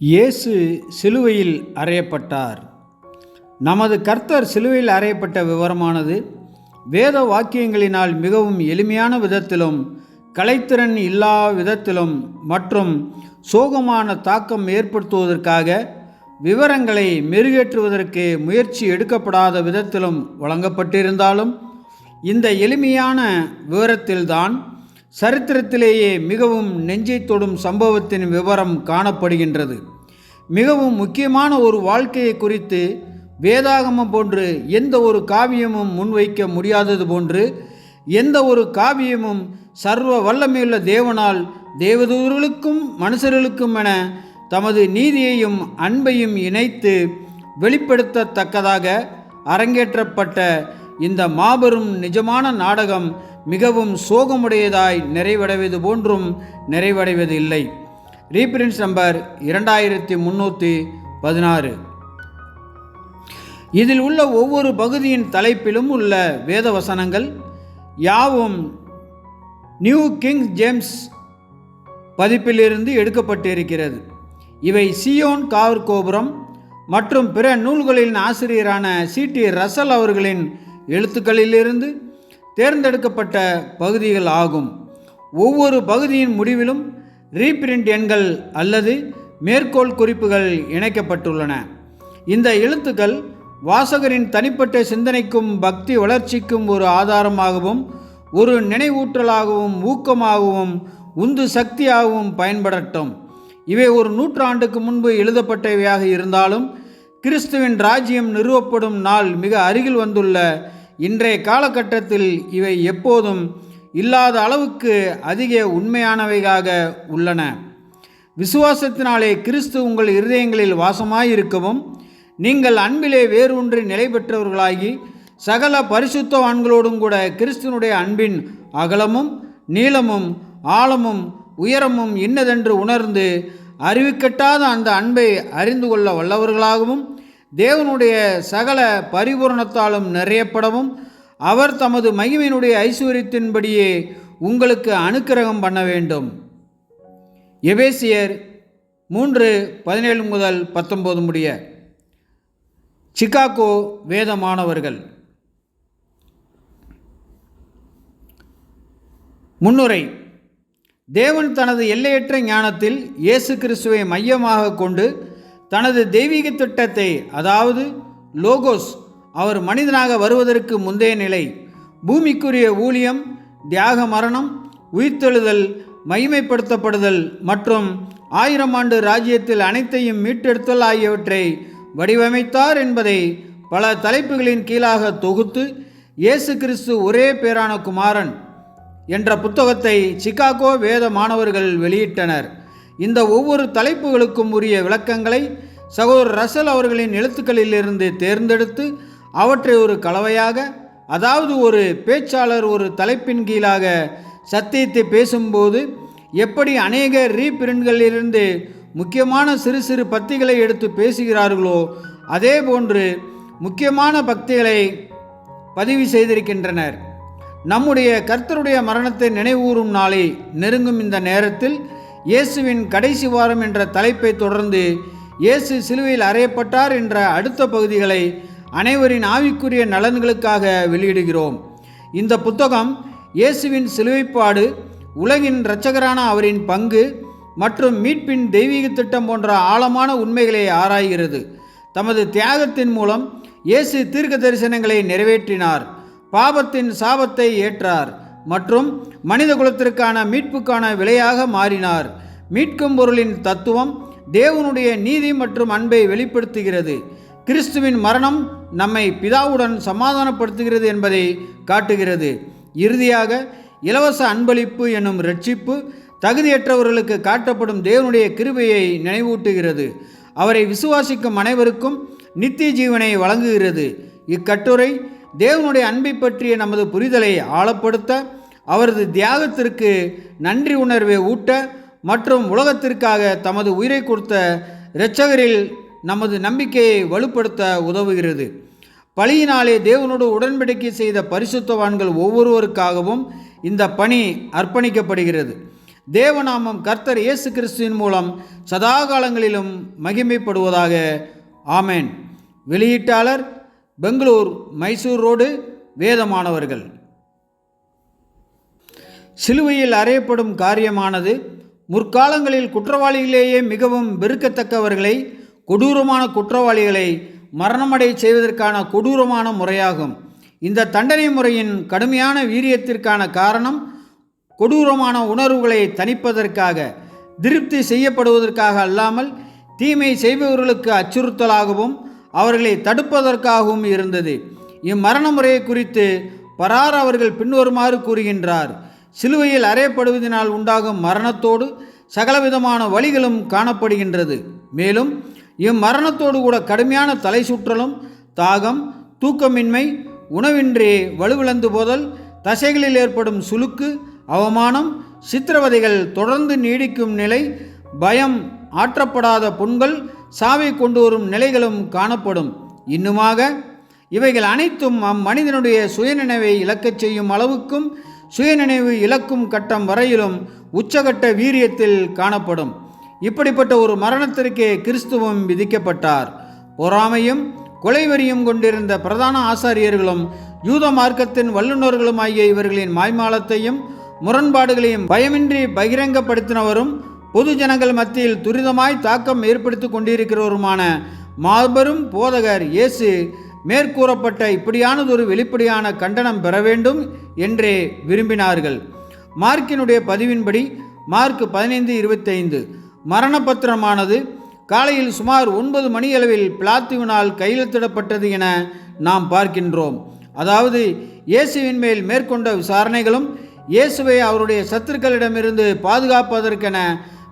இயேசு சிலுவையில் அறையப்பட்டார். நமது கர்த்தர் சிலுவையில் அறையப்பட்ட விவரமானது வேத வாக்கியங்களினால் மிகவும் எளிமையான விதத்திலும் கலைத்திறன் இல்லா விதத்திலும் மற்றும் சோகமான தாக்கம் ஏற்படுத்துவதற்காக விவரங்களை மெருகேற்றுவதற்கு முயற்சி எடுக்கப்படாத விதத்திலும் வழங்கப்பட்டிருந்தாலும் இந்த எளிமையான விவரத்தில்தான் சரித்திரத்திலேயே மிகவும் நெஞ்சை தொடும் சம்பவத்தின் விவரம் காணப்படுகின்றது. மிகவும் முக்கியமான ஒரு வாழ்க்கையை குறித்து வேதாகமம் போன்று எந்த ஒரு காவியமும் முன்வைக்க முடியாதது போன்று எந்த ஒரு காவியமும் சர்வ வல்லமையுள்ள தேவனால் தேவதூதர்களுக்கும் மனுஷர்களுக்கும் என தமது நீதியையும் அன்பையும் இணைத்து வெளிப்படுத்தத்தக்கதாக அரங்கேற்றப்பட்ட இந்த மாபெரும் நிஜமான நாடகம் மிகவும் சோகமுடையதாய் நிறைவடைவது போன்றும் நிறைவடைவதில்லை. ரீபிரின்ஸ் நம்பர் 2316. இதில் உள்ள ஒவ்வொரு பகுதியின் தலைப்பிலும் உள்ள வேத வசனங்கள் யாவும் நியூ கிங் ஜேம்ஸ் பதிப்பிலிருந்து எடுக்கப்பட்டிருக்கிறது. இவை சியோன் காவற் கோபுரம் மற்றும் பிற நூல்களின் ஆசிரியரான C.T. ரசல் அவர்களின் எழுத்துக்களிலிருந்து தேர்ந்தெடுக்கப்பட்ட பகுதிகள் ஆகும். ஒவ்வொரு பகுதியின் முடிவிலும் ரீபிரிண்ட் எண்கள் அல்லது மேற்கோள் குறிப்புகள் இணைக்கப்பட்டுள்ளன. இந்த எழுத்துக்கள் வாசகரின் தனிப்பட்ட சிந்தனைக்கும் பக்தி வளர்ச்சிக்கும் ஒரு ஆதாரமாகவும் ஒரு நினைவூட்டலாகவும் ஊக்கமாகவும் உந்து சக்தியாகவும் பயன்படட்டும். இவை ஒரு நூற்றாண்டுக்கு முன்பு எழுதப்பட்டவையாக இருந்தாலும் கிறிஸ்துவின் ராஜ்யம் நிறுவப்படும் நாள் மிக அருகில் வந்துள்ள இன்றைய காலகட்டத்தில் இவை எப்போதும் இல்லாத அளவுக்கு அதிக உண்மையானவையாக உள்ளன. விசுவாசத்தினாலே கிறிஸ்து உங்கள் இருதயங்களில் வாசமாயிருக்கவும் நீங்கள் அன்பிலே வேரூன்றி நிலை பெற்றவர்களாகி சகல பரிசுத்தவான்களோடும் கூட கிறிஸ்துவனுடைய அன்பின் அகலமும் நீளமும் ஆழமும் உயரமும் இன்னதென்று உணர்ந்து அறிவிக்கட்டாத அந்த அன்பை அறிந்து கொள்ள வல்லவர்களாகவும் தேவனுடைய சகல பரிபூரணத்தாலும் நிறையப்படவும் அவர் தமது மகிமையினுடைய ஐஸ்வர்யத்தின்படியே உங்களுக்கு அனுக்கிரகம் பண்ண வேண்டும். எபேசியர் 3:17-19 முடிய. சிகாகோ வேத மாணவர்கள். முன்னுரை. தேவன் தனது எல்லையற்ற ஞானத்தில் இயேசு கிறிஸ்துவை மையமாக கொண்டு தனது தெய்வீக திட்டத்தை, அதாவது லோகோஸ், அவர் மனிதனாக வருவதற்கு முந்தைய நிலை, பூமிக்குரிய ஊழியம், தியாக மரணம், உயிர்த்தெழுதல், மகிமைப்படுத்தப்படுதல் மற்றும் 1000 ஆண்டு ராஜ்யத்தில் அனைத்தையும் மீட்டெடுத்தல் ஆகியவற்றை வடிவமைத்தார் என்பதை பல தலைப்புகளின் கீழாக தொகுத்து இயேசு கிறிஸ்து ஒரே பேரான குமாரன் என்ற புத்தகத்தை சிகாகோ வேத மாணவர்கள் வெளியிட்டனர். இந்த ஒவ்வொரு தலைப்புகளுக்கும் உரிய விளக்கங்களை சகோதரர் ரசல் அவர்களின் எழுத்துக்களிலிருந்து தேர்ந்தெடுத்து அவற்றை ஒரு கலவையாக, அதாவது ஒரு பேச்சாளர் ஒரு தலைப்பின் கீழாக சத்தியத்தை பேசும்போது எப்படி அநேக ரீபிரிண்ட்களிலிருந்து முக்கியமான சிறு சிறு பத்திகளை எடுத்து பேசுகிறார்களோ அதே போன்று முக்கியமான பக்திகளை பதிவு செய்திருக்கின்றனர். நம்முடைய கர்த்தருடைய மரணத்தை நினைவூறும் நாளை நெருங்கும் இந்த நேரத்தில் இயேசுவின் கடைசி வாரம் என்ற தலைப்பை தொடர்ந்து இயேசு சிலுவையில் அறையப்பட்டார் என்ற அடுத்த பகுதிகளை அனைவரின் ஆவிக்குரிய நலன்களுக்காக வெளியிடுகிறோம். இந்த புத்தகம் இயேசுவின் சிலுவைப்பாடு, உலகின் இரட்சகரான அவரின் பங்கு மற்றும் மீட்பின் தெய்வீக திட்டம் போன்ற ஆழமான உண்மைகளை ஆராய்கிறது. தமது தியாகத்தின் மூலம் இயேசு தீர்க்க தரிசனங்களை நிறைவேற்றினார், பாவத்தின் சாபத்தை ஏற்றார் மற்றும் மனித குலத்திற்கான மீட்புக்கான விலையாக மாறினார். மீட்கும் பொருளின் தத்துவம் தேவனுடைய நீதி மற்றும் அன்பை வெளிப்படுத்துகிறது. கிறிஸ்துவின் மரணம் நம்மை பிதாவுடன் சமாதானப்படுத்துகிறது என்பதை காட்டுகிறது. இறுதியாக இலவச அன்பளிப்பு என்னும் இரட்சிப்பு தகுதியற்றவர்களுக்கு காட்டப்படும் தேவனுடைய கிருபையை நினைவூட்டுகிறது. அவரை விசுவாசிக்கும் அனைவருக்கும் நித்திய ஜீவனை வழங்குகிறது. இக்கட்டுரை தேவனுடைய அன்பை பற்றிய நமது புரிதலை ஆழப்படுத்த, அவரது தியாகத்திற்கு நன்றி உணர்வை ஊட்ட மற்றும் உலகத்திற்காக தமது உயிரை கொடுத்த இரட்சகரில் நமது நம்பிக்கையை வலுப்படுத்த உதவுகிறது. பலியினாலே தேவனோடு உடன்படிக்கை செய்த பரிசுத்தவான்கள் ஒவ்வொருவருக்காகவும் இந்த பணி அர்ப்பணிக்கப்படுகிறது. தேவநாமம் கர்த்தர் இயேசு கிறிஸ்துவின் மூலம் சதா காலங்களிலும் மகிமைப்படுவதாக. ஆமேன். வெளியீட்டாளர் பெங்களூர், மைசூர் ரோடு, வேதமானவர்கள். சிலுவையில் அறையப்படும் காரியமானது முற்காலங்களில் குற்றவாளிகளேயே மிகவும் வெறுக்கத்தக்கவர்களை, கொடூரமான குற்றவாளிகளை மரணமடை செய்வதற்கான கொடூரமான முறையாகும். இந்த தண்டனை முறையின் கடுமையான வீரியத்திற்கான காரணம் கொடூரமான உணர்வுகளை தணிப்பதற்காக, திருப்தி செய்யப்படுவதற்காக அல்லாமல் தீமை செய்பவர்களுக்கு அச்சுறுத்தலாகவும் அவர்களை தடுப்பதற்காகவும் இருந்தது. இம்மரண முறையை குறித்து பரார் அவர்கள் பின்வருமாறு கூறுகின்றார்: சிலுவையில் அறையப்படுவதனால் உண்டாகும் மரணத்தோடு சகலவிதமான வலிகளும் காணப்படுகின்றது. மேலும் இம்மரணத்தோடு கூட கடுமையான தலை சுற்றலும், தாகம், தூக்கமின்மை, உணவின்றி வலுவிழந்து போதல், தசைகளில் ஏற்படும் சுளுக்கு, அவமானம், சித்திரவதைகள் தொடர்ந்து நீடிக்கும் நிலை, பயம், ஆற்றப்படாத புண்கள், சாவை கொண்டு வரும் நிலைகளும் காணப்படும். இன்னுமாக இவைகள் அனைத்தும் அம்மனிதனுடைய சுயநினைவை இழக்கச் செய்யும் அளவுக்கும் சுயநினைவு இழக்கும் கட்டம் வரையிலும் உச்சகட்ட வீரியத்தில் காணப்படும். இப்படிப்பட்ட ஒரு மரணத்திற்கே கிறிஸ்துவும் விதிக்கப்பட்டார். பொறாமையும் கொலைவெறியும் கொண்டிருந்த பிரதான ஆசாரியர்களும் யூத மார்க்கத்தின் வல்லுநர்களும் ஆகிய இவர்களின் மாய்மாலத்தையும் முரண்பாடுகளையும் பயமின்றி பகிரங்கப்படுத்தினவரும் பொது ஜனங்கள் மத்தியில் துரிதமாய் தாக்கம் ஏற்படுத்தி கொண்டிருக்கிறவருமான மாபெரும் போதகர் இயேசு மேற்கூறப்பட்ட இப்படியானதொரு வெளிப்படையான கண்டனம் பெற வேண்டும் என்றே விரும்பினார்கள். மார்க்கினுடைய பதிவின்படி மார்க் 15:25 மரணப்பத்திரமானது காலையில் சுமார் 9 மணியளவில் பிலாத்துவினால் கையெழுத்திடப்பட்டது என நாம் பார்க்கின்றோம். அதாவது இயேசுவின் மேல் மேற்கொண்ட விசாரணைகளும் இயேசுவை அவருடைய சத்துருக்களிடமிருந்து பாதுகாப்பதற்கென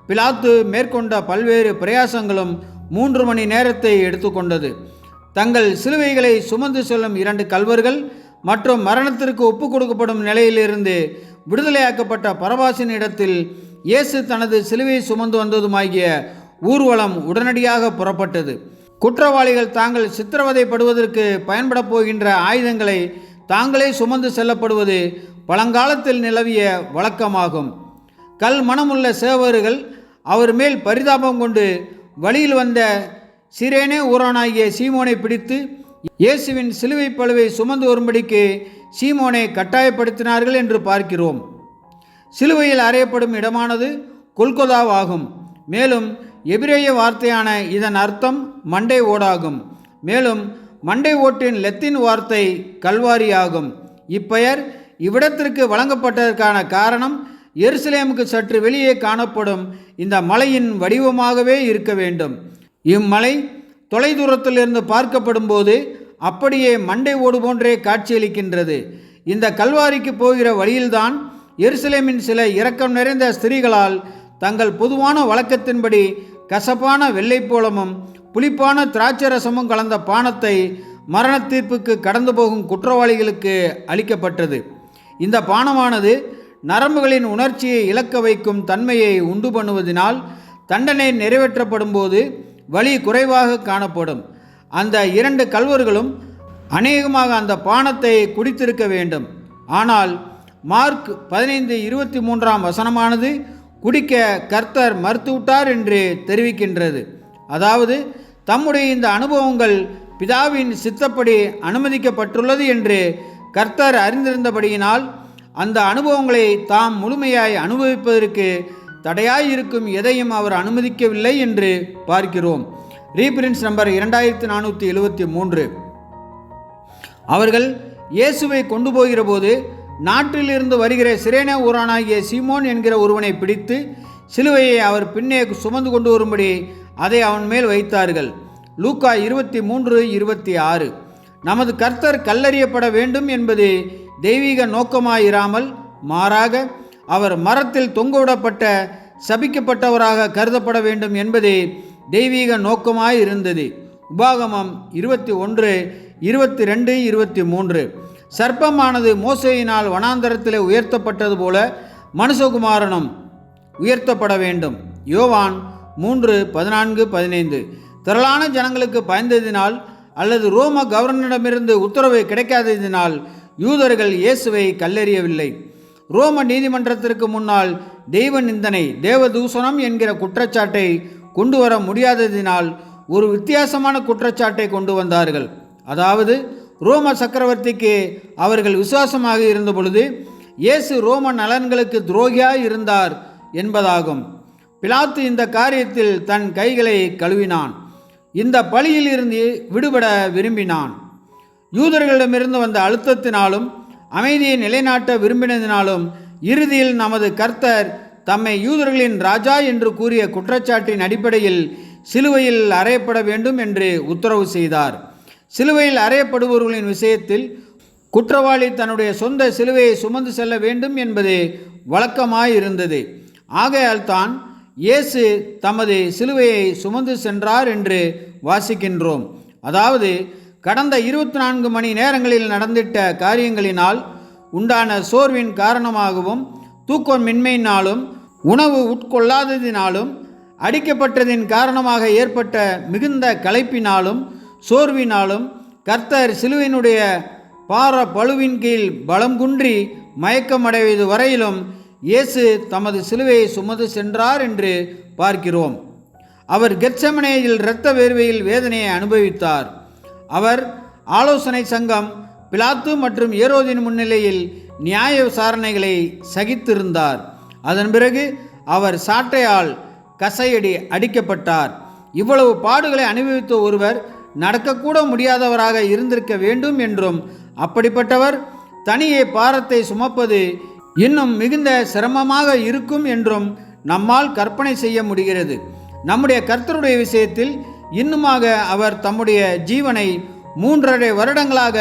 பிலாத்து மேற்கொண்ட பல்வேறு பிரயாசங்களும் 3 மணி நேரத்தை எடுத்துக்கொண்டது. தங்கள் சிலுவைகளை சுமந்து செல்லும் 2 கல்வர்கள் மற்றும் மரணத்திற்கு ஒப்புக் கொடுக்கப்படும் நிலையிலிருந்து விடுதலையாக்கப்பட்ட பரபாசின் இடத்தில் இயேசு தனது சிலுவையை சுமந்து வந்ததுமாகிய ஊர்வலம் உடனடியாக புறப்பட்டது. குற்றவாளிகள் தாங்கள் சித்திரவதைப்படுவதற்கு பயன்பட போகின்ற ஆயுதங்களை தாங்களே சுமந்து செல்லப்படுவது பழங்காலத்தில் நிலவிய வழக்கமாகும். கல் மனமுள்ள சேவர்கள் அவர் மேல் பரிதாபம் கொண்டு வழியில் வந்த சிரேனே ஊரானாகிய சீமோனை பிடித்து இயேசுவின் சிலுவை பழுவை சுமந்து வரும்படிக்கு சீமோனை கட்டாயப்படுத்தினார்கள் என்று பார்க்கிறோம். சிலுவையில் அறையப்படும் இடமானது கொல்கொதாவாகும். மேலும் எபிரேய வார்த்தையான இதன் அர்த்தம் மண்டை ஓடாகும். மேலும் மண்டை ஓட்டின் லத்தீன் வார்த்தை கல்வாரி ஆகும். இப்பெயர் இவ்விடத்திற்கு வழங்கப்பட்டதற்கான காரணம் எருசலேமுக்கு சற்று வெளியே காணப்படும் இந்த மலையின் வடிவமாகவே இருக்க வேண்டும். இம்மலை தொலைதூரத்திலிருந்து பார்க்கப்படும் போது அப்படியே மண்டை ஓடு போன்றே காட்சியளிக்கின்றது. இந்த கல்வாரிக்கு போகிற வழியில்தான் எருசலேமின் சில இரக்கம் நிறைந்த ஸ்திரீகளால் தங்கள் பொதுவான வழக்கத்தின்படி கசப்பான வெள்ளைப்போளமும் புளிப்பான திராட்சரசமும் கலந்த பானத்தை மரண தீர்ப்புக்கு கடந்து போகும் குற்றவாளிகளுக்கு அளிக்கப்பட்டது. இந்த பானமானது நரம்புகளின் உணர்ச்சியை இழக்க வைக்கும் தன்மையை உண்டு பண்ணுவதனால் தண்டனை நிறைவேற்றப்படும் போது வலி குறைவாக காணப்படும். அந்த 2 கல்வர்களும் அநேகமாக அந்த பானத்தை குடித்திருக்க வேண்டும். ஆனால் மார்க் 15:23 வசனமானது குடிக்க கர்த்தர் மறுத்துவிட்டார் என்று தெரிவிக்கின்றது. அதாவது தம்முடைய இந்த அனுபவங்கள் பிதாவின் சித்தப்படி அனுமதிக்கப்பட்டுள்ளது என்று கர்த்தர் அறிந்திருந்தபடியினால் அந்த அனுபவங்களை தாம் முழுமையாய் அனுபவிப்பதற்கு தடையாயிருக்கும் எதையும் அவர் அனுமதிக்கவில்லை என்று பார்க்கிறோம். ரீபிரின்ஸ் நம்பர் 2473. அவர்கள் இயேசுவை கொண்டு போகிற போது நாட்டிலிருந்து வருகிற சிரேனே ஊரானாகிய சீமோன் என்கிற ஒருவனை பிடித்து சிலுவையை அவர் பின்னே சுமந்து கொண்டு வரும்படி அதை அவன் மேல் வைத்தார்கள். லூக்கா 23:26. நமது கர்த்தர் கல்லறியப்பட வேண்டும் என்பது தெய்வீக நோக்கமாயிராமல் மாறாக அவர் மரத்தில் தொங்கவிடப்பட்ட சபிக்கப்பட்டவராக கருதப்பட வேண்டும் என்பதே தெய்வீக நோக்கமாயிருந்தது. உபாகமம் 21:22-23. சர்ப்பமானது மோசேயினால் வனாந்தரத்தில் உயர்த்தப்பட்டது போல மனுஷகுமாரனும் உயர்த்தப்பட வேண்டும். யோவான் 3:14-15. திரளான ஜனங்களுக்கு பயந்ததினால் அல்லது ரோம கவர்னரிடமிருந்து உத்தரவு கிடைக்காததினால் யூதர்கள் இயேசுவை கல்லெறியவில்லை. ரோம நீதிமன்றத்திற்கு முன்னால் தெய்வ நிந்தனை, தேவதூஷணம் என்கிற குற்றச்சாட்டை கொண்டு வர முடியாததினால் ஒரு வித்தியாசமான குற்றச்சாட்டை கொண்டு வந்தார்கள். அதாவது ரோம சக்கரவர்த்திக்கு அவர்கள் விசுவாசமாக இருந்த பொழுது இயேசு ரோம நலன்களுக்கு துரோகியாய் இருந்தார் என்பதாகும். பிலாத்து இந்த காரியத்தில் தன் கைகளை கழுவினான். இந்த பழியில் இருந்து விடுபட விரும்பினான். யூதர்களிடமிருந்து வந்த அழுத்தத்தினாலும் அமைதியை நிலைநாட்ட விரும்பினதினாலும் இறுதியில் நமது கர்த்தர் தம்மை யூதர்களின் ராஜா என்று கூறிய குற்றச்சாட்டின் அடிப்படையில் சிலுவையில் அறையப்பட வேண்டும் என்று உத்தரவு செய்தார். சிலுவையில் அறையப்படுபவர்களின் விஷயத்தில் குற்றவாளி தன்னுடைய சொந்த சிலுவையை சுமந்து செல்ல வேண்டும் என்பது வழக்கமாயிருந்தது. ஆகையால் தான் இயேசு தமது சிலுவையை சுமந்து சென்றார் என்று வாசிக்கின்றோம். அதாவது கடந்த 24 மணி நேரங்களில் நடந்திட்ட காரியங்களினால் உண்டான சோர்வின் காரணமாகவும், தூக்கமின்மையினாலும், உணவு உட்கொள்ளாததினாலும், அடிக்கப்பட்டதின் காரணமாக ஏற்பட்ட மிகுந்த களைப்பினாலும் சோர்வினாலும் கர்த்தர் சிலுவையினுடைய பார பளுவின் கீழ் பலம் குன்றி மயக்கமடைவது வரையிலும் இயேசு தமது சிலுவையை சுமந்து சென்றார் என்று பார்க்கிறோம். அவர் கெத்செமனேயில் இரத்த வேர்வையில் வேதனையை அனுபவித்தார். அவர் ஆலோசனை சங்கம், பிலாத்து மற்றும் ஏரோதின் முன்னிலையில் நியாய விசாரணைகளை சகித்திருந்தார். அதன் பிறகு அவர் சாட்டையால் கசையடி அடிக்கப்பட்டார். இவ்வளவு பாடுகளை அனுபவித்த ஒருவர் நடக்கக்கூட முடியாதவராக இருந்திருக்க வேண்டும் என்றும், அப்படிப்பட்டவர் தனியே பாரத்தை சுமப்பது இன்னும் மிகுந்த சிரமமாக இருக்கும் என்றும் நம்மால் கற்பனை செய்ய முடிகிறது. நம்முடைய கர்த்தருடைய விஷயத்தில் இன்னுமாக அவர் தம்முடைய ஜீவனை 3.5 வருடங்களாக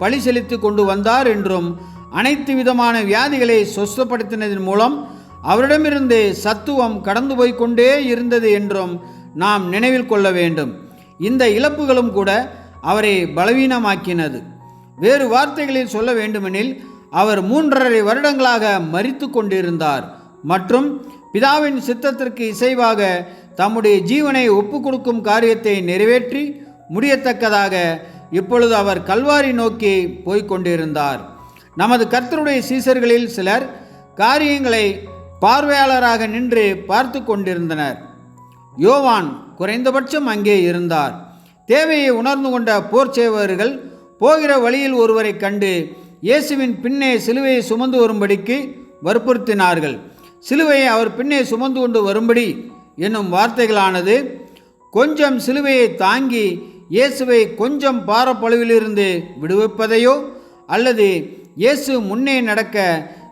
பலி செலுத்தி கொண்டு வந்தார் என்றும், அனைத்து விதமான வியாதிகளை சொஸ்தப்படுத்தினதன் மூலம் அவரிடமிருந்து சத்துவம் கடந்து போய்கொண்டே இருந்தது என்றும் நாம் நினைவில் கொள்ள வேண்டும். இந்த இழப்புகளும் கூட அவரை பலவீனமாக்கினது. வேறு வார்த்தைகளில் சொல்ல வேண்டுமெனில் அவர் 3.5 வருடங்களாக மரித்து கொண்டிருந்தார் மற்றும் பிதாவின் சித்தத்திற்கு இசைவாக தம்முடைய ஜீவனை ஒப்பு கொடுக்கும் காரியத்தை நிறைவேற்றி முடியத்தக்கதாக இப்பொழுது அவர் கல்வாரி நோக்கி போய்கொண்டிருந்தார். நமது கர்த்தருடைய சீசர்களில் சிலர் காரியங்களை பார்வையாளராக நின்று பார்த்து கொண்டிருந்தனர். யோவான் குறைந்தபட்சம் அங்கே இருந்தார். தேவையை உணர்ந்து கொண்ட போர் செய்வர்கள் போகிற வழியில் ஒருவரை கண்டு இயேசுவின் பின்னே சிலுவையை சுமந்து வரும்படிக்கு வற்புறுத்தினார்கள். சிலுவையை அவர் பின்னே சுமந்து கொண்டு வரும்படி என்னும் வார்த்தைகளானது கொஞ்சம் சிலுவையை தாங்கி இயேசுவை கொஞ்சம் பாரப்பழுவிலிருந்து விடுவிப்பதையோ அல்லது இயேசு முன்னே நடக்க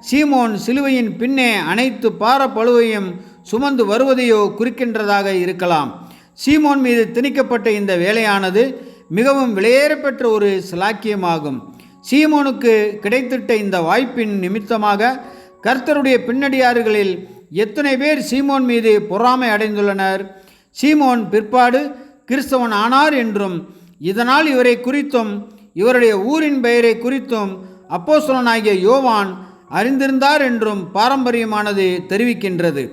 சீமோன் சிலுவையின் பின்னே அனைத்து பாரப்பழுவையும் சுமந்து வருவதையோ குறிக்கின்றதாக இருக்கலாம். சீமோன் மீது திணிக்கப்பட்ட இந்த வேலையானது மிகவும் விலையேறப்பெற்ற ஒரு சிலாக்கியமாகும். சீமோனுக்கு கிடைத்திட்ட இந்த வாய்ப்பின் நிமித்தமாக கர்த்தருடைய பின்னடியார்களில் எத்தனை பேர் சீமோன் மீது பொறாமை அடைந்துள்ளனர். சீமோன் பிற்பாடு கிறிஸ்தவன் ஆனார் என்றும், இதனால் இவரை குறித்தும் இவருடைய ஊரின் பெயரை குறித்தும் அப்போஸ்தலனாகிய யோவான் அறிந்திருந்தார் என்றும் பாரம்பரியமானது தெரிவிக்கின்றது.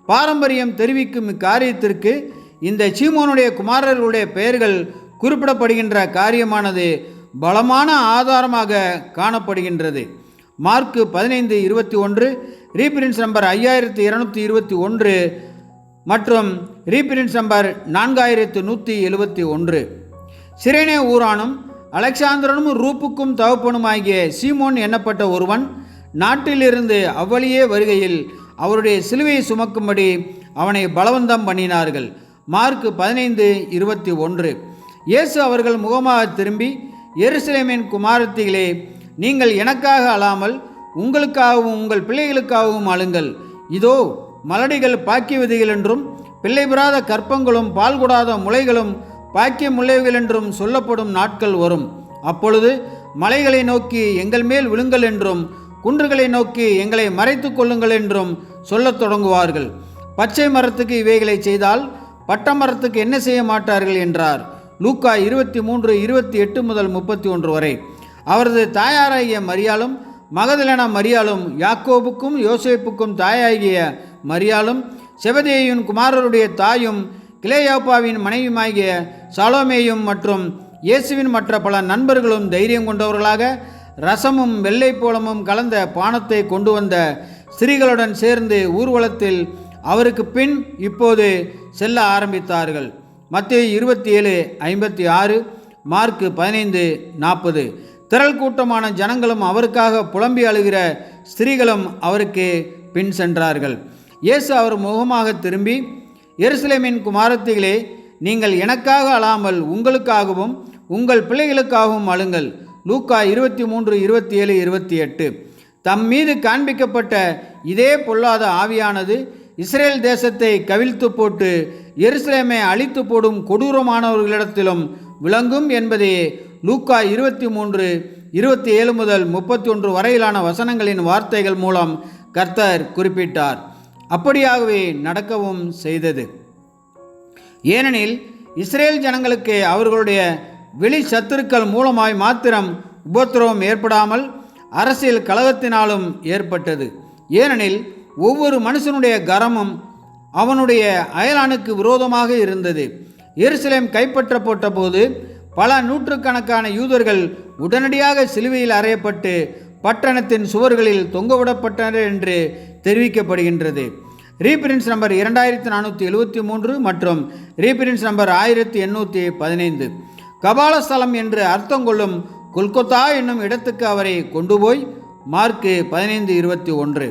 பாரம்பரியம் தெரிவிக்கும் இக்காரியத்திற்கு இந்த சீமோனுடைய குமாரர்களுடைய பெயர்கள் குறிப்பிடப்படுகின்ற காரியமானது பலமான ஆதாரமாக காணப்படுகின்றது. மார்க்கு 15:21, ரீபிரின்ஸ் நம்பர் 5221 மற்றும் ரீபிரின்ஸ் நம்பர் 4171. சிரேனே ஊரானும் அலெக்சாந்திரனும் ரூப்புக்கும் தகப்பனுமாகிய சீமோன் எண்ணப்பட்ட ஒருவன் நாட்டிலிருந்து அவ்வழியே வருகையில் அவருடைய சிலுவையை சுமக்கும்படி அவனை பலவந்தம் பண்ணினார்கள். மார்க்கு 15:21. இயேசு அவர்கள் முகமாக திரும்பி, எருசலேமின் குமாரத்திகளே, நீங்கள் எனக்காக அழாமல் உங்களுக்காகவும் உங்கள் பிள்ளைகளுக்காகவும் அழுங்கள். இதோ மலடிகள் பாக்கியவதிகள் என்றும் பிள்ளை பெறாத கற்பங்களும் பால் கொடாத முளைகளும் பாக்கியமுள்ளவைகள் என்றும் சொல்லப்படும் நாட்கள் வரும். அப்பொழுது மலைகளை நோக்கி எங்கள் மேல் விழுங்கள் என்றும் குன்றுகளை நோக்கி எங்களை மறைத்து கொள்ளுங்கள் என்றும் சொல்லத் தொடங்குவார்கள். பச்சை மரத்துக்கு இவைகளை செய்தால் பட்ட மரத்துக்கு என்ன செய்ய மாட்டார்கள் என்றார். லூக்கா 23:28 முதல் 31 வரை. அவரது தாயாராகிய மரியாளும் மகதலேனா மரியாளும் யாக்கோபுக்கும் யோசேப்புக்கும் தாயாகிய மரியாளும் செபதேயுவின் குமாரருடைய தாயும் கிலேயோப்பாவின் மனைவியுமாகிய சாலோமேயும் மற்றும் இயேசுவின் மற்ற பல நண்பர்களும் தைரியம் கொண்டவர்களாக ரசமும் வெள்ளை போளமும் கலந்த பானத்தை கொண்டு வந்த ஸ்திரீகளுடன் சேர்ந்து ஊர்வலத்தில் அவருக்கு பின் இப்போது செல்ல ஆரம்பித்தார்கள். மத்தேயு 27:56, மார்க்கு 15:40. திரள் கூட்டமான ஜனங்களும் அவருக்காக புலம்பி அழுகிற ஸ்திரீகளும் அவருக்கு பின் சென்றார்கள். இயேசு அவர் முகமாக திரும்பி, எருசலேமின் குமாரத்திகளே, நீங்கள் எனக்காக அழாமல் உங்களுக்காகவும் உங்கள் பிள்ளைகளுக்காகவும் அழுங்கள். லூக்கா 23:27-28. தம் மீது காண்பிக்கப்பட்ட இதே பொல்லாத ஆவியானது இஸ்ரேல் தேசத்தை கவிழ்த்து போட்டு எருசலேமை அழித்து போடும் கொடூரமானவர்களிடத்திலும் விளங்கும் என்பதையே லூக்கா 23:27 முதல் 31 வரையிலான வசனங்களின் வார்த்தைகள் மூலம் கர்த்தர் குறிப்பிட்டார். அப்படியாகவே நடக்கவும் செய்தது. ஏனெனில் இஸ்ரேல் ஜனங்களுக்கு அவர்களுடைய வெளி சத்துருக்கள் மூலமாய் மாத்திரம் உபத்திரவம் ஏற்படாமல் அரசியல் கலகத்தினாலும் ஏற்பட்டது. ஏனெனில் ஒவ்வொரு மனுஷனுடைய கரமும் அவனுடைய அயலானுக்கு விரோதமாக இருந்தது. எருசலேம் கைப்பற்றப்பட்ட போது பல நூற்றுக்கணக்கான யூதர்கள் உடனடியாக சிலுவையில் அறையப்பட்டு பட்டணத்தின் சுவர்களில் தொங்கவிடப்பட்டனர் என்று தெரிவிக்கப்படுகின்றது. ரீபிரின்ஸ் நம்பர் 2473 மற்றும் ரீபிரின்ஸ் நம்பர் 1815. கபாலஸ்தலம் என்று அர்த்தம் கொள்ளும் கொல்கொத்தா என்னும் இடத்துக்கு அவரை கொண்டு போய் மார்க்கு 15:21.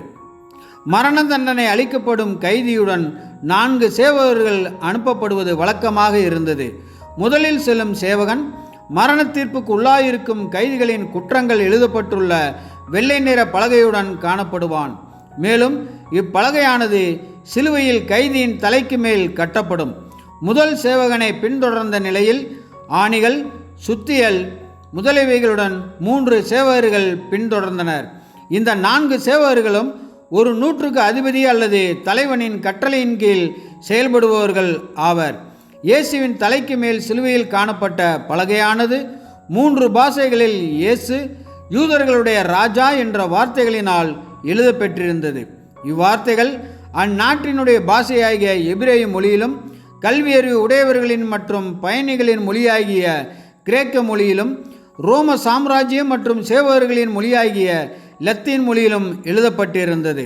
மரண தண்டனை அளிக்கப்படும் கைதியுடன் 4 சேவகர்கள் அனுப்பப்படுவது வழக்கமாக இருந்தது. முதலில் செல்லும் சேவகன் மரண தீர்ப்புக்கு உள்ளாயிருக்கும் கைதிகளின் குற்றங்கள் எழுதப்பட்டுள்ள வெள்ளை நிற பலகையுடன் காணப்படுவான். மேலும் இப்பலகையானது சிலுவையில் கைதியின் தலைக்கு மேல் கட்டப்படும். முதல் சேவகனை பின்தொடர்ந்த நிலையில் ஆணிகள், சுத்தியல் முதலியவைகளுடன் 3 சேவகர்கள் பின்தொடர்ந்தனர். இந்த 4 சேவகர்களும் ஒரு நூற்றுக்கு அதிபதி அல்லது தலைவனின் கட்டளையின் கீழ் செயல்படுபவர்கள் ஆவர். இயேசுவின் தலைக்கு மேல் சிலுவையில் காணப்பட்ட பலகையானது 3 பாஷைகளில் இயேசு யூதர்களுடைய ராஜா என்ற வார்த்தைகளினால் எழுதப்பெற்றிருந்தது. இவ்வார்த்தைகள் அந்நாட்டினுடைய பாஷையாகிய எபிரேய மொழியிலும், கல்வியறிவு உடையவர்களின் மற்றும் பயணிகளின் மொழியாகிய கிரேக்க மொழியிலும், ரோம சாம்ராஜ்யம் மற்றும் சேவகர்களின் மொழியாகிய லத்தீன் மொழியிலும் எழுதப்பட்டிருந்தது.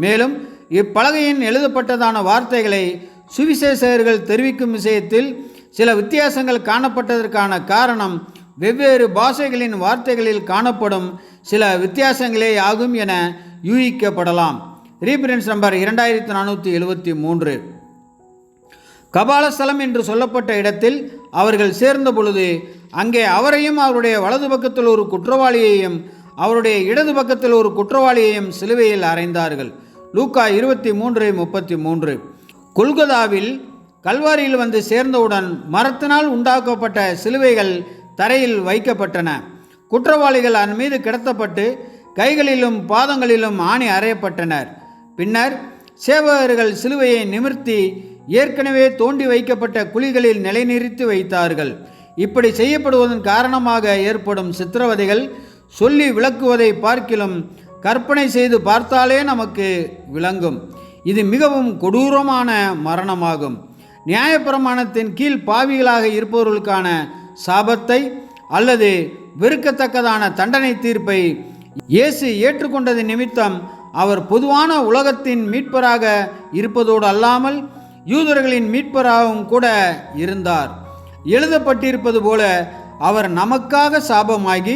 மேலும் இப்பலகையின் எழுதப்பட்டதான வார்த்தைகளை சுவிசேஷகர்கள் தெரிவிக்கும் விஷயத்தில் சில வித்தியாசங்கள் காணப்பட்டதற்கான காரணம் வெவ்வேறு பாஷைகளின் வார்த்தைகளில் காணப்படும் சில வித்தியாசங்களே ஆகும் என யூகிக்கப்படலாம். ரீபிரன்ஸ் நம்பர் 2473. கபாலஸ்தலம் என்று சொல்லப்பட்ட இடத்தில் அவர்கள் சேர்ந்த பொழுது அங்கே அவரையும் அவருடைய வலது பக்கத்தில் ஒரு குற்றவாளியையும் அவருடைய இடது பக்கத்தில் ஒரு குற்றவாளியையும் சிலுவையில் அறைந்தார்கள். லூக்கா 23:33. கொல்கொதாவில் கல்வாரியில் வந்து சேர்ந்தவுடன் மரத்தினால் உண்டாக்கப்பட்ட சிலுவைகள் தரையில் வைக்கப்பட்டன. குற்றவாளிகள் அதன் மீது கிடத்தப்பட்டு கைகளிலும் பாதங்களிலும் ஆணி அறையப்பட்டனர். பின்னர் சேவகர்கள் சிலுவையை நிமிர்த்தி ஏற்கனவே தோண்டி வைக்கப்பட்ட குழிகளில் நிலைநிறுத்தி வைத்தார்கள். இப்படி செய்யப்படுவதன் காரணமாக ஏற்படும் சித்திரவதைகள் சொல்லி விளக்குவதை பார்க்கிலும் கற்பனை செய்து பார்த்தாலே நமக்கு விளங்கும். இது மிகவும் கொடூரமான மரணமாகும். நியாயப்பிரமாணத்தின் கீழ் பாவிகளாக இருப்பவர்களுக்கான சாபத்தை அல்லது வெறுக்கத்தக்கதான தண்டனை தீர்ப்பை இயேசு ஏற்றுக்கொண்டது நிமித்தம் அவர் பொதுவான உலகத்தின் மீட்பராக இருப்பதோடு அல்லாமல் யூதர்களின் மீட்பராகவும் கூட இருந்தார். எழுதப்பட்டிருப்பது போல அவர் நமக்காக சாபமாகி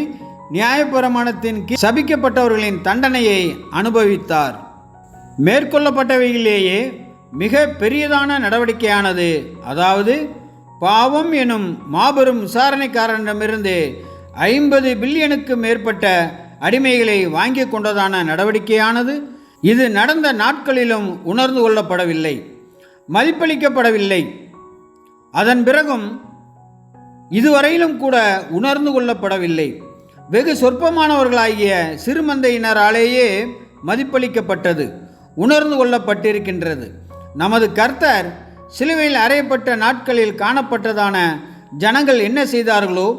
நியாயப்பிரமாணத்தின் கீழ் சபிக்கப்பட்டவர்களின் தண்டனையை அனுபவித்தார். மேற்கொள்ளப்பட்டவையிலேயே மிக பெரியதான நடவடிக்கையானது, அதாவது பாவம் எனும் மாபெரும் விசாரணைக்காரனிடமிருந்து 50 பில்லியனுக்கு மேற்பட்ட அடிமைகளை வாங்கி கொண்டதான நடவடிக்கையானது இது நடந்த நாட்களிலும் உணர்ந்து கொள்ளப்படவில்லை, மதிப்பளிக்கப்படவில்லை. அதன் பிறகும் இதுவரையிலும் கூட உணர்ந்து கொள்ளப்படவில்லை. வெகு சொற்பமானவர்களாகிய சிறுமந்தையினராலேயே மதிப்பளிக்கப்பட்டது, உணர்ந்து கொள்ளப்பட்டிருக்கின்றது. நமது கர்த்தர் சிலுவையில் அறையப்பட்ட நாட்களில் காணப்பட்டதான ஜனங்கள் என்ன செய்தார்களோ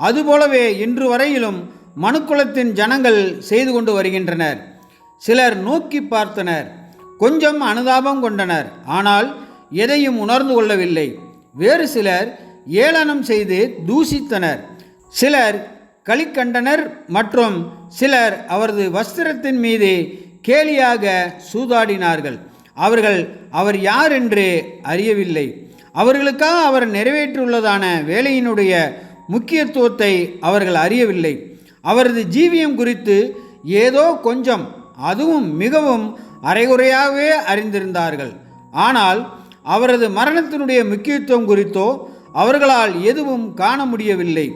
அதுபோலவே இன்று வரையிலும் மனுக்குலத்தின் ஜனங்கள் செய்து கொண்டு வருகின்றனர். சிலர் நோக்கி பார்த்தனர், கொஞ்சம் அனுதாபம் கொண்டனர், ஆனால் எதையும் உணர்ந்து கொள்ளவில்லை. வேறு சிலர் ஏளனம் செய்து தூஷித்தனர். சிலர் களிக்கண்டனர் மற்றும் சிலர் அவரது வஸ்திரத்தின் மீது கேலியாக சூதாடினார்கள். அவர்கள் அவர் யார் என்று அறியவில்லை. அவர்களுக்காக அவர் நிறைவேற்றியுள்ளதான வேலையினுடைய முக்கியத்துவத்தை அவர்கள் அறியவில்லை. அவரது ஜீவியம் குறித்து ஏதோ கொஞ்சம், அதுவும் மிகவும் அரைகுறையாகவே அறிந்திருந்தார்கள். ஆனால் அவரது மரணத்தினுடைய முக்கியத்துவம் குறித்தோ அவர்களால் எதுவும் காண முடியவில்லை.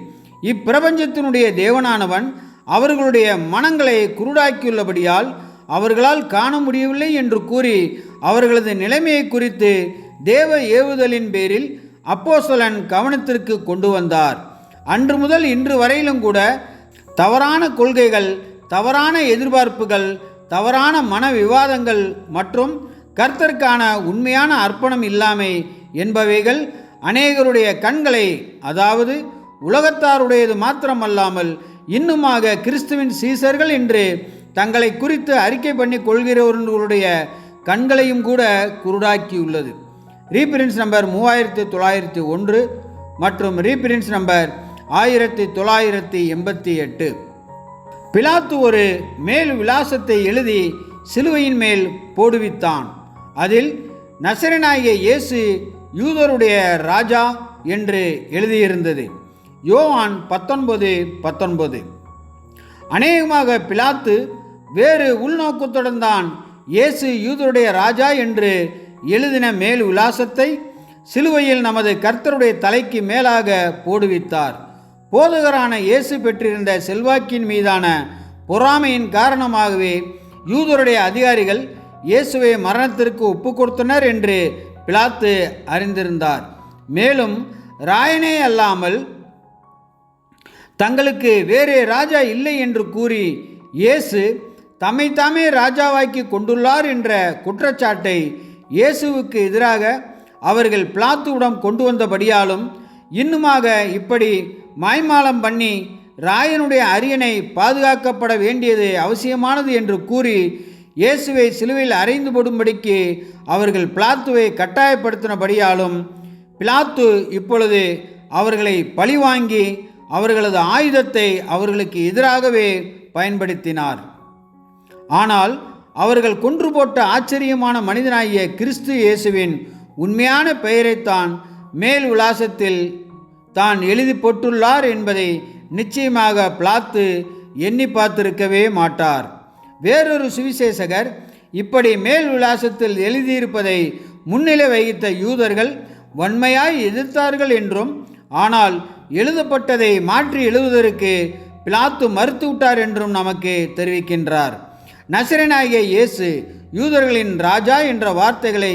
இப்பிரபஞ்சத்தினுடைய தேவனானவன் அவர்களுடைய மனங்களை குருடாக்கியுள்ளபடியால் அவர்களால் காண முடியவில்லை என்று கூறி அவர்களது நிலைமையை குறித்து தேவ ஏவுதலின் பேரில் அப்போஸ்தலன் கவனத்திற்கு கொண்டு வந்தார். அன்று முதல் இன்று வரையிலும் கூட தவறான கொள்கைகள், தவறான எதிர்பார்ப்புகள், தவறான மன விவாதங்கள் மற்றும் கர்த்தருக்கான உண்மையான அர்ப்பணம் இல்லாமை என்பவைகள் அநேகருடைய கண்களை, அதாவது உலகத்தாருடையது மாத்திரமல்லாமல் இன்னுமாக கிறிஸ்துவின் சீசர்கள் என்று தங்களை குறித்து அறிக்கை பண்ணி கொள்கிறவர்களுடைய கண்களையும் கூட குருடாக்கியுள்ளது. ரீபிரின்ஸ் நம்பர் 3901 மற்றும் ரீபிரின்ஸ் நம்பர் 1988. பிலாத்து ஒரு மேல் விலாசத்தை எழுதி சிலுவையின் மேல் போடுவித்தான். அதில் நசரேயனாகிய இயேசு யூதருடைய ராஜா என்று எழுதியிருந்தது. யோவான் 19:19. அநேகமாக பிலாத்து வேறு உள்நோக்கத்துடன் தான் இயேசு யூதருடைய ராஜா என்று எழுதின மேல் விலாசத்தை சிலுவையில் நமது கர்த்தருடைய தலைக்கு மேலாக போடுவித்தார். போதகரான இயேசு பெற்றிருந்த செல்வாக்கின் மீதான பொறாமையின் காரணமாகவே யூதருடைய அதிகாரிகள் இயேசுவை மரணத்திற்கு ஒப்பு கொடுத்தனர் என்று பிலாத்து அறிந்திருந்தார். மேலும் ராயனே அல்லாமல் தங்களுக்கு வேறே ராஜா இல்லை என்று கூறி இயேசு தம்மைத்தாமே ராஜாவாக்கி கொண்டுள்ளார் என்ற குற்றச்சாட்டை இயேசுவுக்கு எதிராக அவர்கள் பிலாத்துவிடம் கொண்டு வந்தபடியாலும் இன்னுமாக இப்படி மாய்மாலம் பண்ணி ராயனுடைய அரியணை பாதுகாக்கப்பட வேண்டியது அவசியமானது என்று கூறி இயேசுவை சிலுவையில் அறைந்து போடும்படிக்கு அவர்கள் பிலாத்துவை கட்டாயப்படுத்தினபடியாலும் பிலாத்து இப்பொழுது அவர்களை பழிவாங்கி அவர்களது ஆயுதத்தை அவர்களுக்கு எதிராகவே பயன்படுத்தினார். ஆனால் அவர்கள் கொன்று போட்ட ஆச்சரியமான மனிதனாகிய கிறிஸ்து இயேசுவின் உண்மையான பெயரைத்தான் மேல் விலாசத்தில் தான் எழுதி போட்டுள்ளார் என்பதை நிச்சயமாக பிலாத்து எண்ணி பார்த்திருக்கவே மாட்டார். வேறொரு சுவிசேஷகர் இப்படி மேல் விலாசத்தில் எழுதியிருப்பதை முன்னிலை வகித்த யூதர்கள் வன்மையாய் எதிர்த்தார்கள் என்றும், ஆனால் எழுதப்பட்டதை மாற்றி எழுதுவதற்கு பிலாத்து மறுத்துவிட்டார் என்றும் நமக்கு தெரிவிக்கின்றார். நசரேயனாகிய இயேசு யூதர்களின் ராஜா என்ற வார்த்தைகளை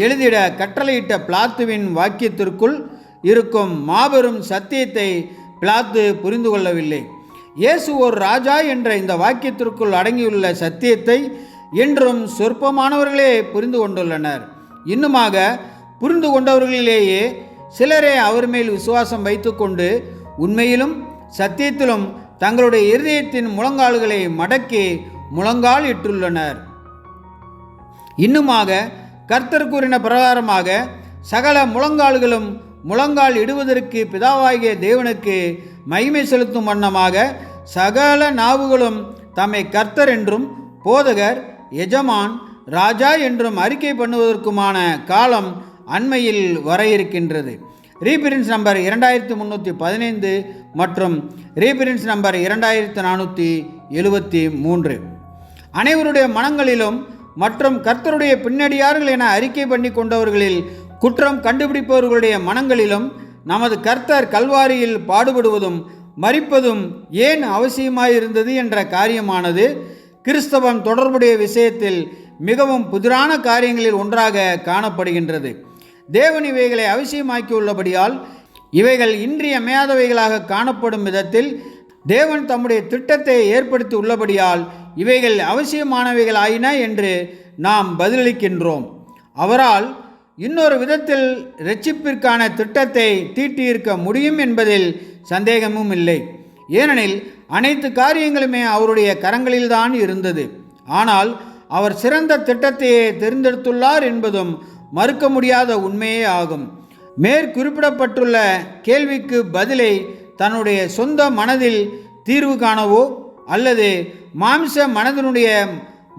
எழுதிட கட்டளையிட்ட பிலாத்துவின் வாக்கியத்திற்குள் இருக்கும் மாபெரும் சத்தியத்தை பிலாத்து புரிந்து கொள்ளவில்லை. இயேசு ஒரு ராஜா என்ற இந்த வாக்கியத்திற்குள் அடங்கியுள்ள சத்தியத்தை என்றும் சொற்பமானவர்களே புரிந்து கொண்டுள்ளனர். இன்னுமாக புரிந்து கொண்டவர்களிலேயே சிலரே அவர் மேல் விசுவாசம் வைத்துக்கொண்டு உண்மையிலும் சத்தியத்திலும் தங்களுடைய இருதயத்தின் முழங்கால்களை மடக்கி முழங்கால் இட்டுள்ளனர். இன்னுமாக கர்த்தர் கூறின பிரகாரமாக சகல முழங்கால்களும் முழங்கால் இடுவதற்கு பிதாவாகிய தேவனுக்கு மகிமை செலுத்தும் வண்ணமாக சகல நாவுகளும் தம்மை கர்த்தர் என்றும் போதகர், எஜமான், ராஜா என்றும் அறிக்கை பண்ணுவதற்குமான காலம் அண்மையில் வர இருக்கின்றது. ரீபிரின்ஸ் நம்பர் 2315 மற்றும் ரீபிரின்ஸ் நம்பர் 2473. அனைவருடைய மனங்களிலும் மற்றும் கர்த்தருடைய பின்னடியார்கள் என அறிக்கை பண்ணி கொண்டவர்களில் குற்றம் கண்டுபிடிப்பவர்களுடைய மனங்களிலும் நமது கர்த்தர் கல்வாரியில் பாடுபடுவதும் மரிப்பதும் ஏன் அவசியமாயிருந்தது என்ற காரியமானது கிறிஸ்தவம் தொடர்புடைய விஷயத்தில் மிகவும் புதிரான காரியங்களில் ஒன்றாக காணப்படுகின்றது. தேவன் இவைகளை அவசியமாக்கியுள்ளபடியால் இவைகள் இன்றியமையாதவைகளாக காணப்படும் விதத்தில் தேவன் தம்முடைய திட்டத்தை ஏற்படுத்தி உள்ளபடியால் இவைகள் அவசியமானவைகள் ஆயின என்று நாம் பதிலளிக்கின்றோம். அவரால் இன்னொரு விதத்தில் இரட்சிப்பிற்கான திட்டத்தை தீட்டியிருக்க முடியும் என்பதில் சந்தேகமும் இல்லை. ஏனெனில் அனைத்து காரியங்களுமே அவருடைய கரங்களில்தான் இருந்தது. ஆனால் அவர் சிறந்த திட்டத்தையே தேர்ந்தெடுத்துள்ளார் என்பதும் மறுக்க முடியாத உண்மையே ஆகும். மேற்குறிப்பிடப்பட்டுள்ள கேள்விக்கு பதிலை தன்னுடைய சொந்த மனதில் தீர்வு காணவோ அல்லது மாம்ச மனதினுடைய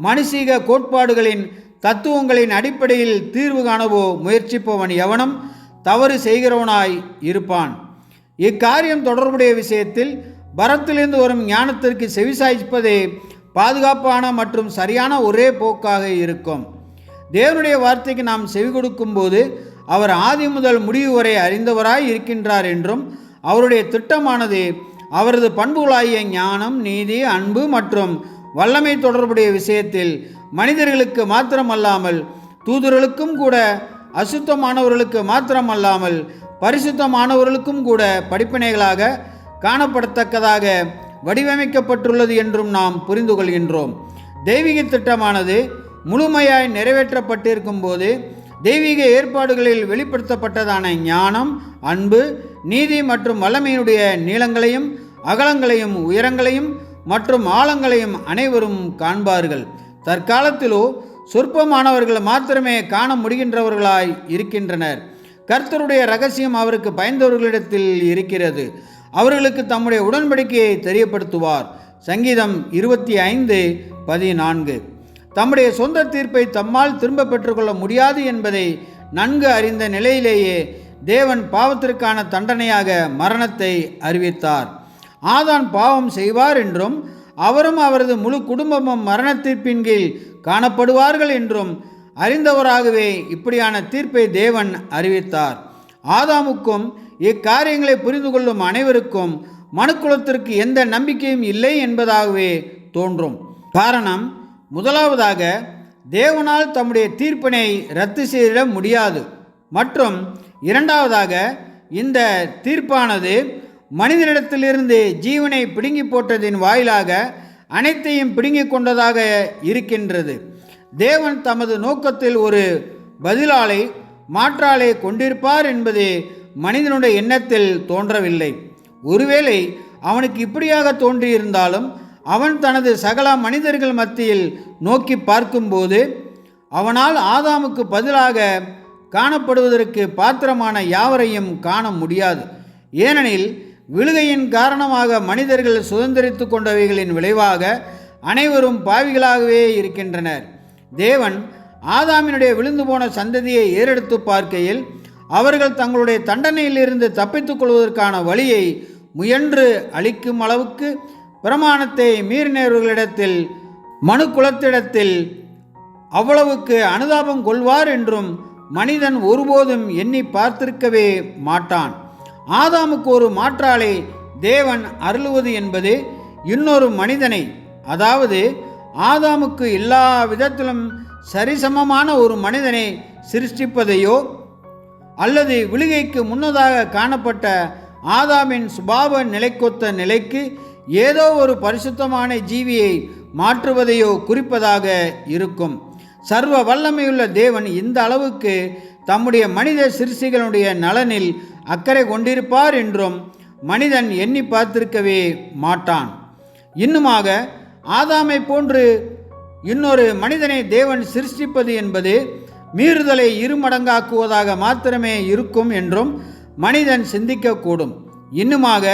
மனுஷீக கோட்பாடுகளின் தத்துவங்களின் அடிப்படையில் தீர்வு காணவோ முயற்சிப்பவன் எவனும் தவறு செய்கிறவனாய் இருப்பான். இக்காரியம் தொடர்புடைய விஷயத்தில் பரத்திலிருந்து வரும் ஞானத்திற்கு செவிசாய்ப்பதே பாதுகாப்பான மற்றும் சரியான ஒரே போக்காக இருக்கும். தேவனுடைய வார்த்தைக்கு நாம் செவி கொடுக்கும்போது அவர் ஆதி முதல் முடிவு வரை அறிந்தவராய் இருக்கின்றார் என்றும் அவருடைய திட்டமானது அவரது பண்புகளாகிய ஞானம், நீதி, அன்பு மற்றும் வல்லமை தொடர்புடைய விஷயத்தில் மனிதர்களுக்கு மாத்திரமல்லாமல் தூதர்களுக்கும் கூட, அசுத்தமானவர்களுக்கு மாத்திரமல்லாமல் பரிசுத்தமானவர்களுக்கும் கூட படிப்பினைகளாக காணப்படத்தக்கதாக வடிவமைக்கப்பட்டுள்ளது என்றும் நாம் புரிந்து கொள்கின்றோம். தெய்வீக திட்டமானது முழுமையாய் நிறைவேற்றப்பட்டிருக்கும் போது தெய்வீக ஏற்பாடுகளில் வெளிப்படுத்தப்பட்டதான ஞானம், அன்பு, நீதி மற்றும் வல்லமையினுடைய நீளங்களையும் அகலங்களையும் உயரங்களையும் மற்றும் ஆழங்களையும் அனைவரும் காண்பார்கள். தற்காலத்திலோ சொற்பமானவர்கள் மாத்திரமே காண முடிகின்றவர்களாய் இருக்கின்றனர். கர்த்தருடைய ரகசியம் அவருக்கு பயந்தவர்களிடத்தில் இருக்கிறது. அவர்களுக்கு தம்முடைய உடன்படிக்கையை தெரியப்படுத்துவார். சங்கீதம் 25:14. தம்முடைய சொந்த தீர்ப்பை தம்மால் திரும்ப பெற்றுக்கொள்ள முடியாது என்பதை நன்கு அறிந்த நிலையிலேயே தேவன் பாவத்திற்கான தண்டனையாக மரணத்தை அறிவித்தார். ஆதாம் பாவம் செய்வார் என்றும் அவரும் அவரது முழு குடும்பமும் மரண தீர்ப்பின் கீழ் காணப்படுவார்கள் என்றும் அறிந்தவராகவே இப்படியான தீர்ப்பை தேவன் அறிவித்தார். ஆதாமுக்கும் இக்காரியங்களை புரிந்து கொள்ளும் அனைவருக்கும் மனுக்குலத்திற்கு எந்த நம்பிக்கையும் இல்லை என்பதாகவே தோன்றும். காரணம், முதலாவதாக தேவனால் தம்முடைய தீர்ப்பினை ரத்து செய்திட முடியாது மற்றும் இரண்டாவதாக இந்த தீர்ப்பானது மனிதனிடத்திலிருந்து ஜீவனை பிடுங்கி போட்டதின் வாயிலாக அனைத்தையும் பிடுங்கிக் கொண்டதாக இருக்கின்றது. தேவன் தமது நோக்கத்தில் ஒரு பதிலாளை மாற்றாளை கொண்டிருப்பார் என்பது மனிதனுடைய எண்ணத்தில் தோன்றவில்லை. ஒருவேளை அவனுக்கு இப்படியாக தோன்றியிருந்தாலும் அவன் தனது சகல மனிதர்கள் மத்தியில் நோக்கி பார்க்கும்போது அவனால் ஆதாமுக்கு பதிலாக காணப்படுவதற்கு பாத்திரமான யாவரையும் காண முடியாது. ஏனெனில் விழுகையின் காரணமாக மனிதர்கள் சுதந்திரித்து கொண்டவைகளின் விளைவாக அனைவரும் பாவிகளாகவே இருக்கின்றனர். தேவன் ஆதாமினுடைய விழுந்து போன சந்ததியை ஏறெடுத்து பார்க்கையில் அவர்கள் தங்களுடைய தண்டனையிலிருந்து தப்பித்துக் கொள்வதற்கான வழியை முயன்று அளிக்கும் அளவுக்கு பிரமாணத்தை மீறினவர்களிடத்தில், மனு குலத்திடத்தில் அவ்வளவுக்கு அனுதாபம் கொள்வார் என்றும் மனிதன் ஒருபோதும் எண்ணி பார்த்திருக்கவே மாட்டான். ஆதாமுக்கு ஒரு மாற்றாளை தேவன் அருளுவது என்பது இன்னொரு மனிதனை, அதாவது ஆதாமுக்கு எல்லா விதத்திலும் சரிசமமான ஒரு மனிதனை சிருஷ்டிப்பதையோ அல்லது விழுகைக்கு முன்னதாக காணப்பட்ட ஆதாமின் சுபாவ நிலைக்கொத்த நிலைக்கு ஏதோ ஒரு பரிசுத்தமான ஜீவியை மாற்றுவதையோ குறிப்பதாக இருக்கும். சர்வ வல்லமையுள்ள தேவன் இந்த அளவுக்கு தம்முடைய மனித சிருஷ்டிகளுடைய நலனில் அக்கறை கொண்டிருப்பார் என்றும் மனிதன் எண்ணி பார்த்திருக்கவே மாட்டான். இன்னுமாக ஆதாமை போன்று இன்னொரு மனிதனை தேவன் சிருஷ்டிப்பது என்பது மீறுதலை இருமடங்காக்குவதாக மாத்திரமே இருக்கும் என்றும் மனிதன் சிந்திக்கக்கூடும். இன்னுமாக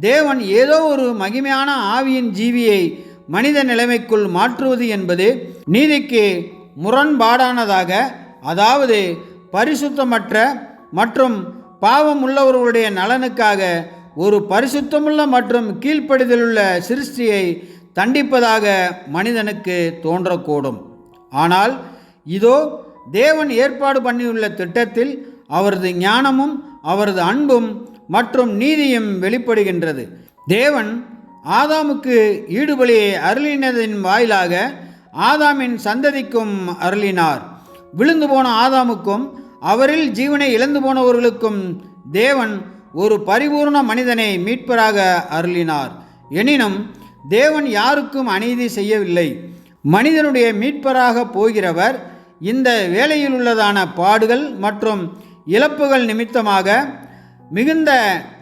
தேவன் ஏதோ ஒரு மகிமையான ஆவியின் ஜீவியை மனித நிலைமைக்குள் மாற்றுவது என்பது நீதிக்கு முரண்பாடானதாக, அதாவது பரிசுத்தமற்ற மற்றும் பாவம் உள்ளவர்களுடைய நலனுக்காக ஒரு பரிசுத்தமுள்ள மற்றும் கீழ்ப்படிதலுள்ள சிருஷ்டியை தண்டிப்பதாக மனிதனுக்கு தோன்றக்கூடும். ஆனால் இதோ தேவன் ஏற்பாடு பண்ணியுள்ள திட்டத்தில் அவரது ஞானமும் அவரது அன்பும் மற்றும் நீதியும் வெளிப்படுகின்றது. தேவன் ஆதாமுக்கு ஈடுபலியை அருளினதின் வாயிலாக ஆதாமின் சந்ததிக்கும் அருளினார். விழுந்து போன ஆதாமுக்கும் அவரில் ஜீவனை இழந்து போனவர்களுக்கும் தேவன் ஒரு பரிபூர்ண மனிதனை மீட்பராக அருளினார். எனினும் தேவன் யாருக்கும் அநீதி செய்யவில்லை. மனிதனுடைய மீட்பராக போகிறவர் இந்த வேளையில் உள்ளதான பாடுகள் மற்றும் இழப்புகள் நிமித்தமாக மிகுந்த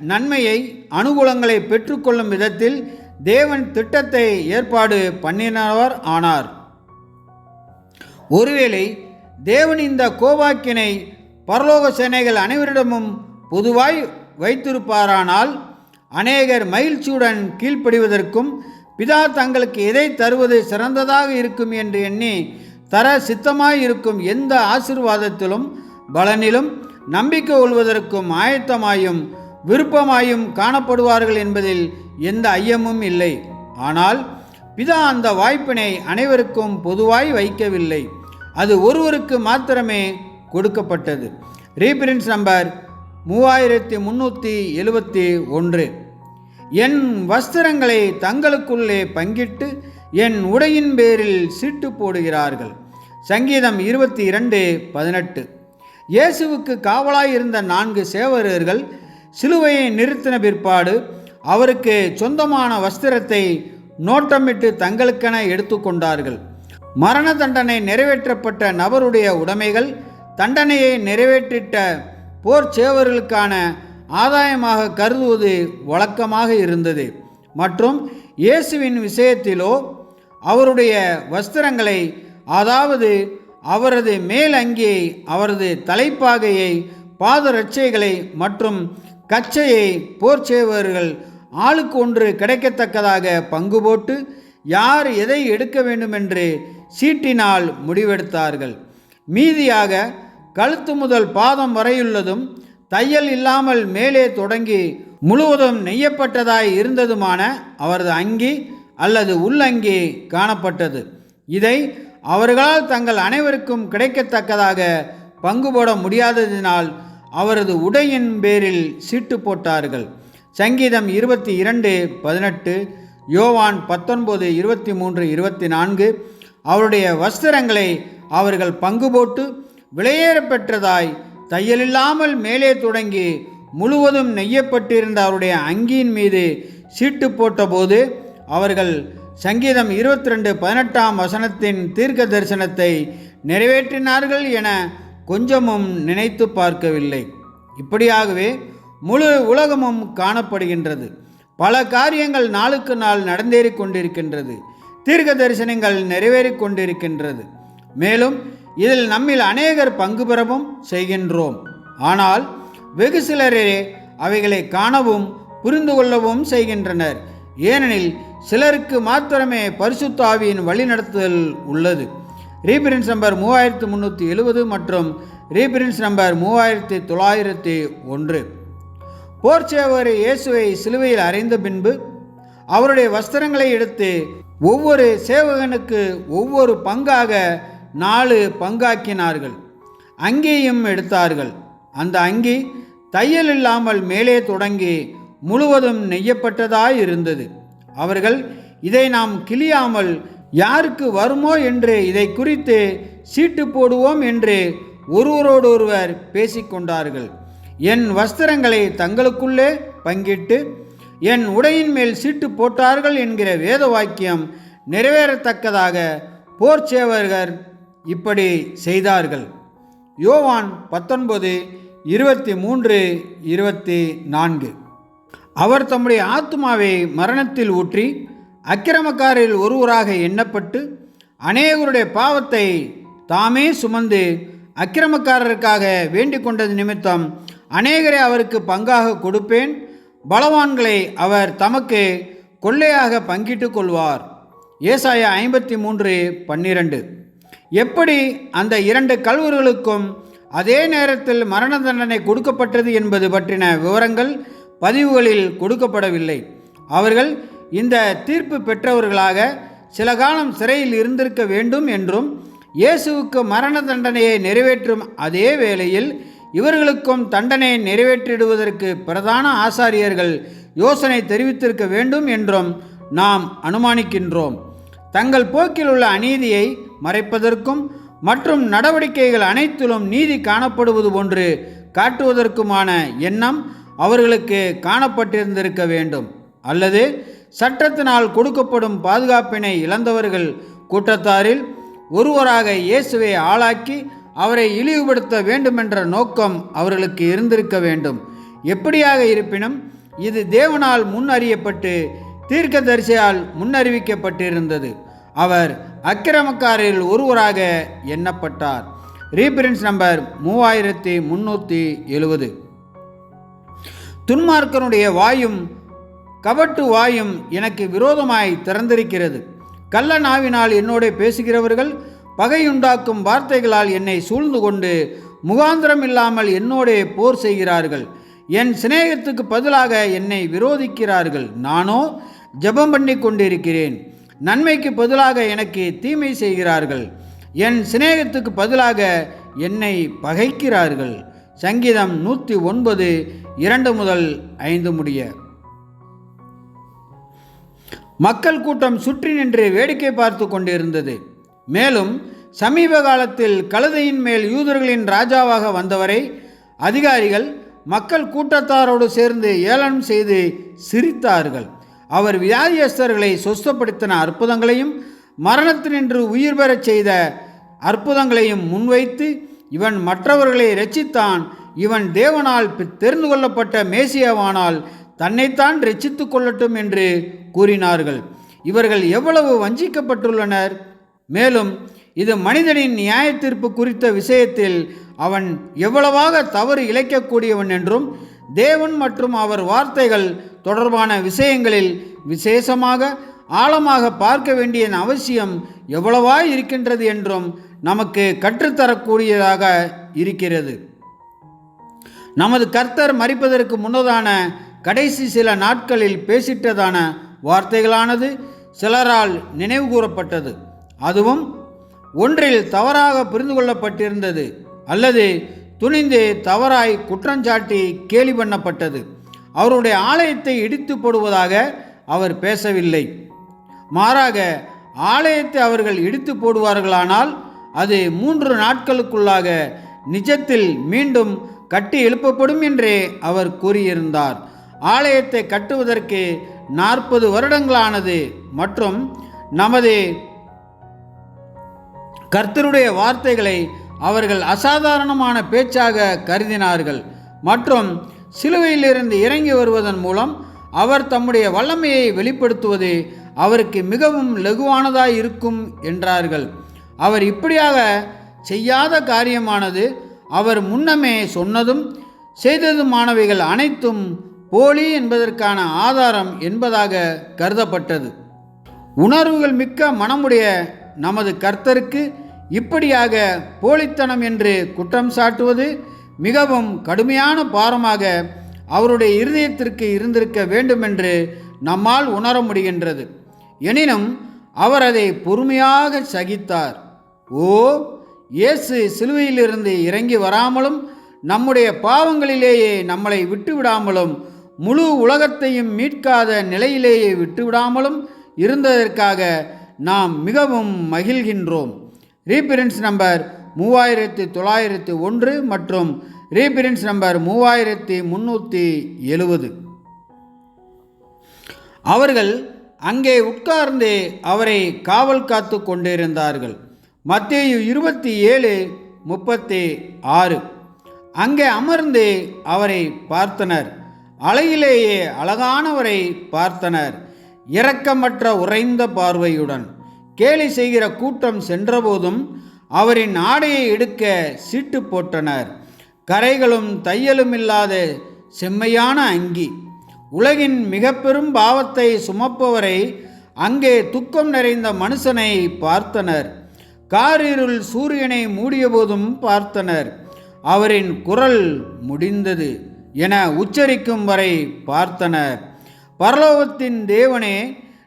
நன்மையை, அனுகூலங்களை பெற்றுக்கொள்ளும் விதத்தில் தேவன் திட்டத்தை ஏற்பாடு பண்ணினவர் ஆனார். ஒருவேளை தேவன் இந்த கோபாக்கினை பரலோக சேனைகள் அனைவரிடமும் பொதுவாய் வைத்திருப்பாரானால் அநேகர் மகிழ்ச்சியுடன் கீழ்ப்படிவதற்கும் பிதா தங்களுக்கு எதை தருவது சிறந்ததாக இருக்கும் என்று எண்ணி தர சித்தமாயிருக்கும் எந்த ஆசீர்வாதத்திலும் பலனிலும் நம்பிக்கை கொள்வதற்கும் ஆயத்தமாயும் விருப்பமாயும் காணப்படுவார்கள் என்பதில் எந்த ஐயமும் இல்லை. ஆனால் பிதா அந்த வாய்ப்பினை அனைவருக்கும் பொதுவாய் வைக்கவில்லை. அது ஒருவருக்கு மாத்திரமே கொடுக்கப்பட்டது. ரீபிரின்ஸ் நம்பர் 3371. என் வஸ்திரங்களை தங்களுக்குள்ளே பங்கிட்டு என் உடையின் பேரில் சீட்டு போடுகிறார்கள். சங்கீதம் 22:18. இயேசுவுக்கு காவலாயிருந்த 4 சேவகர்கள் சிலுவையை நிறுத்தின பிற்பாடு அவருக்கு சொந்தமான வஸ்திரத்தை நோட்டமிட்டு தங்களுக்கென எடுத்துக்கொண்டார்கள். மரண தண்டனை நிறைவேற்றப்பட்ட நபருடைய உடைமைகள் தண்டனையை நிறைவேற்றிட்ட போர் சேவர்களுக்கான ஆதாயமாக கருதுவது வழக்கமாக இருந்தது. மற்றும் இயேசுவின் விஷயத்திலோ அவருடைய வஸ்திரங்களை, அதாவது அவரது மேல் அங்கியை, அவரது தலைப்பாகையை, பாதரட்சைகளை மற்றும் கச்சையை போர் சேவகர்கள் ஆளுக்கு ஒன்று கிடைக்கத்தக்கதாக பங்கு போட்டு யார் எதை எடுக்க வேண்டுமென்று சீட்டினால் முடிவெடுத்தார்கள். மீதியாக கழுத்து முதல் பாதம் வரையுள்ளதும் தையல் இல்லாமல் மேலே தொடங்கி முழுவதும் நெய்யப்பட்டதாய் இருந்ததுமான அவரது அங்கி அல்லது உள்ளங்கி காணப்பட்டது. இதை அவர்களால் தங்கள் அனைவருக்கும் கிடைக்கத்தக்கதாக பங்கு போட முடியாததினால் அவரது உடையின் பேரில் சீட்டு போட்டார்கள். சங்கீதம் 22:18, யோவான் 19:23-24. அவருடைய வஸ்திரங்களை அவர்கள் பங்கு போட்டு விலையேறப்பெற்றதாய் தையலில்லாமல் மேலே தொடங்கி முழுவதும் நெய்யப்பட்டிருந்த அவருடைய அங்கியின் மீது சீட்டு போட்டபோது அவர்கள் சங்கீதம் 22:18 தீர்க்க தரிசனத்தை நிறைவேற்றினார்கள் என கொஞ்சமும் நினைத்து பார்க்கவில்லை. இப்படியாகவே முழு உலகமும் காணப்படுகின்றது. பல காரியங்கள் நாளுக்கு நாள் நடந்தேறி கொண்டிருக்கின்றது. தீர்க்க தரிசனங்கள் நிறைவேறி கொண்டிருக்கின்றது. மேலும் இதில் நம்மில் அநேகர் பங்கு பெறவும் செய்கின்றோம். ஆனால் வெகு சிலரே அவைகளை காணவும் புரிந்து கொள்ளவும் செய்கின்றனர். ஏனெனில் சிலருக்கு மாத்திரமே பரிசுத்த ஆவியின் வழிநடத்துதல் உள்ளது. ரீபிரின்ஸ் நம்பர் 3370 மற்றும் ரீபிரின்ஸ் நம்பர் 3901. போர் சேவகர் இயேசுவை சிலுவையில் அறைந்த பின்பு அவருடைய வஸ்திரங்களை எடுத்து ஒவ்வொரு சேவகனுக்கு ஒவ்வொரு பங்காக 4 பங்காக்கினார்கள். அங்கியையும் எடுத்தார்கள். அந்த அங்கி தையல் இல்லாமல் மேலே தொடங்கி முழுவதும் நெய்யப்பட்டதாய் இருந்தது. அவர்கள் இதை நாம் கிழியாமல் யாருக்கு வருமோ என்று இதை குறித்து சீட்டு போடுவோம் என்று ஒருவரோடொருவர் பேசிக்கொண்டார்கள். என் வஸ்திரங்களை தங்களுக்குள்ளே பங்கிட்டு என் உடையின் மேல் சீட்டு போட்டார்கள் என்கிற வேத வாக்கியம் நிறைவேறத்தக்கதாக போர் சேவகர் இப்படி செய்தார்கள். யோவான் 19:23-24. அவர் தம்முடைய ஆத்துமாவை மரணத்தில் ஊற்றி அக்கிரமக்காரில் ஒருவராக எண்ணப்பட்டு அநேகருடைய பாவத்தை தாமே சுமந்து அக்கிரமக்காரருக்காக வேண்டிக் கொண்டது நிமித்தம் அநேகரை அவருக்கு பங்காக கொடுப்பேன். பலவான்களை அவர் தமக்கு கொள்ளையாக பங்கிட்டு கொள்வார். ஏசாயா 53:12. எப்படி அந்த 2 கள்வர்களுக்கும் அதே நேரத்தில் மரண தண்டனை கொடுக்கப்பட்டது என்பது பற்றின விவரங்கள் பதிவுகளில் கொடுக்கப்படவில்லை. அவர்கள் இந்த தீர்ப்பு பெற்றவர்களாக சில காலம் சிறையில் இருந்திருக்க வேண்டும் என்றும் இயேசுவுக்கு மரண தண்டனையை நிறைவேற்றும் அதே வேளையில் இவர்களுக்கும் தண்டனையை நிறைவேற்றிடுவதற்கு பிரதான ஆசாரியர்கள் யோசனை தெரிவித்திருக்க வேண்டும் என்றும் நாம் அனுமானிக்கின்றோம். தங்கள் போக்கில் உள்ள அநீதியை மறைப்பதற்கும் மற்றும் நடவடிக்கைகள் அனைத்திலும் நீதி காணப்படுவது போன்று காட்டுவதற்குமான எண்ணம் அவர்களுக்கு காணப்பட்டிருந்திருக்க வேண்டும். அல்லது சட்டத்தினால் கொடுக்கப்படும் பாதுகாப்பினை இழந்தவர்கள் கூட்டத்தாரில் ஒருவராக இயேசுவை ஆளாக்கி அவரை இழிவுபடுத்த வேண்டுமென்ற நோக்கம் அவர்களுக்கு இருந்திருக்க வேண்டும். எப்படியாக இருப்பினும் இது தேவனால் முன் அறியப்பட்டு தீர்க்கதரிசியால் முன்னறிவிக்கப்பட்டிருந்தது. அவர் அக்கிரமக்காரில் ஒருவராக எண்ணப்பட்டார். ரீபிரின்ஸ் நம்பர் 3370. துன்மார்க்கனுடைய வாயும் கபட்டு வாயும் எனக்கு விரோதமாய் திறந்திருக்கிறது. கள்ள நாவினால் என்னோட பேசுகிறவர்கள் பகையுண்டாக்கும் வார்த்தைகளால் என்னை சூழ்ந்து கொண்டு முகாந்திரம் இல்லாமல் என்னோடே போர் செய்கிறார்கள். என் சிநேகத்துக்கு பதிலாக என்னை விரோதிக்கிறார்கள். நானோ ஜெபம் பண்ணி கொண்டிருக்கிறேன். நன்மைக்கு பதிலாக எனக்கு தீமை செய்கிறார்கள். என் சிநேகத்துக்கு பதிலாக என்னை பகைக்கிறார்கள். சங்கீதம் 109 2 முதல் 5 முடிய. மக்கள் கூட்டம் சுற்றி நின்று வேடிக்கை பார்த்து கொண்டிருந்தது. மேலும் சமீப காலத்தில் கழுதையின் மேல் யூதர்களின் ராஜாவாக வந்தவரை அதிகாரிகள் மக்கள் கூட்டத்தாரோடு சேர்ந்து ஏளனம் செய்து சிரித்தார்கள். அவர் வியாதியஸ்தர்களை சொஸ்தப்படுத்தின அற்புதங்களையும் மரணத்தினின்று உயிர் பெறச் செய்த அற்புதங்களையும் முன்வைத்து, இவன் மற்றவர்களை இரட்சித்தான், இவன் தேவனால் தெரிந்து கொள்ளப்பட்ட மேசியாவானால் தன்னைத்தான் இரட்சித்து கொள்ளட்டும் என்று கூறினார்கள். இவர்கள் எவ்வளவு வஞ்சிக்கப்பட்டுள்ளனர்! மேலும் இது மனிதனின் நியாய தீர்ப்பு குறித்த விஷயத்தில் அவன் எவ்வளவாக தவறு இழைக்கக்கூடியவன் என்றும், தேவன் மற்றும் அவர் வார்த்தைகள் தொடர்பான விஷயங்களில் விசேஷமாக ஆழமாக பார்க்க வேண்டிய அவசியம் எவ்வளவாய் இருக்கின்றது என்றும் நமக்கு கற்றுத்தரக்கூடியதாக இருக்கிறது. நமது கர்த்தர் மரிப்பதற்கு முன்னதான கடைசி சில நாட்களில் பேசிட்டதான வார்த்தைகளானது சிலரால் நினைவு கூறப்பட்டது. அதுவும் ஒன்றில் தவறாக புரிந்து கொள்ளப்பட்டிருந்தது அல்லது துணிந்து தவறாய் குற்றஞ்சாட்டி கேலி பண்ணப்பட்டது. அவருடைய ஆலயத்தை இடித்து போடுவதாக அவர் பேசவில்லை. மாறாக ஆலயத்தை அவர்கள் இடித்து போடுவார்களானால் அது 3 நாட்களுக்குள்ளாக நிஜத்தில் மீண்டும் கட்டி எழுப்பப்படும் என்றே அவர் கூறியிருந்தார். ஆலயத்தை கட்டுவதற்கு 40 வருடங்களானது மற்றும் நமது கர்த்தருடைய வார்த்தைகளை அவர்கள் அசாதாரணமான பேச்சாக கருதினார்கள் மற்றும் சிலுவையிலிருந்து இறங்கி வருவதன் மூலம் அவர் தம்முடைய வல்லமையை வெளிப்படுத்துவது அவருக்கு மிகவும் லகுவானதாய் இருக்கும் என்றார்கள். அவர் இப்படியாக செய்யாத காரியமானது அவர் முன்னமே சொன்னதும் செய்ததுமானவைகள் அனைத்தும் போலி என்பதற்கான ஆதாரம் என்பதாக கருதப்பட்டது. உணர்வுகள் மிக்க மனமுடைய நமது கர்த்தருக்கு இப்படியாக போலித்தனம் என்று குற்றம் சாட்டுவது மிகவும் கடுமையான பாரமாக அவருடைய இருதயத்திற்கு இருந்திருக்க வேண்டுமென்று நம்மால் உணர முடிகின்றது. எனினும் அவர் அதை பொறுமையாக சகித்தார். இயேசு சிலுவையிலிருந்து இறங்கி வராமலும் நம்முடைய பாவங்களிலேயே நம்மளை விட்டுவிடாமலும் முழு உலகத்தையும் மீட்காத நிலையிலேயே விட்டுவிடாமலும் இருந்ததற்காக நாம் மிகவும் மகிழ்கின்றோம். ரீபிரின்ஸ் நம்பர் 3901 மற்றும் ரீபிரின்ஸ் நம்பர் 3370. அவர்கள் அங்கே உட்கார்ந்து அவரை காவல் காத்து கொண்டிருந்தார்கள். மத்தேயு 27:36. அங்கே அமர்ந்து அவரை பார்த்தனர். அழகிலேயே அழகானவரை பார்த்தனர். இரக்கமற்ற உறைந்த பார்வையுடன் கேலி செய்கிற கூட்டம் சென்றபோதும் அவரின் ஆடையை எடுக்க சீட்டு போட்டனர். கரைகளும் தையலும் இல்லாத செம்மையான அங்கி, உலகின் மிக பெரும் பாவத்தை சுமப்பவரை, அங்கே துக்கம் நிறைந்த மனுஷனை பார்த்தனர். காரிருள் சூரியனை மூடிய போதும் பார்த்தனர். அவரின் குரல் முடிந்தது என உச்சரிக்கும் வரை பார்த்தனர். பரலோகத்தின் தேவனே,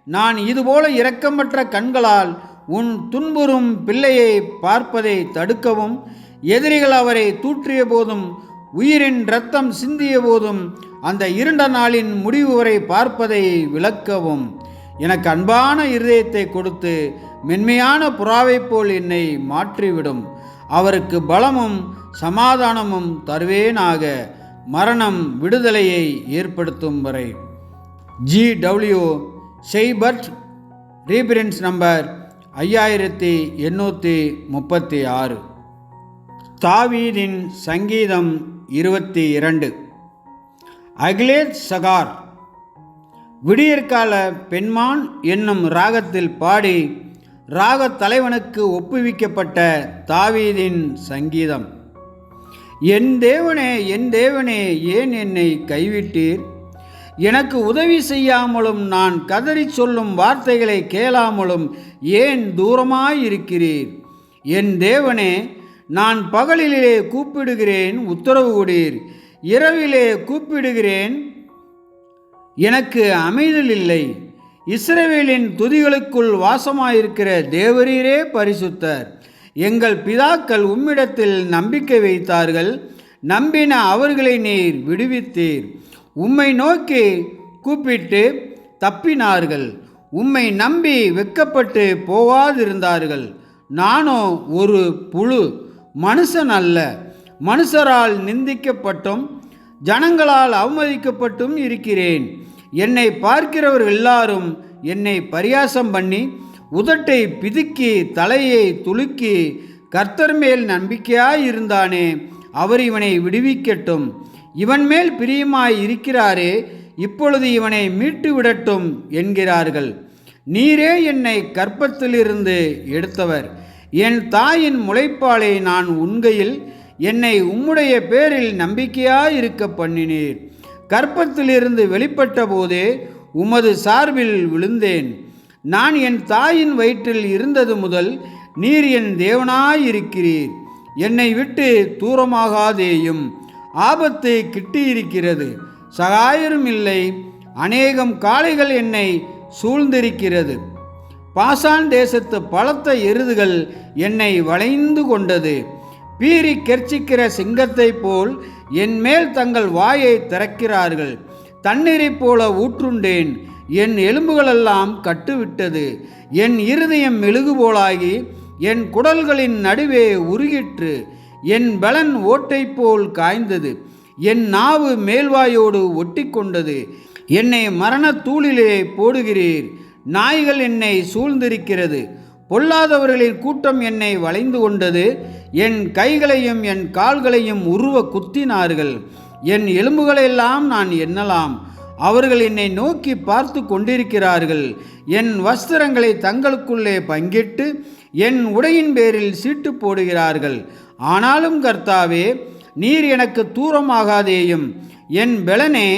நான் இதுபோல இரக்கமற்ற கண்களால் உன் துன்புறும் பிள்ளையை பார்ப்பதை தடுக்கவும், எதிரிகள் அவரை தூற்றிய போதும் உயிரின் இரத்தம் சிந்திய போதும் அந்த இருண்ட நாளின் முடிவு வரை பார்ப்பதை விளக்கவும் எனக்கு அன்பான இருதயத்தை கொடுத்து மென்மையான புறாவை போல் என்னை மாற்றிவிடும். அவருக்கு பலமும் சமாதானமும் தருவேனாக. மரணம் விடுதலையை ஏற்படுத்தும் வரை. G.W. ஷெய்பர்ட், ரீபிரின்ஸ் நம்பர் 5836. தாவீதின் சங்கீதம் 22. அகிலேத் சகார் விடியற்கால பெண்மான் என்னும் ராகத்தில் பாடி ராகத் தலைவனுக்கு ஒப்புவிக்கப்பட்ட தாவீதின் சங்கீதம். என் தேவனே, என் தேவனே, ஏன் என்னை கைவிட்டீர்? எனக்கு உதவி செய்யாமலும் நான் கதறி சொல்லும் வார்த்தைகளை கேளாமலும் ஏன் தூரமாயிருக்கிறீர்? என் தேவனே, நான் பகலிலே கூப்பிடுகிறேன், உத்தரவு கொடீர். இரவிலே கூப்பிடுகிறேன், எனக்கு அமைதல் இல்லை. இஸ்ரவேலின் துதிகளுக்குள் வாசமாயிருக்கிற தேவரீரே பரிசுத்தர். எங்கள் பிதாக்கள் உம்மிடத்தில் நம்பிக்கை வைத்தார்கள். நம்பின அவர்களை நீர் விடுவித்தீர். உம்மை நோக்கி கூப்பிட்டு தப்பினார்கள். உம்மை நம்பி வெட்கப்பட்டு போகாதிருந்தார்கள். நானோ ஒரு புழு, மனுஷன் அல்ல. மனுஷரால் நிந்திக்கப்பட்டும் ஜனங்களால் அவமதிக்கப்பட்டும் இருக்கிறேன். என்னை பார்க்கிறவர்கள் எல்லாரும் என்னை பரியாசம் பண்ணி உதட்டை பிதுக்கி தலையை துலுக்கி, கர்த்தர் மேல் நம்பிக்கையாயிருந்தானே, அவர் இவனை விடுவிக்கட்டும். இவன் மேல் பிரியமாய் இருக்கிறாரே, இப்பொழுது இவனை மீட்டு விடட்டும் என்கிறார்கள். நீரே என்னை கர்ப்பத்திலிருந்து எடுத்தவர். என் தாயின் முளைப்பாலை நான் உண்கையில் என்னை உம்முடைய பேரில் நம்பிக்கையாயிருக்க பண்ணினீர். கர்ப்பத்திலிருந்து வெளிப்பட்ட போதே உமது சார்பில் விழுந்தேன். நான் என் தாயின் வயிற்றில் இருந்தது முதல் நீர் என் தேவனாயிருக்கிறீர். என்னை விட்டு தூரமாகாதேயும். ஆபத்து கிட்டியிருக்கிறது, சகாயரும் இல்லை. அநேகம் காளைகள் என்னை சூழ்ந்திருக்கிறது. பாசான் தேசத்து பலத்த எருதுகள் என்னை வளைந்து கொண்டது. பீறி கெர்ச்சிக்கிற சிங்கத்தை போல் என் மேல் தங்கள் வாயை திறக்கிறார்கள். தண்ணீரைப் போல ஊற்றுண்டேன். என் எலும்புகளெல்லாம் கட்டுவிட்டது. என் இருதயம் மெழுகு போலாகி என் குடல்களின் நடுவே உருகிற்று. என் பலன் ஓட்டை போல் காய்ந்தது. என் நாவு மேல்வாயோடு ஒட்டி கொண்டது. என்னை மரண தூளிலே போடுகிறீர். நாய்கள் என்னை சூழ்ந்திருக்கிறது. பொல்லாதவர்களின் கூட்டம் என்னை வளைந்து கொண்டது. என் கைகளையும் என் கால்களையும் உருவ குத்தினார்கள். என் எலும்புகளெல்லாம் நான் எண்ணலாம். அவர்கள் என்னை நோக்கி பார்த்து கொண்டிருக்கிறார்கள். என் வஸ்திரங்களை தங்களுக்குள்ளே பங்கிட்டு என் உடையின் பேரில் சீட்டு போடுகிறார்கள். ஆனாலும் கர்த்தாவே, நீர் எனக்கு தூரமாகாதேயும். என் பெலனே,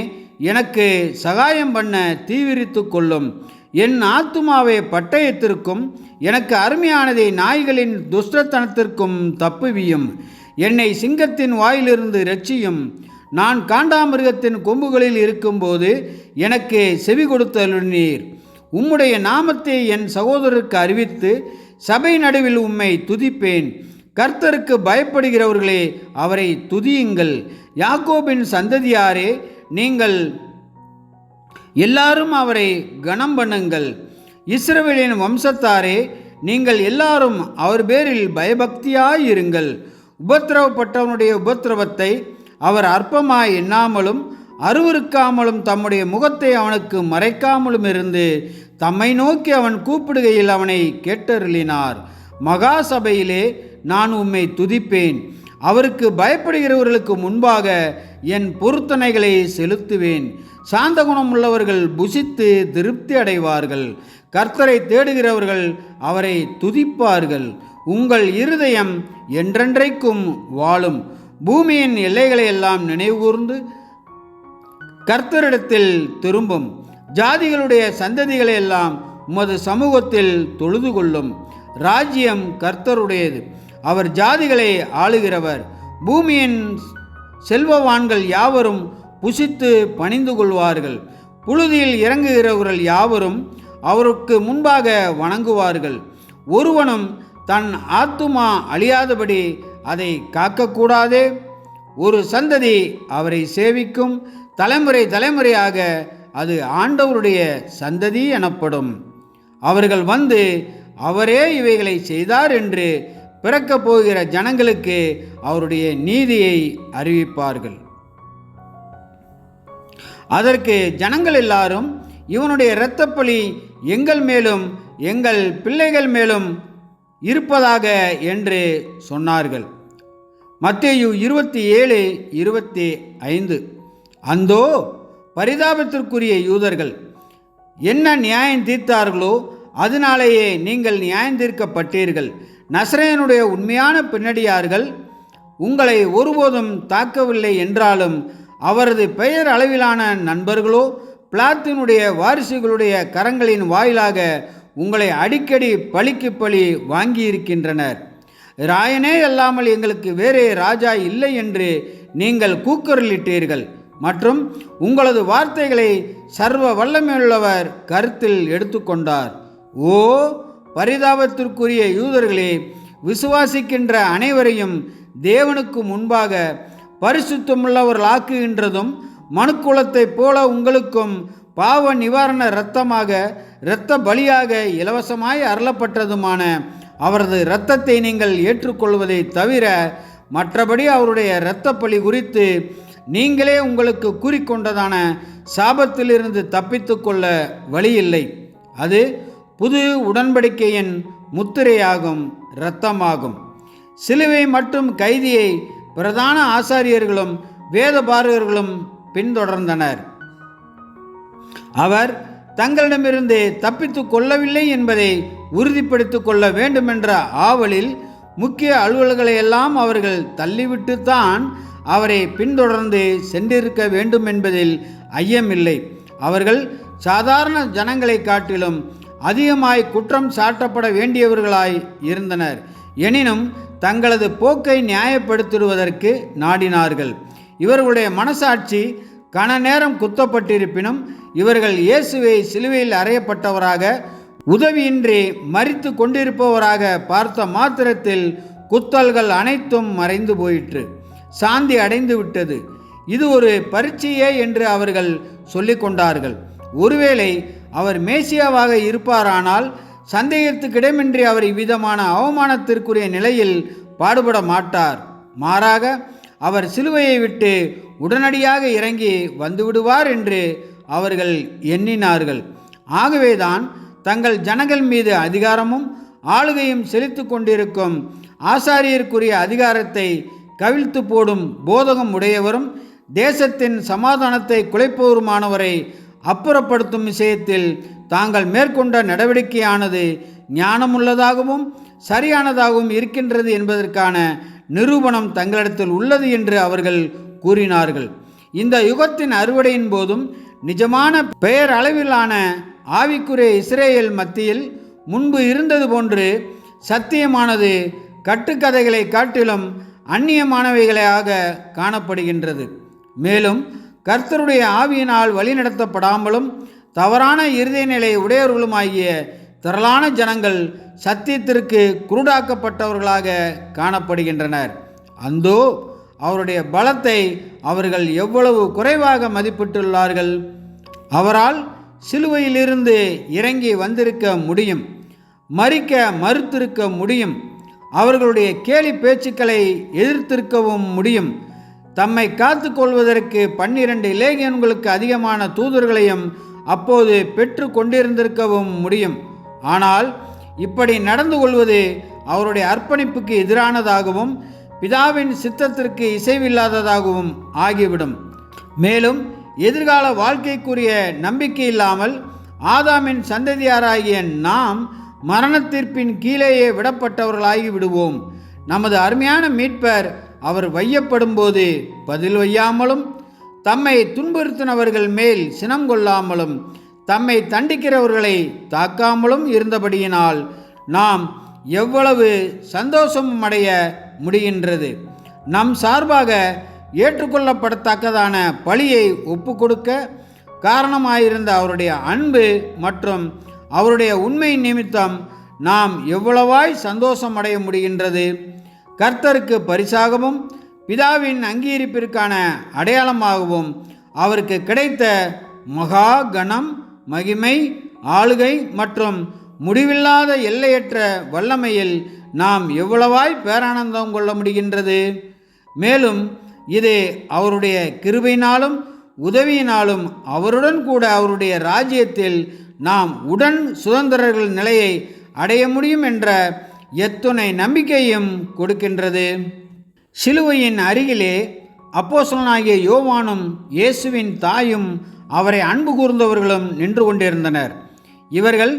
எனக்கு சகாயம் பண்ண தீவிரித்து கொள்ளும். என் ஆத்துமாவை பட்டயத்திற்கும் எனக்கு அருமையானதை நாய்களின் துஷ்டத்தனத்திற்கும் தப்புவியும். என்னை சிங்கத்தின் வாயிலிருந்து இரட்சியும். நான் காண்டாமிருகத்தின் கொம்புகளில் இருக்கும்போது எனக்கு செவி கொடுத்தருளினீர். உம்முடைய நாமத்தை என் சகோதரருக்கு அறிவித்து சபை நடுவில் உம்மை துதிப்பேன். கர்த்தருக்கு பயப்படுகிறவர்களே, அவரை துதியுங்கள். யாக்கோபின் சந்ததியாரே, நீங்கள் எல்லாரும் அவரை கனம் பண்ணுங்கள். இஸ்ரவேலின் வம்சத்தாரே, நீங்கள் எல்லாரும் அவர் பேரில் பயபக்தியாயிருங்கள். உபத்திரவப்பட்டவனுடைய உபத்திரவத்தை அவர் அற்பமாய் எண்ணாமலும் அருவருக்காமலும் தம்முடைய முகத்தை அவனுக்கு மறைக்காமலும் இருந்து தம்மை நோக்கி அவன் கூப்பிடுகையில் அவனை கேட்டருளினார். மகா சபையிலே நான் உம்மை துதிப்பேன். அவருக்கு பயப்படுகிறவர்களுக்கு முன்பாக என் பொருத்தனைகளை செலுத்துவேன். சாந்த குணம் உள்ளவர்கள் புசித்து திருப்தி அடைவார்கள். கர்த்தரை தேடுகிறவர்கள் அவரை துதிப்பார்கள். உங்கள் இருதயம் என்றென்றைக்கும் வாழும். பூமியின் எல்லைகளை எல்லாம் நினைவுகூர்ந்து கர்த்தரிடத்தில் திரும்பும். ஜாதிகளுடைய சந்ததிகளை எல்லாம் உமது சமூகத்தில் தொழுது கொள்ளும். ராஜ்யம் கர்த்தருடையது, அவர் ஜாதிகளை ஆளுகிறவர். பூமியின் செல்வவான்கள் யாவரும் புசித்து பணிந்து கொள்வார்கள். புழுதியில் இறங்குகிறவர்கள் யாவரும் அவருக்கு முன்பாக வணங்குவார்கள். ஒருவனும் தன் ஆத்துமா அழியாதபடி அதை காக்கக்கூடாதே. ஒரு சந்ததி அவரை சேவிக்கும். தலைமுறை தலைமுறையாக அது ஆண்டவருடைய சந்ததி எனப்படும். அவர்கள் வந்து அவரே இவைகளை செய்தார் என்று பிறக்கப் போகிற ஜனங்களுக்கு அவருடைய நீதியை அறிவிப்பார்கள். அதற்கு ஜனங்கள் எல்லாரும், இவனுடைய இரத்தப்பழி எங்கள் மேலும் எங்கள் பிள்ளைகள் மேலும் இருப்பதாக என்று சொன்னார்கள். மத்தேயு 27:25. அந்தோ பரிதாபத்திற்குரிய யூதர்கள், என்ன நியாயம் தீர்த்தார்களோ அதனாலேயே நீங்கள் நியாயம் தீர்க்கப்பட்டீர்கள். நசரேயனுடைய உண்மையான பின்னடியார்கள் உங்களை ஒருபோதும் தாக்கவில்லை என்றாலும் அவரது பெயர் அளவிலான நண்பர்களோ பிளாத்தினுடைய வாரிசுகளுடைய கரங்களின் வாயிலாக உங்களை அடிக்கடி பழிக்கு பழி வாங்கியிருக்கின்றனர். ராயனே அல்லாமல் எங்களுக்கு வேறே ராஜா இல்லை என்று நீங்கள் கூக்குரலிட்டீர்கள் மற்றும் உங்களது வார்த்தைகளை சர்வ வல்லமையுள்ளவர் கருத்தில் எடுத்துக்கொண்டார். ஓ பரிதாபத்திற்குரிய யூதர்களே, விசுவாசிக்கின்ற அனைவரையும் தேவனுக்கு முன்பாக பரிசுத்தமுள்ளவர்களாக்குகின்றதும் மனுக்குலத்தைப் போல உங்களுக்கும் பாவ நிவாரண இரத்தமாக இரத்த பலியாக இலவசமாய் அருளப்பட்டதுமான அவரது இரத்தத்தை நீங்கள் ஏற்றுக்கொள்வதை தவிர மற்றபடி அவருடைய இரத்த பலி குறித்து நீங்களே உங்களுக்கு கூறிக்கொண்டதான சாபத்திலிருந்து தப்பித்து கொள்ள வழியில்லை. அது புது உடன்படிக்கையின் முத்திரையாகும், இரத்தமாகும். சிலுவை மற்றும் கைதியை பிரதான ஆசாரியர்களும் வேதபாரகர்களும் பின்தொடர்ந்தனர். அவர் தங்களிடமிருந்து தப்பித்து கொள்ளவில்லை என்பதை உறுதிப்படுத்திக் கொள்ள வேண்டுமென்ற ஆவலில் முக்கிய அலுவல்களையெல்லாம் அவர்கள் தள்ளிவிட்டுத்தான் அவரை பின்தொடர்ந்து சென்றிருக்க வேண்டும் என்பதில் ஐயமில்லை. அவர்கள் சாதாரண ஜனங்களை காட்டிலும் அதிகமாய் குற்றம் சாட்டப்பட வேண்டியவர்களாய் இருந்தனர். எனினும் தங்களது போக்கை நியாயப்படுத்திடுவதற்கு நாடினார்கள். இவர்களுடைய மனசாட்சி கன நேரம் குத்தப்பட்டிருப்பினும் இவர்கள் இயேசுவை சிலுவையில் அறையப்பட்டவராக உதவியின்றி மரித்து கொண்டிருப்பவராக பார்த்த மாத்திரத்தில் குத்தல்கள் அனைத்தும் மறைந்து போயிற்று, சாந்தி அடைந்து விட்டது. இது ஒரு பரீட்சையே என்று அவர்கள் சொல்லிக் கொண்டார்கள். ஒருவேளை அவர் மேசியாவாக இருப்பாரானால் சந்தேகத்துக்கிடமின்றி அவர் இவ்விதமான அவமானத்திற்குரிய நிலையில் பாடுபட மாட்டார். மாறாக அவர் சிலுவையை விட்டு உடனடியாக இறங்கி வந்துவிடுவார் என்று அவர்கள் எண்ணினார்கள். ஆகவேதான் தங்கள் ஜனங்கள் மீது அதிகாரமும் ஆளுகையும் செலுத்தி கொண்டிருக்கும் ஆசாரியருக்குரிய அதிகாரத்தை கவிழ்த்து போடும் போதகம் உடையவரும் தேசத்தின் சமாதானத்தை குலைப்பவருமானவரை அப்புறப்படுத்தும் விஷயத்தில் தாங்கள் மேற்கொண்ட நடவடிக்கையானது ஞானமுள்ளதாகவும் சரியானதாகவும் இருக்கின்றது என்பதற்கான நிரூபணம் தங்களிடத்தில் உள்ளது என்று அவர்கள் கூறினார்கள். இந்த யுகத்தின் அறுவடையின் போதும் நிஜமான பெயர் அளவிலான ஆவிக்குரிய இஸ்ரேல் மத்தியில் முன்பு இருந்தது போன்று சத்தியமானது கட்டுக்கதைகளை காட்டிலும் அந்நியமானவைகளாக காணப்படுகின்றது. மேலும் கர்த்தருடைய ஆவியினால் வழிநடத்தப்படாமலும் தவறான இருதய நிலை உடையவர்களுமாகிய திரளான ஜனங்கள் சத்தியத்திற்கு குருடாக்கப்பட்டவர்களாக காணப்படுகின்றனர். அந்தோ அவருடைய பலத்தை அவர்கள் எவ்வளவு குறைவாக மதிப்பிட்டுள்ளார்கள். அவரால் சிலுவையிலிருந்து இறங்கி வந்திருக்க முடியும், மரிக்க மறுத்திருக்க முடியும், அவர்களுடைய கேலி பேச்சுக்களை எதிர்த்திருக்கவும் முடியும். தம்மை காத்து கொள்வதற்கு 12 லேகியன்களுக்கு அதிகமான தூதர்களையும் அப்போது பெற்று கொண்டிருந்திருக்கவும் முடியும். ஆனால் இப்படி நடந்து கொள்வது அவருடைய அர்ப்பணிப்புக்கு எதிரானதாகவும் பிதாவின் சித்தத்திற்கு இசைவில்லாததாகவும் ஆகிவிடும். மேலும் எதிர்கால வாழ்க்கைக்குரிய நம்பிக்கை இல்லாமல் ஆதாமின் சந்ததியாராகிய நாம் மரணத்திற்பின் கீழேயே விடப்பட்டவர்களாகி விடுவோம். நமது அருமையான மீட்பர் அவர் வையப்படும் போது பதில் வையாமலும் தம்மை துன்புறுத்தினவர்கள் மேல் சினம் கொள்ளாமலும் தம்மை தண்டிக்கிறவர்களை தாக்காமலும் இருந்தபடியினால் நாம் எவ்வளவு சந்தோஷமும் அடைய முடிகின்றது. நம் சார்பாக ஏற்றுக்கொள்ளப்படத்தக்கதான பழியை ஒப்பு கொடுக்க காரணமாயிருந்த அவருடைய அன்பு மற்றும் அவருடைய உண்மை நிமித்தம் நாம் எவ்வளவாய் சந்தோஷம் அடைய முடிகின்றது. கர்த்தருக்கு பரிசாகவும் பிதாவின் அங்கீகரிப்பிற்கான அடையாளமாகவும் அவருக்கு கிடைத்த மகா கணம், மகிமை, ஆளுகை மற்றும் முடிவில்லாத எல்லையற்ற வல்லமையில் நாம் எவ்வளவாய் பேரானந்தம் கொள்ள முடிகின்றது. மேலும் இது அவருடைய கிருபையினாலும் உதவியினாலும் அவருடன் கூட அவருடைய ராஜ்யத்தில் நாம் உடன் சுதந்திரர்கள் நிலையை அடைய முடியும் என்ற எத்துணை நம்பிக்கையும் கொடுக்கின்றது. சிலுவையின் அருகிலே அப்போஸ்தலனாகிய யோவானும் இயேசுவின் தாயும் அவரை அன்பு கூர்ந்தவர்களும் நின்று கொண்டிருந்தனர். இவர்கள்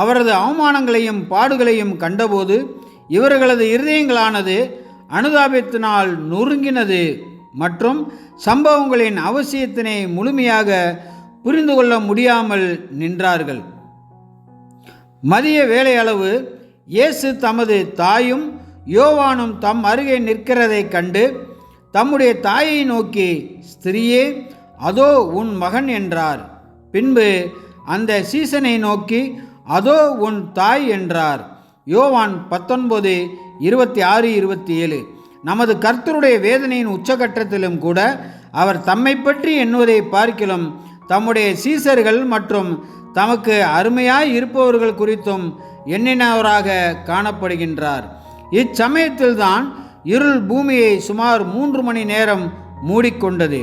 அவரது அவமானங்களையும் பாடுகளையும் கண்டபோது இவர்களது இருதயங்களானது அனுதாபத்தினால் நொறுங்கினது மற்றும் சம்பவங்களின் அவசியத்தினை முழுமையாக புரிந்து கொள்ள முடியாமல் நின்றார்கள். மதிய வேளையளவு இயேசு தமது தாயும் யோவானும் தம் அருகே நிற்கிறதைக் கண்டு தம்முடைய தாயை நோக்கி, ஸ்திரியே, அதோ உன் மகன் என்றார். பின்பு அந்த சீசனை நோக்கி, அதோ உன் தாய் என்றார். யோவான் 19:26-27. நமது கர்த்தருடைய வேதனையின் உச்சகட்டத்திலும் கூட அவர் தம்மை பற்றி எண்ணுவதை பார்க்கிலும் தம்முடைய சீசர்கள் மற்றும் தமக்கு அருமையாய் இருப்பவர்கள் குறித்தும் எண்ணினவராக காணப்படுகின்றார். இச்சமயத்தில்தான் இருள் பூமியை சுமார் 3 மணி நேரம் மூடிக்கொண்டது.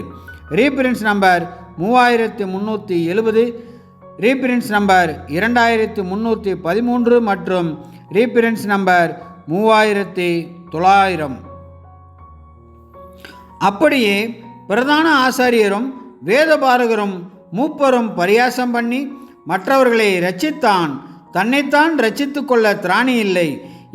ரீபிரின்ஸ் நம்பர் 3370, ரீபிரின்ஸ் நம்பர் 2313 மற்றும் ரீபிரின்ஸ் நம்பர் 3900. அப்படியே பிரதான ஆசாரியரும் வேதபாரகரும் மூப்பரும் பரியாசம் பண்ணி மற்றவர்களை இரட்சித்தான், தன்னைத்தான் இரட்சித்து கொள்ள திராணி இல்லை.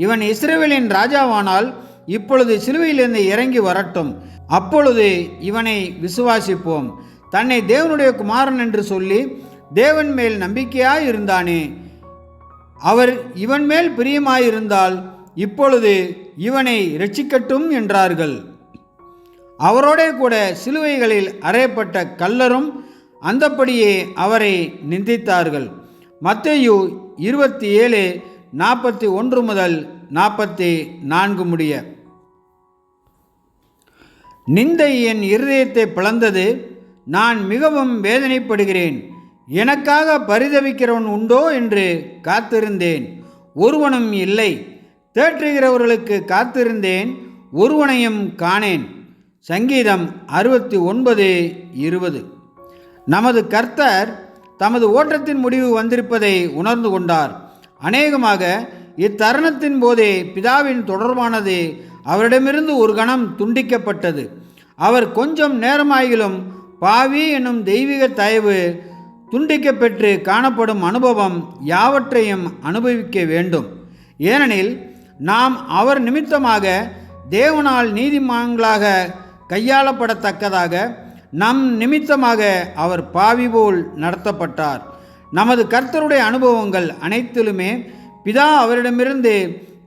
இவன் இஸ்ரவேலின் ராஜாவானால் இப்பொழுது சிலுவையிலிருந்து இறங்கி வரட்டும், அப்பொழுது இவனை விசுவாசிப்போம். தன்னை தேவனுடைய குமாரன் என்று சொல்லி தேவன் மேல் நம்பிக்கையாய் இருந்தானே, அவர் இவன் மேல் பிரியமாயிருந்தால் இப்பொழுது இவனை இரட்சிக்கட்டும் என்றார்கள். அவரோடே கூட சிலுவைகளில் அறையப்பட்ட கல்லரும் அந்தப்படியே அவரை நிந்தித்தார்கள். மத்தேயு 27:41-44 முடிய. நிந்தை என் இருதயத்தை பிளந்தது, நான் மிகவும் வேதனைப்படுகிறேன். எனக்காக பரிதவிக்கிறவன் உண்டோ என்று காத்திருந்தேன், ஒருவனும் இல்லை. தேற்றுகிறவர்களுக்கு காத்திருந்தேன், ஒருவனையும் காணேன். சங்கீதம் 69:20. நமது கர்த்தர் தமது ஓட்டத்தின் முடிவு வந்திருப்பதை உணர்ந்து கொண்டார். அநேகமாக இத்தருணத்தின் போதே பிதாவின் தொடர்பானது அவரிடமிருந்து ஒரு கணம் துண்டிக்கப்பட்டது. அவர் கொஞ்சம் நேரமாகிலும் பாவி என்னும் தெய்வீக தயவு துண்டிக்கப்பெற்று காணப்படும் அனுபவம் யாவற்றையும் அனுபவிக்க வேண்டும். ஏனெனில் நாம் அவர் நிமித்தமாக தேவனால் நீதிமான்களாக கையாளப்படத்தக்கதாக நம் நிமித்தமாக அவர் பாவி போல் நடத்தப்பட்டார். நமது கர்த்தருடைய அனுபவங்கள் அனைத்திலுமே பிதா அவரிடமிருந்து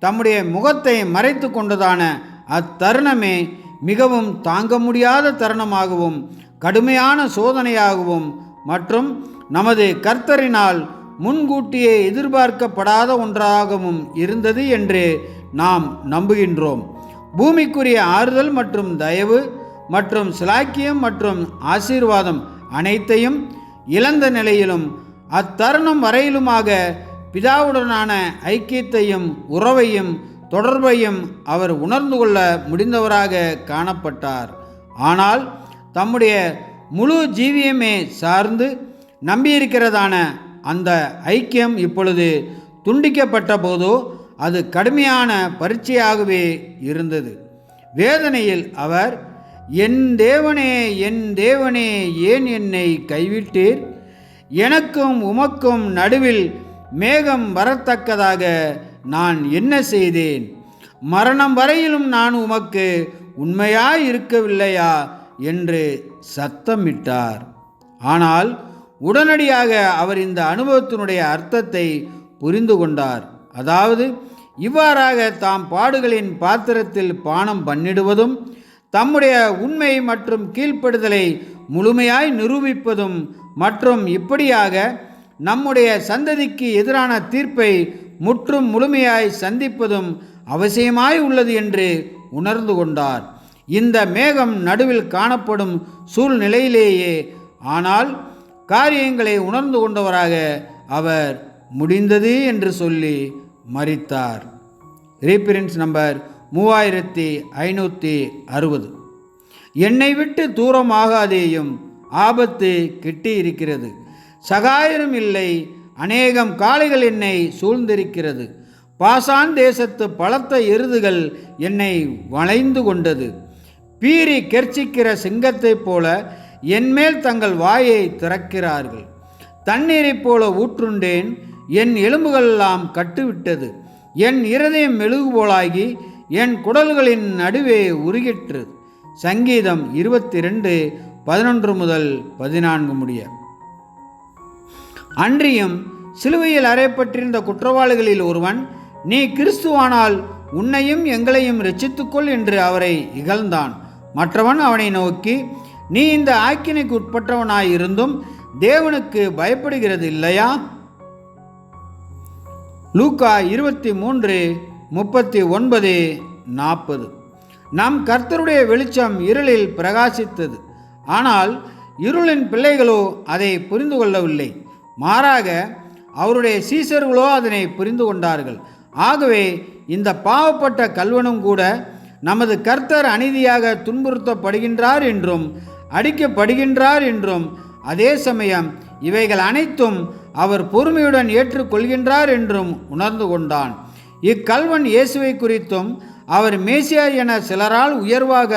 தம்முடைய முகத்தை மறைத்து கொண்டதான அத்தருணமே மிகவும் தாங்க முடியாத தருணமாகவும் கடுமையான சோதனையாகவும் மற்றும் நமது கர்த்தரினால் முன்கூட்டியே எதிர்பார்க்கப்படாத ஒன்றாகவும் இருந்தது என்று நாம் நம்புகின்றோம். பூமிக்குரிய ஆறுதல் மற்றும் தயவு மற்றும் சிலாக்கியம் மற்றும் ஆசீர்வாதம் அனைத்தையும் இழந்த நிலையிலும் அத்தருணம் வரையிலுமாக பிதாவுடனான ஐக்கியத்தையும் உறவையும் தொடர்பையும் அவர் உணர்ந்து கொள்ள முடிந்தவராக காணப்பட்டார். ஆனால் தம்முடைய முழு ஜீவியமே சார்ந்து நம்பியிருக்கிறதான அந்த ஐக்கியம் இப்பொழுது துண்டிக்கப்பட்ட போதோ அது கடுமையான பரீட்சையாகவே இருந்தது. வேதனையில் அவர், என் தேவனே, என் தேவனே, ஏன் என்னை கைவிட்டீர்? எனக்கும் உமக்கும் நடுவில் மேகம் வரத்தக்கதாக நான் என்ன செய்தேன்? மரணம் வரையிலும் நான் உமக்கு உண்மையாய் இருக்கவில்லையா என்று சத்தமிட்டார். ஆனால் உடனடியாக அவர் இந்த அனுபவத்தினுடைய அர்த்தத்தை புரிந்து கொண்டார். அதாவது இவ்வாறாக தாம் பாடுகளின் பாத்திரத்தில் பானம் பண்ணிடுவதும் தம்முடைய உண்மை மற்றும் கீழ்ப்படுதலை முழுமையாய் நிரூபிப்பதும் மற்றும் இப்படியாக நம்முடைய சந்ததிக்கு எதிரான தீர்ப்பை முற்றும் முழுமையாய் சந்திப்பதும் அவசியமாய் உள்ளது என்று உணர்ந்து கொண்டார். இந்த மேகம் நடுவில் காணப்படும் சூழ்நிலையிலேயே ஆனால் காரியங்களை உணர்ந்து கொண்டவராக அவர் முடிந்தது என்று சொல்லி மரித்தார். ரீபிரின்ஸ் நம்பர் 3560. என்னை விட்டு தூரமாகாதேயும், ஆபத்து கிட்டி இருக்கிறது. சகாயரும் இல்லை, அநேகம் காளைகள் என்னை சூழ்ந்திருக்கிறது. பாசான் தேசத்து பலத்த எருதுகள் என்னை வளைந்து கொண்டது. பீறி கெர்ச்சிக்கிற சிங்கத்தைப் போல என்மேல் தங்கள் வாயை திறக்கிறார்கள். தண்ணீரைப் போல ஊற்றுண்டேன், என் எலும்புகளெல்லாம் கட்டுவிட்டது. என் இருதயம் மெழுகு போலாகி என் குடல்களின் நடுவே உருகிற்று. சங்கீதம் 22:11 முதல் 14 முடிய. அன்றியும் சிலுவையில் அறையப்பட்டிருந்த குற்றவாளிகளில் ஒருவன், நீ கிறிஸ்துவானால் உன்னையும் எங்களையும் இரட்சித்துக்கொள் என்று அவரை இகழ்ந்தான். மற்றவன் அவனை நோக்கி, நீ இந்த ஆக்கினைக்கு உட்பட்டவனாயிருந்தும் தேவனுக்கு பயப்படுகிறது இல்லையா? லூக்கா 23:39-40. நம் கர்த்தருடைய வெளிச்சம் இருளில் பிரகாசித்தது. ஆனால் இருளின் பிள்ளைகளோ அதை புரிந்து கொள்ளவில்லை. மாறாக அவருடைய சீசர்களோ அதனை புரிந்து கொண்டார்கள். ஆகவே இந்த பாவப்பட்ட கல்வனும் கூட நமது கர்த்தர் அநீதியாக துன்புறுத்தப்படுகின்றார் என்றும் அடிக்கப்படுகின்றார் என்றும், அதே சமயம் இவைகள் அனைத்தும் அவர் பொறுமையுடன் ஏற்றுக்கொள்கின்றார் என்றும் உணர்ந்து கொண்டான். இக்கல்வன் இயேசுவை குறித்தும் அவர் மேசியா என சிலரால் உயர்வாக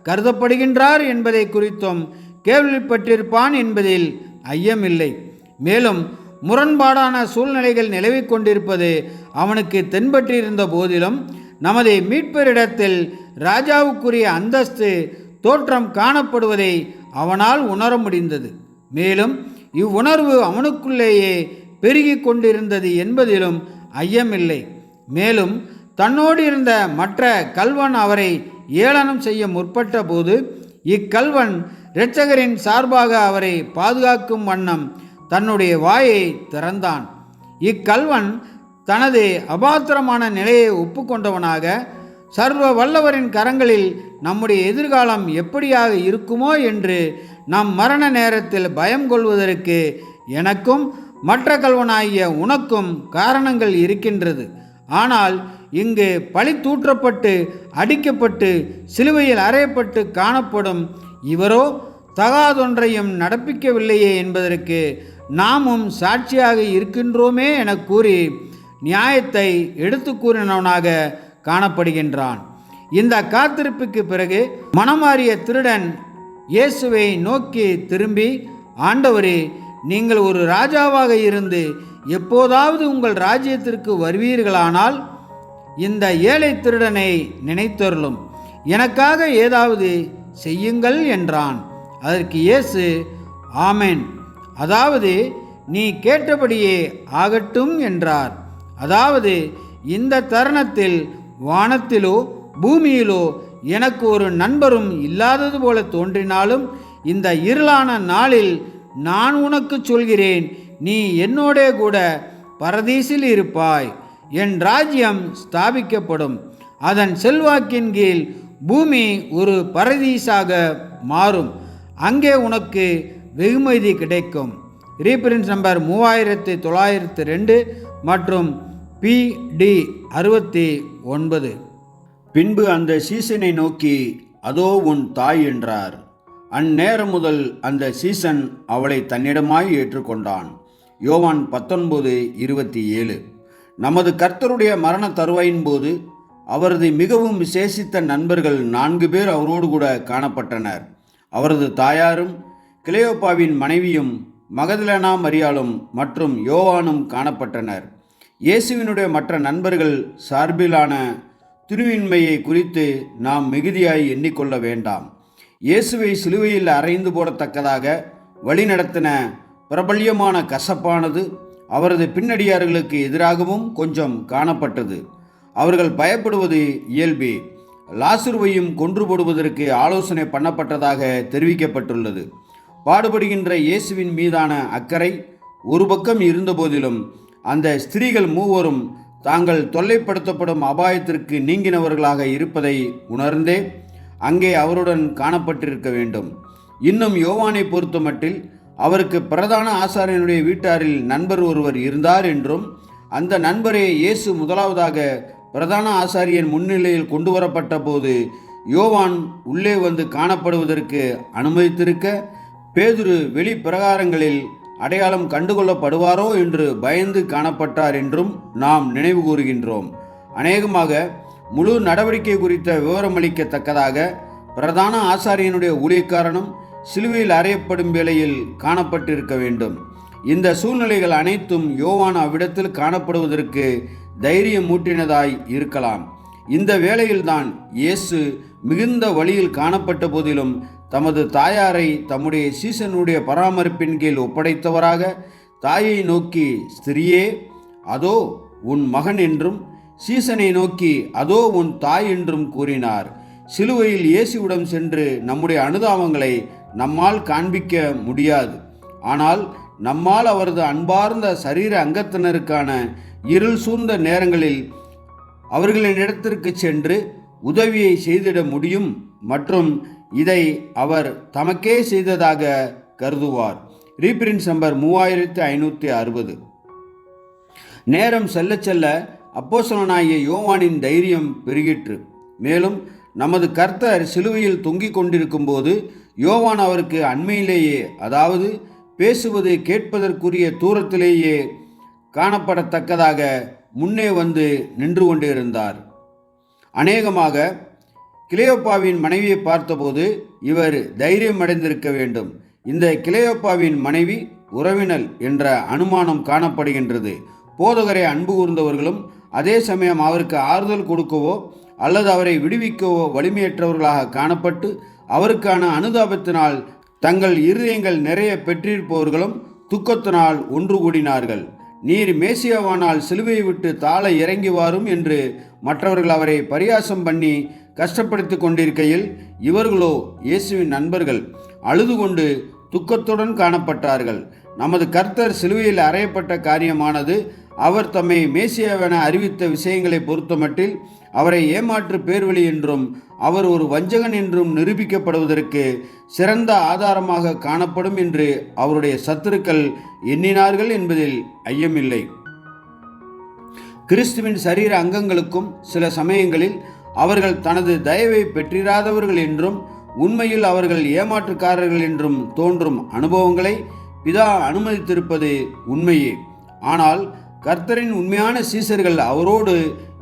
கருதப்படுகின்றார் என்பதை குறித்தும் கேள்விப்பட்டிருப்பான் என்பதில் ஐயமில்லை. மேலும் முரண்பாடான சூழ்நிலைகள் நிலவிக் கொண்டிருப்பது அவனுக்கு தென்பட்டிருந்த போதிலும் நமது மீட்பரிடத்தில் ராஜாவுக்குரிய அந்தஸ்து தோற்றம் காணப்படுவதை அவனால் உணர முடிந்தது. மேலும் இவ்வுணர்வு அவனுக்குள்ளேயே பெருகி கொண்டிருந்தது என்பதிலும் ஐயமில்லை. மேலும் தன்னோடு இருந்த மற்ற கல்வன் அவரை ஏளனம் செய்ய முற்பட்ட போது இக்கல்வன் இரட்சகரின் சார்பாக அவரை பாதுகாக்கும் வண்ணம் தன்னுடைய வாயை திறந்தான். இக்கல்வன் தனது அபாத்திரமான நிலையை ஒப்புக்கொண்டவனாக, சர்வ வல்லவரின் கரங்களில் நம்முடைய எதிர்காலம் எப்படியாக இருக்குமோ என்று நம் மரண நேரத்தில் பயம் கொள்வதற்கு எனக்கும் மற்ற கல்வனாகிய உனக்கும் காரணங்கள் இருக்கின்றது. ஆனால் இங்கு பழி தூற்றப்பட்டு அடிக்கப்பட்டு சிலுவையில் அறையப்பட்டு காணப்படும் இவரோ தகாதொன்றையும் நடப்பிக்கவில்லையே என்பதற்கு நாமும் சாட்சியாக இருக்கின்றோமே என கூறி நியாயத்தை எடுத்து கூறினவனாக காணப்படுகின்றான். இந்த காத்திருப்புக்கு பிறகு மனமாறிய திருடன் இயேசுவை நோக்கி திரும்பி, ஆண்டவரே, நீங்கள் ஒரு ராஜாவாக இருந்து எப்போதாவது உங்கள் ராஜ்யத்திற்கு வருவீர்களானால் இந்த ஏழை திருடனை நினைத்தருளும், எனக்காக ஏதாவது செய்யுங்கள் என்றான். அதற்கு இயேசு, ஆமென், அதாவது நீ கேட்டபடியே ஆகட்டும் என்றார். அதாவது இந்த தருணத்தில் வானத்திலோ பூமியிலோ எனக்கு ஒரு நண்பரும் இல்லாதது போல தோன்றினாலும் இந்த இருளான நாளில் நான் உனக்கு சொல்கிறேன், நீ என்னோடே கூட பரதீசில் இருப்பாய். என் ராஜ்யம் ஸ்தாபிக்கப்படும். அதன் செல்வாக்கின் கீழ் பூமி ஒரு பரதீசாக மாறும். அங்கே உனக்கு வெகுமதி கிடைக்கும். ரீபிரின்ஸ் நம்பர் 3902 மற்றும் PD 69. பின்பு அந்த சீசனை நோக்கி, அதோ உன் தாய் என்றார். அந்நேரம் முதல் அந்த சீசன் அவளை தன்னிடமாய் ஏற்றுக்கொண்டான். யோவான் 19:27. நமது கர்த்தருடைய மரண தருவாயின் போது அவரது மிகவும் விசேஷித்த நண்பர்கள் 4 பேர் அவரோடு கூட காணப்பட்டனர். அவரது தாயாரும் கிளையோப்பாவின் மனைவியும் மகதலேனா மரியாளும் மற்றும் யோவானும் காணப்பட்டனர். இயேசுவினுடைய மற்ற நண்பர்கள் சார்பிலான திருவின்மையை குறித்து நாம் மிகுதியாய் எண்ணிக்கொள்ள வேண்டாம். இயேசுவை சிலுவையில் அறைந்து போடத்தக்கதாக வழிநடத்தின பிரபல்யமான கசப்பானது அவரது பின்னடியார்களுக்கு எதிராகவும் கொஞ்சம் காணப்பட்டது. அவர்கள் பயப்படுவது இயல்பே. லாசருவையும் கொன்று போடுவதற்கு ஆலோசனை பண்ணப்பட்டதாக தெரிவிக்கப்பட்டுள்ளது. பாடுபடுகின்ற இயேசுவின் மீதான அக்கறை ஒரு பக்கம் இருந்தபோதிலும் அந்த ஸ்திரீகள் மூவரும் தாங்கள் தொல்லைப்படுத்தப்படும் அபாயத்திற்கு நீங்கினவர்களாக இருப்பதை உணர்ந்தே அங்கே அவருடன் காணப்பட்டிருக்க வேண்டும். இன்னும் யோவானை பொறுத்தமட்டில் அவருக்கு பிரதான ஆசாரியனுடைய வீட்டாரில் நண்பர் ஒருவர் இருந்தார் என்றும், அந்த நண்பரே இயேசு முதலாவதாக பிரதான ஆசாரியன் முன்னிலையில் கொண்டு வரப்பட்ட போது யோவான் உள்ளே வந்து காணப்படுவதற்கு அனுமதித்திருக்க, பேதுரு வெளி பிரகாரங்களில் அடையாளம் கண்டுகொள்ளப்படுவாரோ என்று பயந்து காணப்பட்டார் என்றும் நாம் நினைவு கூறுகின்றோம். அநேகமாக முழு நடவடிக்கை குறித்த விவரமளிக்கத்தக்கதாக பிரதான ஆசாரியனுடைய ஊழியக்காரனும் சிலுவையில் அறையப்படும் வேளையில் காணப்பட்டிருக்க வேண்டும். இந்த சூழ்நிலைகள் அனைத்தும் யோவான் அவ்விடத்தில் காணப்படுவதற்கு தைரியம் மூட்டினதாய் இருக்கலாம். இந்த வேளையில்தான் இயேசு மிகுந்த வழியில் காணப்பட்ட போதிலும் தமது தாயாரை தம்முடைய சீசனுடைய பராமரிப்பின் கீழ் ஒப்படைத்தவராக தாயை நோக்கி, ஸ்திரியே, அதோ உன் மகன் என்றும், சீசனை நோக்கி, அதோ உன் தாய் என்றும் கூறினார். சிலுவையில் இயேசுவிடம் சென்று நம்முடைய அனுதாபங்களை நம்மால் காண்பிக்க முடியாது. ஆனால் நம்மால் அவரது அன்பார்ந்த சரீர அங்கத்தினருக்கான இருள் சூழ்ந்த நேரங்களில் அவர்களிடத்திற்கு சென்று உதவியை செய்திட முடியும் மற்றும் இதை அவர் தமக்கே செய்ததாக கருதுவார். ரீபிரின்ஸ் நம்பர் 3560. நேரம் செல்ல செல்ல அப்போஸ்தலனாகிய யோவானின் தைரியம் பெருகிற்று. மேலும் நமது கர்த்தர் சிலுவையில் தொங்கிக் கொண்டிருக்கும் போது யோவான் அவருக்கு அண்மையிலேயே, அதாவது பேசுவது கேட்பதற்குரிய தூரத்திலேயே காணப்படத்தக்கதாக முன்னே வந்து நின்று கொண்டிருந்தார். அநேகமாக கிளையோப்பாவின் மனைவியை பார்த்தபோது இவர் தைரியம் அடைந்திருக்க வேண்டும். இந்த கிளையோப்பாவின் மனைவி உறவினல் என்ற அனுமானம் காணப்படுகின்றது. போதகரை அன்பு கூர்ந்தவர்களும் அதே சமயம் அவருக்கு ஆறுதல் கொடுக்கவோ அல்லது அவரை விடுவிக்கவோ வலிமையற்றவர்களாக காணப்பட்டு அவருக்கான அனுதாபத்தினால் தங்கள் இருதயங்கள் நிறைய பெற்றிருப்பவர்களும் துக்கத்தினால் ஒன்று கூடினார்கள். நீர் மேசியாவானால் சிலுவையை விட்டு தாழ இறங்கி வாரும் என்று மற்றவர்கள் அவரை பரியாசம் பண்ணி கஷ்டப்படுத்தி கொண்டிருக்கையில் இவர்களோ இயேசுவின் நண்பர்கள் அழுது கொண்டு துக்கத்துடன் காணப்பட்டார்கள். நமது கர்த்தர் சிலுவையில் அறையப்பட்ட காரியமானது அவர் தம்மை மேசியாவென அறிவித்த விஷயங்களை பொறுத்தமட்டில் அவரை ஏமாற்று பேர்வழி என்றும் அவர் ஒரு வஞ்சகன் என்றும் நிரூபிக்கப்படுவதற்கு சிறந்த ஆதாரமாக காணப்படும் என்று அவருடைய சத்துருக்கள் எண்ணினார்கள் என்பதில் ஐயமில்லை. கிறிஸ்துவின் சரீர அங்கங்களுக்கும் சில சமயங்களில் அவர்கள் தனது தயவை பெற்றிராதவர்கள் என்றும் உண்மையில் அவர்கள் ஏமாற்றுக்காரர்கள் என்றும் தோன்றும் அனுபவங்களை பிதா அனுமதித்திருப்பது உண்மையே. ஆனால் கர்த்தரின் உண்மையான சீசர்கள் அவரோடு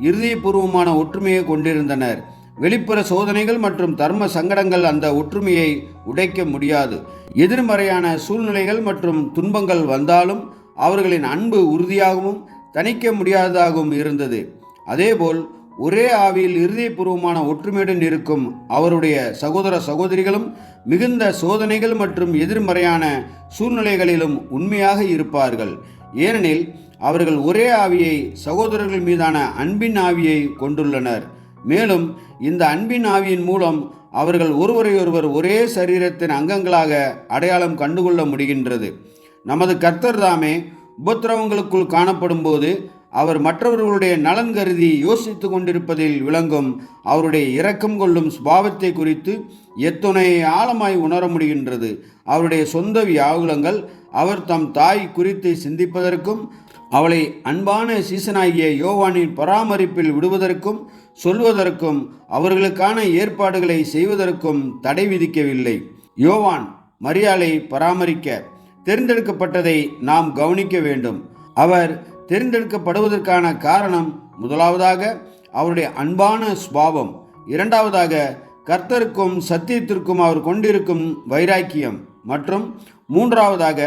இருதயபூர்வமான ஒற்றுமையை கொண்டிருந்தனர். வெளிப்புற சோதனைகள் மற்றும் தர்ம சங்கடங்கள் அந்த ஒற்றுமையை உடைக்க முடியாது. எதிர்மறையான சூழ்நிலைகள் மற்றும் துன்பங்கள் வந்தாலும் அவர்களின் அன்பு உறுதியாகவும் தணிக்க முடியாததாகவும் இருந்தது. அதேபோல் ஒரே ஆவியில் இருதயபூர்வமான ஒற்றுமையுடன் இருக்கும் அவருடைய சகோதர சகோதரிகளும் மிகுந்த சோதனைகள் மற்றும் எதிர்மறையான சூழ்நிலைகளிலும் உண்மையாக இருப்பார்கள். ஏனெனில் அவர்கள் ஒரே ஆவியை, சகோதரர்கள் மீதான அன்பின் ஆவியை கொண்டுள்ளனர். மேலும் இந்த அன்பின் ஆவியின் மூலம் அவர்கள் ஒருவரையொருவர் ஒரே சரீரத்தின் அங்கங்களாக அடையாளம் கண்டுகொள்ள முடிகின்றது. நமது கர்த்தர் தாமே உபத்திரவங்களுக்குள் காணப்படும் போது அவர் மற்றவர்களுடைய நலன் கருதி யோசித்து கொண்டிருப்பதில் விளங்கும் அவருடைய இரக்கம் கொள்ளும் சுபாவத்தை குறித்து எத்துணை ஆழமாய் உணர முடிகின்றது. அவருடைய சொந்த வியாகுலங்கள் அவர் தம் தாய் குறித்து சிந்திப்பதற்கும் அவளை அன்பான சீசனாகிய யோவானின் பராமரிப்பில் விடுவதற்கும் சொல்வதற்கும் அவர்களுக்கான ஏற்பாடுகளை செய்வதற்கும் தடை விதிக்கவில்லை. யோவான் மரியாளை பராமரிக்க தேர்ந்தெடுக்கப்பட்டதை நாம் கவனிக்க வேண்டும். அவர் தேர்ந்தெடுக்கப்படுவதற்கான காரணம் முதலாவதாக அவருடைய அன்பான சுபாவம், இரண்டாவதாக கர்த்தருக்கும் சத்தியத்திற்கும் அவர் கொண்டிருக்கும் வைராக்கியம் மற்றும் மூன்றாவதாக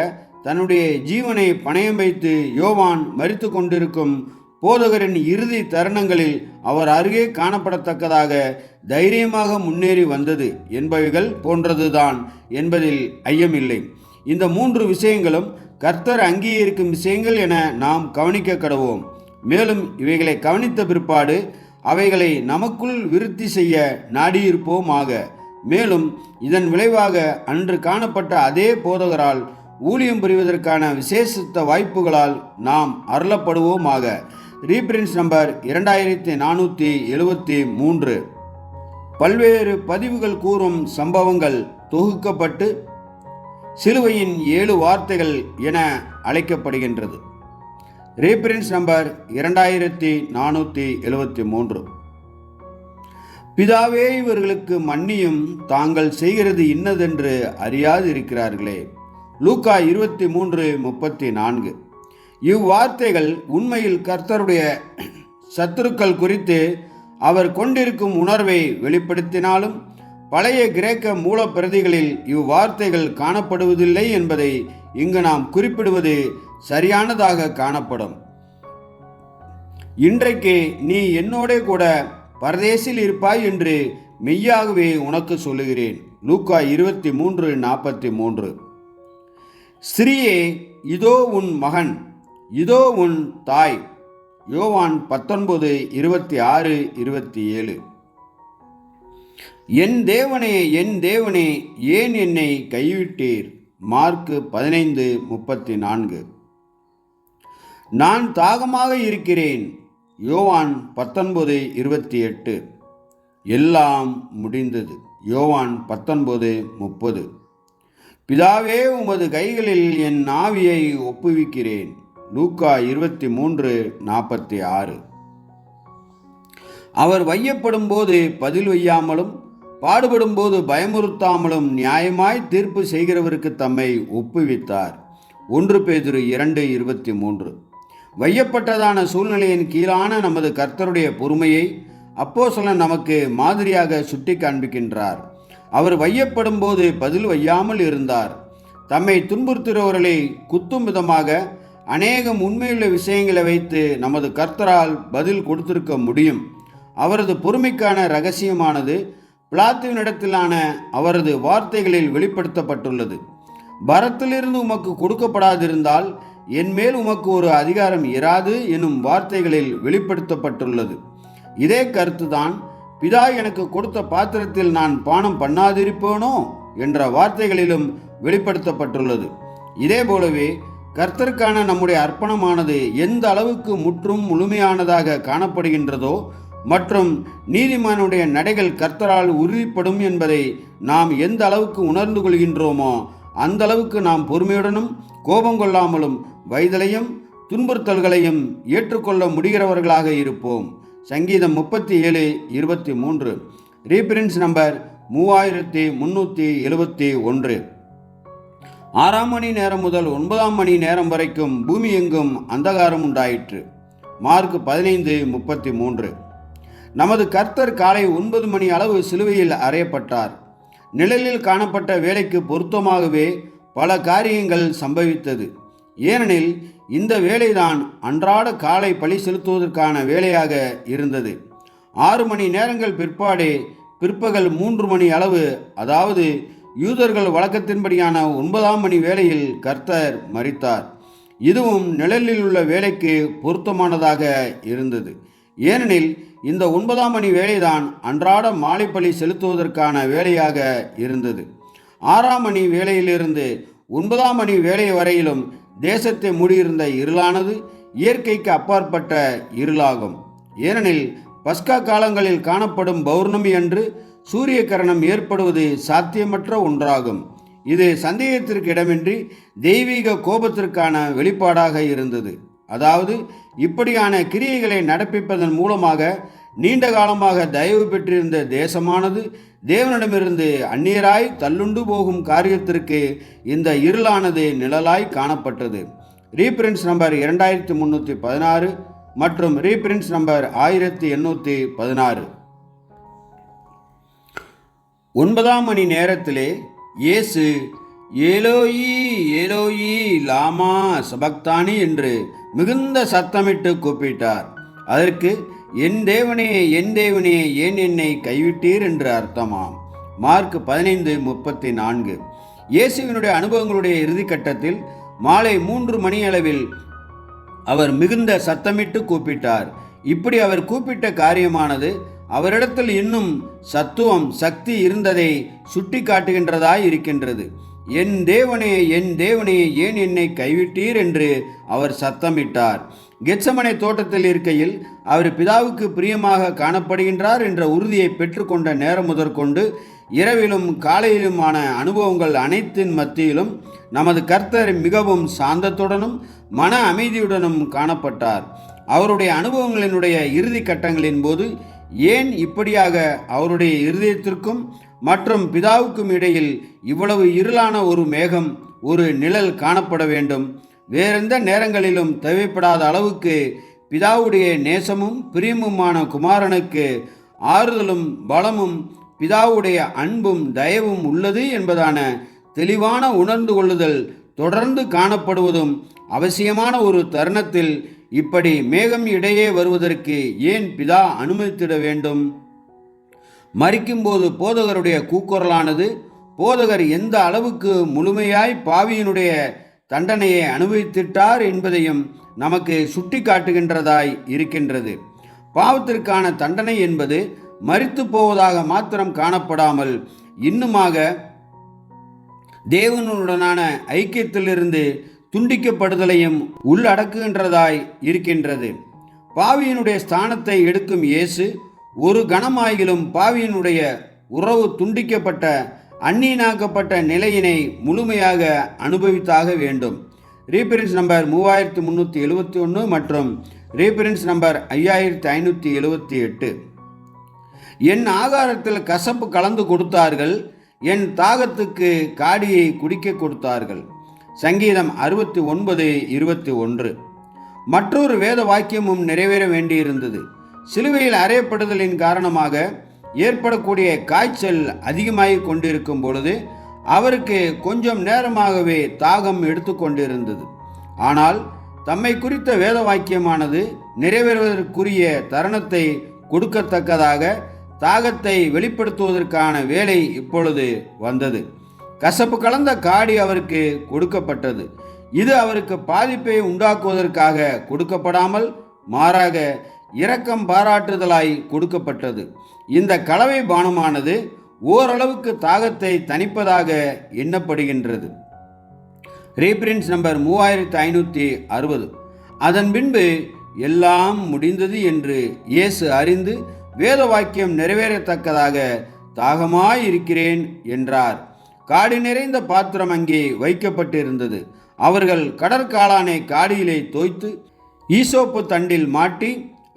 தன்னுடைய ஜீவனை பணயம் வைத்து யோவான் மரித்து கொண்டிருக்கும் போதகரின் இறுதி தருணங்களில் அவர் அருகே காணப்படத்தக்கதாக தைரியமாக முன்னேறி வந்தது என்பவைகள் போன்றதுதான் என்பதில் ஐயமில்லை. இந்த மூன்று விஷயங்களும் கர்த்தர் அங்கீகரிக்கும் விஷயங்கள் என நாம் கவனிக்க கடவோம். மேலும் இவைகளை கவனித்த பிற்பாடு அவைகளை நமக்குள் விருத்தி செய்ய நாடியிருப்போமாக. மேலும் இதன் விளைவாக அன்று காணப்பட்ட அதே போதகரால் ஊழியம் புரிவதற்கான விசேஷித்த வாய்ப்புகளால் நாம் அருளப்படுவோமாக. ரீபிரின்ஸ் நம்பர் 2473. பல்வேறு பதிவுகள் கூறும் சம்பவங்கள் தொகுக்கப்பட்டு சிலுவையின் 7 வார்த்தைகள் என அழைக்கப்படுகின்றது. ரீபிரின்ஸ் நம்பர் 2473. பிதாவே, இவர்களுக்கு மன்னியும், தாங்கள் செய்கிறது இன்னதென்று அறியாது இருக்கிறார்களே. லூக்கா 23:34. இவ்வார்த்தைகள் உண்மையில் கர்த்தருடைய சத்துருக்கள் குறித்து அவர் கொண்டிருக்கும் உணர்வை வெளிப்படுத்தினாலும் பழைய கிரேக்க மூலப்பிரதிகளில் இவ்வார்த்தைகள் காணப்படுவதில்லை என்பதை இங்கு நாம் குறிப்பிடுவது சரியானதாக காணப்படும். இன்றைக்கு நீ என்னோட கூட பரதேசில் இருப்பாய் என்று மெய்யாகவே உனக்கு சொல்லுகிறேன். லூக்கா 23:43. ஸ்திரீயே, இதோ உன் மகன், இதோ உன் தாய். யோவான் 19:26-27. என் தேவனே, என் தேவனே, ஏன் என்னை கைவிட்டீர்? மார்க் 15:34. நான் தாகமாக இருக்கிறேன். யோவான் 19:28. எல்லாம் முடிந்தது. யோவான் 19:30. பிதாவே, உமது கைகளில் என் ஆவியை ஒப்புவிக்கிறேன். லூக்கா 23:46. அவர் வையப்படும் போது பதில் வையாமலும் பாடுபடும்போது பயமுறுத்தாமலும் நியாயமாய் தீர்ப்பு செய்கிறவருக்கு தம்மை ஒப்புவித்தார். 1 பேதுரு 2:23. வையப்பட்டதான சூழ்நிலையின் கீழான நமது கர்த்தருடைய பொறுமையை அப்போஸ்தலன் நமக்கு மாதிரியாக சுட்டி காண்பிக்கின்றார். அவர் வையப்படும் போது பதில் வையாமல் இருந்தார். தம்மை துன்புறுத்துகிறவர்களை குத்தும் விதமாக அநேகம் உண்மையுள்ள விஷயங்களை வைத்து நமது கர்த்தரால் பதில் கொடுத்திருக்க முடியும். அவரது பொறுமைக்கான இரகசியமானது பிலாத்துவினிடத்திலான அவரது வார்த்தைகளில் வெளிப்படுத்தப்பட்டுள்ளது. பரத்திலிருந்து உமக்கு கொடுக்கப்படாதிருந்தால் என்மேல் உமக்கு ஒரு அதிகாரம் இராது எனும் வார்த்தைகளில் வெளிப்படுத்தப்பட்டுள்ளது. இதே கருத்துதான் பிதா எனக்கு கொடுத்த பாத்திரத்தில் நான் பானம் பண்ணாதிருப்பேனோ என்ற வார்த்தைகளிலும் வெளிப்படுத்தப்பட்டுள்ளது. இதே போலவே கர்த்தருக்கான நம்முடைய அர்ப்பணமானது எந்த அளவுக்கு முற்றும் முழுமையானதாக காணப்படுகின்றதோ மற்றும் நீதிமானுடைய நடைகள் கர்த்தரால் உறுதிப்படும் என்பதை நாம் எந்த அளவுக்கு உணர்ந்து கொள்கின்றோமோ அந்த அளவுக்கு நாம் பொறுமையுடனும் கோபம் கொள்ளாமலும் வைதலையும் துன்புறுத்தல்களையும் ஏற்றுக்கொள்ள முடிகிறவர்களாக இருப்போம். சங்கீதம் 37:23. ரீபிரின்ஸ் நம்பர் 3371. 6 மணி நேரம் முதல் 9 மணி நேரம் வரைக்கும் பூமி எங்கும் அந்தகாரம் உண்டாயிற்று. மார்க் 15:33. நமது கர்த்தர் காலை 9 மணி அளவு சிலுவையில் அறையப்பட்டார். நிழலில் காணப்பட்ட வேலைக்கு பொருத்தமாகவே பல காரியங்கள் சம்பவித்தது. ஏனெனில் இந்த வேலைதான் அன்றாட காலை பழி செலுத்துவதற்கான வேலையாக இருந்தது. 6 மணி நேரங்கள் பிற்பாடே பிற்பகல் 3 மணி அளவு, அதாவது யூதர்கள் வழக்கத்தின்படியான 9 மணி வேளையில் கர்த்தர் மரித்தார். இதுவும் நிழலில் உள்ள வேலைக்கு பொருத்தமானதாக இருந்தது. ஏனெனில் இந்த 9 மணி வேலைதான் அன்றாட மாலை பழி செலுத்துவதற்கான வேலையாக இருந்தது. 6 மணி வேளையிலிருந்து 9 மணி வேலை வரையிலும் தேசத்தை மூடியிருந்த இருளானது இயற்கைக்கு அப்பாற்பட்ட இருளாகும். ஏனெனில் பஸ்கா காலங்களில் காணப்படும் பௌர்ணமி அன்று சூரிய கிரணம் ஏற்படுவது சாத்தியமற்ற ஒன்றாகும். இது சந்தேகத்திற்கு இடமின்றி தெய்வீக கோபத்திற்கான வெளிப்பாடாக இருந்தது. அதாவது இப்படியான கிரியைகளை நடப்பிப்பதன் மூலமாக நீண்ட காலமாக தயவு பெற்றிருந்த தேசமானது தேவனிடமிருந்து அந்நியராய் தள்ளுண்டு போகும் காரியத்திற்கு இந்த இருளானது நிழலாய் காணப்பட்டது. ரீபிரின்ஸ் நம்பர் 2316 மற்றும் ரீபிரின்ஸ் நம்பர் 1816. 9 மணி நேரத்திலே இயேசு ஏலோயி ஏலோயி லாமா சபக்தானி என்று மிகுந்த சத்தமிட்டு கூப்பிட்டார். அதற்கு என் தேவனே, என் தேவனே, ஏன் என்னை கைவிட்டீர் என்று அர்த்தமாம். மார்க் 15:34. இயேசுவினுடைய அனுபவங்களுடைய இறுதிக்கட்டத்தில் மாலை 3 மணி அளவில் அவர் மிகுந்த சத்தமிட்டு கூப்பிட்டார். இப்படி அவர் கூப்பிட்ட காரியமானது அவரிடத்தில் இன்னும் சத்துவம் சக்தி இருந்ததை சுட்டி காட்டுகின்றதாய் இருக்கின்றது. என் தேவனே, என் தேவனே, ஏன் என்னை கைவிட்டீர் என்று அவர் சத்தமிட்டார். கெத்சமனே தோட்டத்தில் இருக்கையில் அவர் பிதாவுக்கு பிரியமாக காணப்படுகின்றார் என்ற உறுதியை பெற்றுக்கொண்ட நேரம் முதற்கொண்டு இரவிலும் காலையிலுமான அனுபவங்கள் அனைத்தின் மத்தியிலும் நமது கர்த்தர் மிகவும் சாந்தத்துடனும் மன அமைதியுடனும் காணப்பட்டார். அவருடைய அனுபவங்களினுடைய இறுதி கட்டங்களின் போது ஏன் இப்படியாக அவருடைய இருதயத்திற்கும் மற்றும் பிதாவுக்கும் இடையில் இவ்வளவு இருளான ஒரு மேகம், ஒரு நிழல் காணப்பட வேண்டும்? வேறெந்த நேரங்களிலும் தேவைப்படாத அளவுக்கு பிதாவுடைய நேசமும் பிரியமுமான குமாரனுக்கு ஆறுதலும் பலமும் பிதாவுடைய அன்பும் தயவும் உள்ளது என்பதான தெளிவான உணர்ந்து கொள்ளுதல் தொடர்ந்து காணப்படுவதும் அவசியமான ஒரு தருணத்தில் இப்படி மேகம் இடையே வருவதற்கு ஏன் பிதா அனுமதித்திட வேண்டும்? மரிக்கும்போது போதகருடைய கூக்குரலானது போதகர் எந்த அளவுக்கு முழுமையாய் பாவியினுடைய தண்டனையை அனுபவித்திட்டார் என்பதையும் நமக்கு சுட்டி காட்டுகின்றதாய் இருக்கின்றது. பாவத்திற்கான தண்டனை என்பது மரித்து போவதாக மாத்திரம் காணப்படாமல் இன்னுமாக தேவனுடனான ஐக்கியத்திலிருந்து துண்டிக்கப்படுதலையும் உள்ளடக்குகின்றதாய் இருக்கின்றது. பாவியினுடைய ஸ்தானத்தை எடுக்கும் இயேசு ஒரு கணமாயிலும் பாவியினுடைய உறவு துண்டிக்கப்பட்ட அந்நியனாக்கப்பட்ட நிலையினை முழுமையாக அனுபவித்தாக வேண்டும். ரீஃபரன்ஸ் நம்பர் 3371 மற்றும் ரீஃபரன்ஸ் நம்பர் 5578. என் ஆகாரத்தில் கசப்பு கலந்து கொடுத்தார்கள், என் தாகத்துக்கு காடியை குடிக்க கொடுத்தார்கள். சங்கீதம் 69:21. மற்றொரு வேத வாக்கியமும் நிறைவேற வேண்டியிருந்தது. சிலுவையில் அறையப்படுதலின் காரணமாக ஏற்படக்கூடிய காய்ச்சல் அதிகமாகிக் கொண்டிருக்கும் பொழுது அவருக்கு கொஞ்சம் நேரமாகவே தாகம் எடுத்துக்கொண்டிருந்தது. ஆனால் தம்மை குறித்த வேத வாக்கியமானது நிறைவேறுவதற்குரிய தருணத்தை கொடுக்கத்தக்கதாக தாகத்தை வெளிப்படுத்துவதற்கான வேலை இப்பொழுது வந்தது. கசப்பு கலந்த காடி அவருக்கு கொடுக்கப்பட்டது. இது அவருக்கு பாதிப்பை உண்டாக்குவதற்காக கொடுக்கப்படாமல் மாறாக இரக்கம் பாராட்டுதலாய் கொடுக்கப்பட்டது. இந்த கலவை பானமானது ஓரளவுக்கு தாகத்தை தணிப்பதாக எண்ணப்படுகின்றது. Reference number 3560. அதன் பின்பு எல்லாம் முடிந்தது என்று இயேசு அறிந்து வேத வாக்கியம் நிறைவேறத்தக்கதாக தாகமாயிருக்கிறேன் என்றார். காடி நிறைந்த பாத்திரம் அங்கே வைக்கப்பட்டிருந்தது. அவர்கள் கடற்காளானை காடியிலே தோய்த்து ஈசோப்பு தண்டில் மாட்டி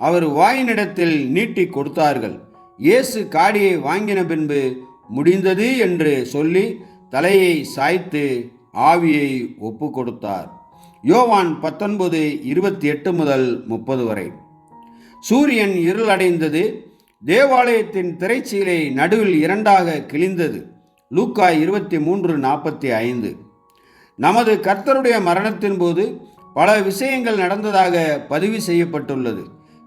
அவர் வாயினிடத்தில் நீட்டி கொடுத்தார்கள். இயேசு காடியை வாங்கின பின்பு முடிந்தது என்று சொல்லி தலையை சாய்த்து ஆவியை ஒப்பு கொடுத்தார். யோவான் 19:28 முதல் 30 வரை. சூரியன் இருளடைந்தது. தேவாலயத்தின் திரைச்சீலை நடுவில் இரண்டாக கிழிந்தது. லூக்கா 23:45. நமது கர்த்தருடைய மரணத்தின் போது பல விஷயங்கள் நடந்ததாக பதிவு செய்யப்பட்டுள்ளது.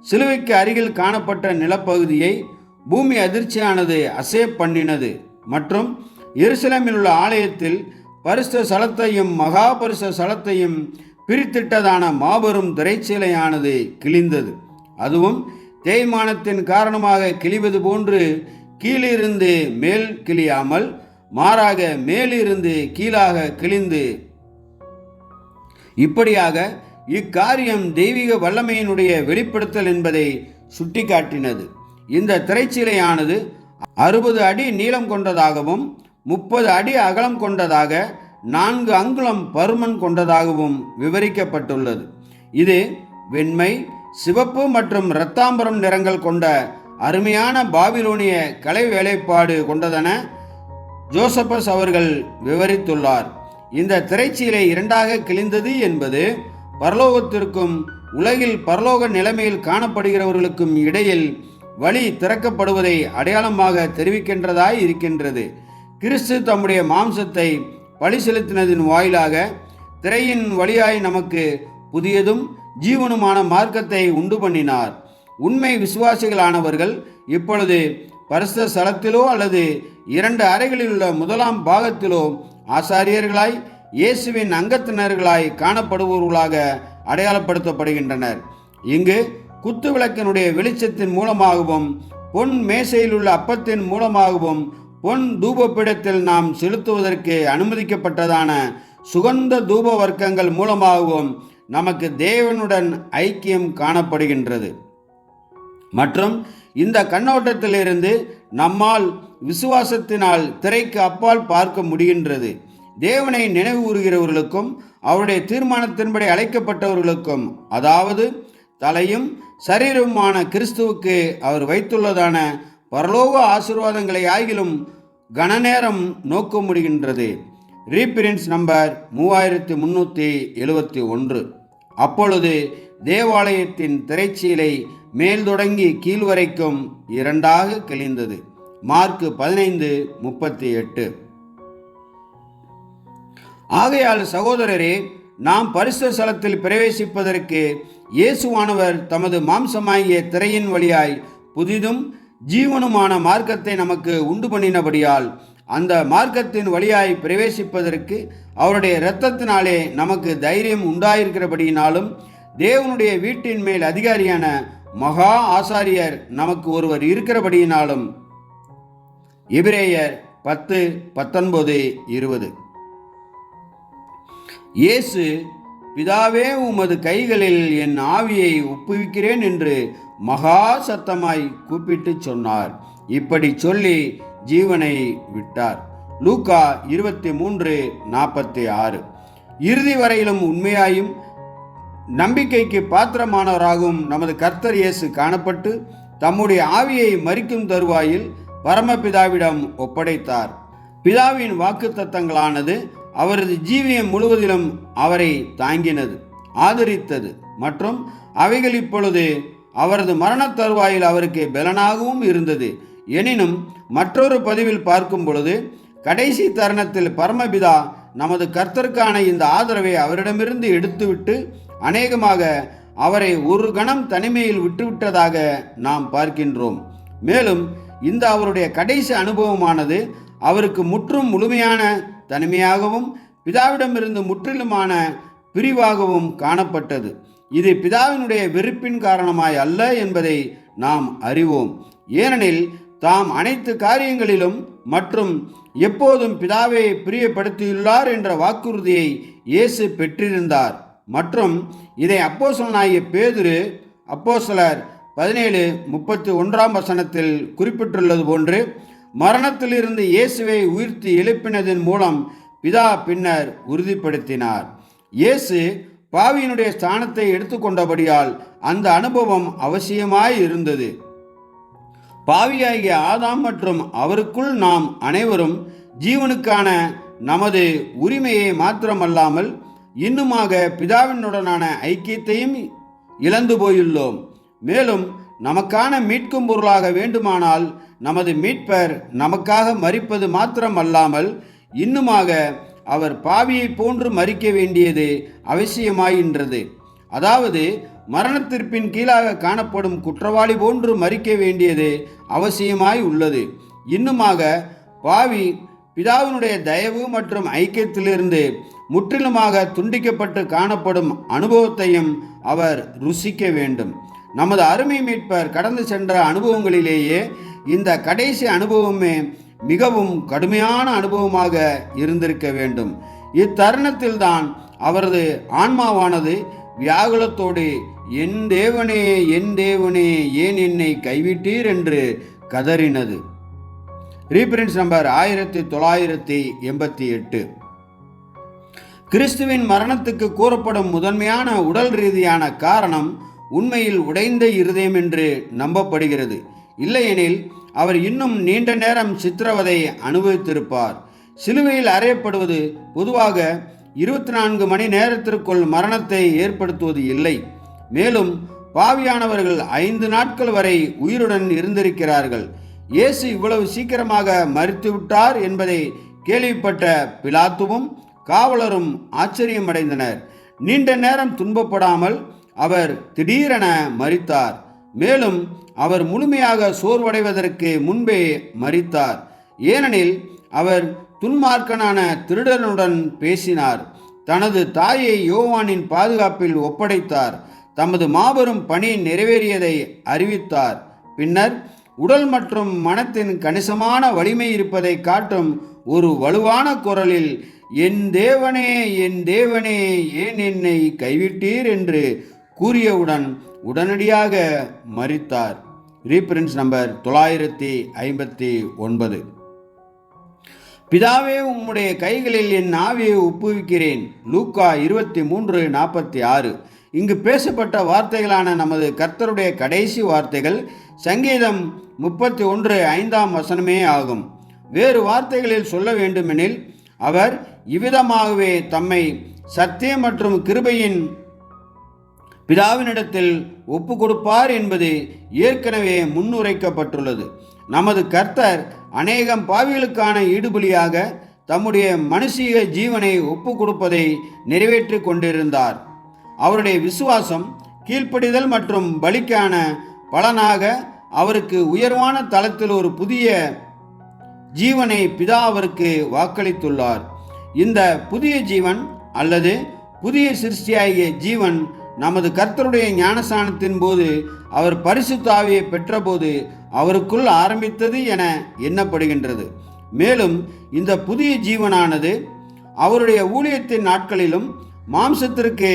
சிலுவைக்கு அருகில் காணப்பட்ட நிலப்பகுதியை பூமி அதிர்ச்சியானது அசைய பண்ணினது மற்றும் எருசலேமில் உள்ள ஆலயத்தில் பரிசுத்த ஸ்தலத்தையும் மகா பரிசுத்த ஸ்தலத்தையும் பிரித்திட்டதான மாபெரும் திரைச்சீலையானது கிழிந்தது. அதுவும் தேய்மானத்தின் காரணமாக கிழிவது போன்று கீழிருந்து மேல் கிழியாமல் மாறாக மேலிருந்து கீழாக கிழிந்து, இப்படியாக இக்காரியம் தெய்வீக வல்லமையினுடைய வெளிப்படுத்தல் என்பதை சுட்டிக்காட்டினது. இந்த திரைச்சீலையானது 60 அடி நீளம் கொண்டதாகவும் 30 அடி அகலம் கொண்டதாக 4 அங்குலம் பருமன் கொண்டதாகவும் விவரிக்கப்பட்டுள்ளது. இது வெண்மை, சிவப்பு மற்றும் இரத்தாம்பரம் நிறங்கள் கொண்ட அருமையான பாபிலோனிய கலை வேலைப்பாடு கொண்டதென ஜோசபஸ் அவர்கள் விவரித்துள்ளார். இந்த திரைச்சீலை இரண்டாக கிழிந்தது என்பது பரலோகத்திற்கும் உலகில் பரலோக நிலைமையில் காணப்படுகிறவர்களுக்கும் இடையில் வழி திறக்கப்படுவதை அடையாளமாக தெரிவிக்கின்றதாய் இருக்கின்றது. கிறிஸ்து தம்முடைய மாம்சத்தை பலி செலுத்தினதின் வாயிலாக திரையின் வழியாய் நமக்கு புதியதும் ஜீவனுமான மார்க்கத்தை உண்டு பண்ணினார். உண்மை விசுவாசிகளானவர்கள் இப்பொழுது பரிசுத்த ஸ்தலத்திலோ அல்லது 2 அறைகளில் உள்ள முதலாம் பாகத்திலோ ஆசாரியர்களாய் இயேசுவின் அங்கத்தினர்களாய் காணப்படுபவர்களாக அடையாளப்படுத்தப்படுகின்றனர். இங்கு குத்து விளக்கினுடைய வெளிச்சத்தின் மூலமாகவும் பொன் மேசையில் உள்ள அப்பத்தின் மூலமாகவும் பொன் தூபப்பீடத்தில் நாம் செலுத்துவதற்கு அனுமதிக்கப்பட்டதான சுகந்த தூப வர்க்கங்கள் மூலமாகவும் நமக்கு தேவனுடன் ஐக்கியம் காணப்படுகின்றது. மற்றும் இந்த கண்ணோட்டத்திலிருந்து நம்மால் விசுவாசத்தினால் திரைக்கு அப்பால் பார்க்க முடிகின்றது. தேவனை நினைவு கூறுகிறவர்களுக்கும் அவருடைய தீர்மானத்தின்படி அழைக்கப்பட்டவர்களுக்கும், அதாவது தலையும் சரீரமுமான கிறிஸ்துவுக்கு அவர் வைத்துள்ளதான பரலோக ஆசீர்வாதங்களை ஆகிலும் கனநேரம் நோக்க முடிகின்றது. Reference number 3371. அப்பொழுது தேவாலயத்தின் திரைச்சீலை மேல் தொடங்கி கீழ் வரைக்கும் இரண்டாக கிழிந்தது. மார்க் 15:38. ஆகையால் சகோதரரே, நாம் பரிசுத்த ஸ்தலத்தில் பிரவேசிப்பதற்கு இயேசுவானவர் தமது மாம்சமாகிய திரையின் வழியாய் புதிதும் ஜீவனுமான மார்க்கத்தை நமக்கு உண்டு பண்ணினபடியால் அந்த மார்க்கத்தின் வழியாய் பிரவேசிப்பதற்கு அவருடைய இரத்தத்தினாலே நமக்கு தைரியம் உண்டாயிருக்கிறபடியினாலும் தேவனுடைய வீட்டின் மேல் அதிகாரியான மகா ஆசாரியர் நமக்கு ஒருவர் இருக்கிறபடியினாலும். எபிரேயர் 10:19-20. இயேசு, பிதாவே, உமது கைகளில் என் ஆவியை ஒப்புவிக்கிறேன் என்று மகா சத்தமாய் கூப்பிட்டு சொன்னார். இப்படி சொல்லி ஜீவனை விட்டார். லூக்கா 23:46. இறுதி வரையிலும் உண்மையாயும் நம்பிக்கைக்கு பாத்திரமானவராகவும் நமது கர்த்தர் இயேசு காணப்பட்டு தம்முடைய ஆவியை மரிக்கும் தருவாயில் பரமபிதாவிடம் ஒப்படைத்தார். பிதாவின் வாக்குத்தத்தங்களானது அவரது ஜீவியம் முழுவதிலும் அவரை தாங்கினது, ஆதரித்தது மற்றும் அவைகள் இப்பொழுது அவரது மரண தருவாயில் அவருக்கு பலனாகவும் இருந்தது. எனினும் மற்றொரு பதிவில் பார்க்கும் பொழுது கடைசி தருணத்தில் பரமபிதா நமது கர்த்தருக்கான இந்த ஆதரவை அவரிடமிருந்து எடுத்துவிட்டு அநேகமாக அவரை ஒரு கணம் தனிமையில் விட்டுவிட்டதாக நாம் பார்க்கின்றோம். மேலும் இந்த அவருடைய கடைசி அனுபவமானது அவருக்கு முற்றும் முழுமையான தனிமையாகவும் பிதாவிடமிருந்து முற்றிலுமான பிரிவாகவும் காணப்பட்டது. இது பிதாவினுடைய வெறுப்பின் காரணமாய் அல்ல என்பதை நாம் அறிவோம். ஏனெனில் தாம் அனைத்து காரியங்களிலும் மற்றும் எப்போதும் பிதாவை பிரியப்படுத்தியுள்ளார் என்ற வாக்குறுதியை இயேசு பெற்றிருந்தார். மற்றும் இதை அப்போஸ்தலனாகிய பேதுரு அப்போஸ்தலர் 17:31 குறிப்பிட்டுள்ளது போன்று மரணத்திலிருந்து இயேசுவை உயிர்த்தி எழுப்பினதன் மூலம் பிதா பின்னர் உறுதிப்படுத்தினார். இயேசு பாவியினுடைய ஸ்தானத்தை எடுத்துக்கொண்டபடியால் அந்த அனுபவம் அவசியமாய் இருந்தது. பாவியாகிய ஆதாம் மற்றும் அவருக்குள் நாம் அனைவரும் ஜீவனுக்கான நமது உரிமையை மாத்திரமல்லாமல் இன்னுமாக பிதாவினுடனான ஐக்கியத்தையும் இழந்து போயுள்ளோம். மேலும் நமக்கான மீட்கும் பொருளாக வேண்டுமானால் நமது மீட்பர் நமக்காக மரிப்பது மாத்திரமல்லாமல் இன்னுமாக அவர் பாவியை போன்று மரிக்க வேண்டியது அவசியமாயின்றது. அதாவது மரணத்திற்பின் கீழாக காணப்படும் குற்றவாளி போன்று மரிக்க வேண்டியது அவசியமாய் உள்ளது. இன்னுமாக பாவி பிதாவினுடைய தயவு மற்றும் ஐக்கியத்திலிருந்து முற்றிலுமாக துண்டிக்கப்பட்டு காணப்படும் அனுபவத்தையும் அவர் ருசிக்க வேண்டும். நமது அருமை மீட்பர் கடந்து சென்ற அனுபவங்களிலேயே இந்த கடைசி அனுபவமே மிகவும் கடுமையான அனுபவமாக இருந்திருக்க வேண்டும். இத்தருணத்தில்தான் அவரது ஆன்மாவானது வியாகுலத்தோடு என் தேவனே, என் தேவனே, ஏன் என்னை கைவிட்டீர் என்று கதறினது. ரீபிரின்ஸ் நம்பர் 1988. கிறிஸ்துவின் மரணத்துக்கு கூறப்படும் முதன்மையான உடல் ரீதியான காரணம் உண்மையில் உடைந்த இருதயம் என்று நம்பப்படுகிறது. இல்லையெனில் அவர் இன்னும் நீண்ட நேரம் சித்திரவதை அனுபவித்திருப்பார். சிலுவையில் அறையப்படுவது பொதுவாக 24 மணி நேரத்திற்குள் மரணத்தை ஏற்படுத்துவது இல்லை. மேலும் பாவியானவர்கள் 5 நாட்கள் வரை உயிருடன் இருந்திருக்கிறார்கள். இயேசு இவ்வளவு சீக்கிரமாக மரித்துவிட்டார் என்பதை கேள்விப்பட்ட பிலாத்துவும் காவலரும் ஆச்சரியமடைந்தனர். நீண்ட நேரம் துன்பப்படாமல் அவர் திடீரென மரித்தார். மேலும் அவர் முழுமையாக சோர்வடைவதற்கு முன்பே மரித்தார். ஏனெனில் அவர் துன்மார்க்கனான திருடனுடன் பேசினார். தனது தாயை யோவானின் பாதுகாப்பில் ஒப்படைத்தார். தமது மாபெரும் பணி நிறைவேறியதை அறிவித்தார். பின்னர் உடல் மற்றும் மனத்தின் கணிசமான வலிமை இருப்பதை காட்டும் ஒரு வலுவான குரலில், என் தேவனே, என் தேவனே, ஏன் என்னை கைவிட்டீர் என்று கூறியவுடன் உடனடியாக மரித்தார். ரீபிரின்ஸ் நம்பர் 959. பிதாவே, உம்முடைய கைகளில் என் ஆவியை ஒப்புவிக்கிறேன். லூக்கா 23:46. இங்கு பேசப்பட்ட வார்த்தைகளான நமது கர்த்தருடைய கடைசி வார்த்தைகள் சங்கீதம் 31:5 ஆகும். வேறு வார்த்தைகளில் சொல்ல வேண்டுமெனில் அவர் இவ்விதமாகவே தம்மை சத்தியம் மற்றும் கிருபையின் பிதாவினிடத்தில் ஒப்பு கொடுப்பார் என்பது ஏற்கனவே முன்னுரைக்கப்பட்டுள்ளது. நமது கர்த்தர் அநேகம் பாவிகளுக்கான ஈடுபலியாக தம்முடைய மனுஷீக ஜீவனை ஒப்பு கொடுப்பதை நிறைவேற்றி கொண்டிருந்தார். அவருடைய விசுவாசம், கீழ்ப்படிதல் மற்றும் பலிக்கான பலனாக அவருக்கு உயர்வான தளத்தில் ஒரு புதிய ஜீவனை பிதா அவருக்கு வாக்களித்துள்ளார். இந்த புதிய ஜீவன் அல்லது புதிய சிருஷ்டியாகிய ஜீவன் நமது கர்த்தருடைய ஞானஸ்நானத்தின் போது அவர் பரிசுத்த ஆவியை பெற்றபோது அவருக்குள் ஆரம்பித்தது என எண்ணப்படுகின்றது. மேலும் இந்த புதிய ஜீவனானது அவருடைய ஊழியத்தின் நாட்களிலும் மாம்சத்திற்கு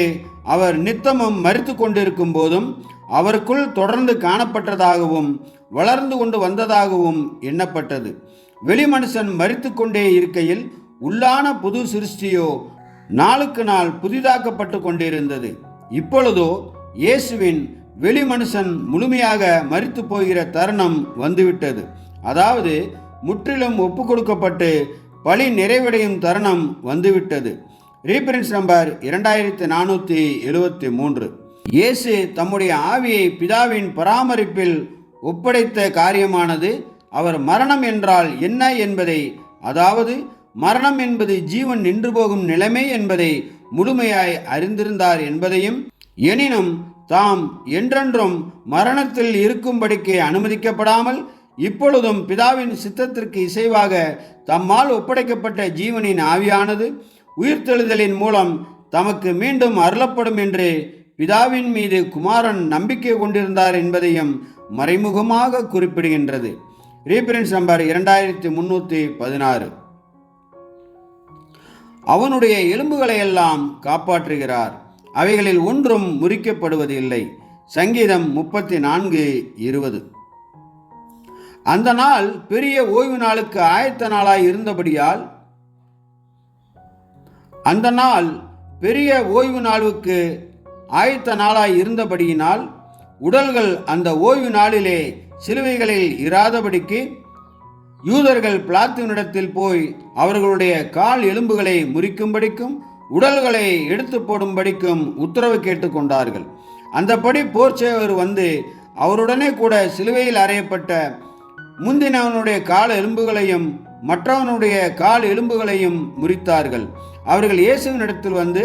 அவர் நித்தமும் மரித்து கொண்டிருக்கும் போதும் அவருக்குள் தொடர்ந்து காணப்பட்டதாகவும் வளர்ந்து கொண்டு வந்ததாகவும் எண்ணப்பட்டது. வெளிமனுஷன் மரித்து கொண்டே இருக்கையில் உள்ளான புது சிருஷ்டியோ நாளுக்கு நாள் புதிதாக்கப்பட்டு கொண்டிருந்தது. இப்பொழுதோ இயேசுவின் வெளிமனுஷன் முழுமையாக மரித்து போகிற தருணம் வந்துவிட்டது. அதாவது முற்றிலும் ஒப்பு கொடுக்கப்பட்டு பலி நிறைவடையும் தருணம் வந்துவிட்டது. Reference number 2473. இயேசு தம்முடைய ஆவியை பிதாவின் பராமரிப்பில் ஒப்படைத்த காரியமானது அவர் மரணம் என்றால் என்ன என்பதை, அதாவது மரணம் என்பது ஜீவன் நின்று போகும் நிலைமை என்பதை முழுமையாய் அறிந்திருந்தார் என்பதையும், எனினும் தாம் என்றென்றும் மரணத்தில் இருக்கும்படிக்கு அனுமதிக்கப்படாமல் இப்பொழுதும் பிதாவின் சித்தத்திற்கு இசைவாக தம்மால் ஒப்படைக்கப்பட்ட ஜீவனின் ஆவியானது உயிர்த்தெழுதலின் மூலம் தமக்கு மீண்டும் அருளப்படும் என்று பிதாவின் மீது குமாரன் நம்பிக்கை கொண்டிருந்தார் என்பதையும் மறைமுகமாக குறிப்பிடுகின்றது. Reference number 2316. அவனுடைய எலும்புகளை எல்லாம் காப்பாற்றுகிறார், அவைகளில் ஒன்றும் முறிக்கப்படுவதில்லை. சங்கீதம் 34:20. அந்த நாள் பெரிய ஓய்வு நாளுக்கு ஆயத்த நாளாய் இருந்தபடியால் உடல்கள் அந்த ஓய்வு நாளிலே சிலுவைகளில் இராதபடிக்கு யூதர்கள் பிலாத்துவினிடத்தில் போய் அவர்களுடைய கால் எலும்புகளை முறிக்கும்படிக்கும் உடல்களை எடுத்து போடும்படிக்கும் உத்தரவு கேட்டுக்கொண்டார்கள். அந்தபடி போர்ச்சேவர் வந்து அவருடனே கூட சிலுவையில் அறையப்பட்ட முந்தினவனுடைய கால் எலும்புகளையும் மற்றவனுடைய கால் எலும்புகளையும் முறித்தார்கள். அவர்கள் இயேசுவினிடத்தில் வந்து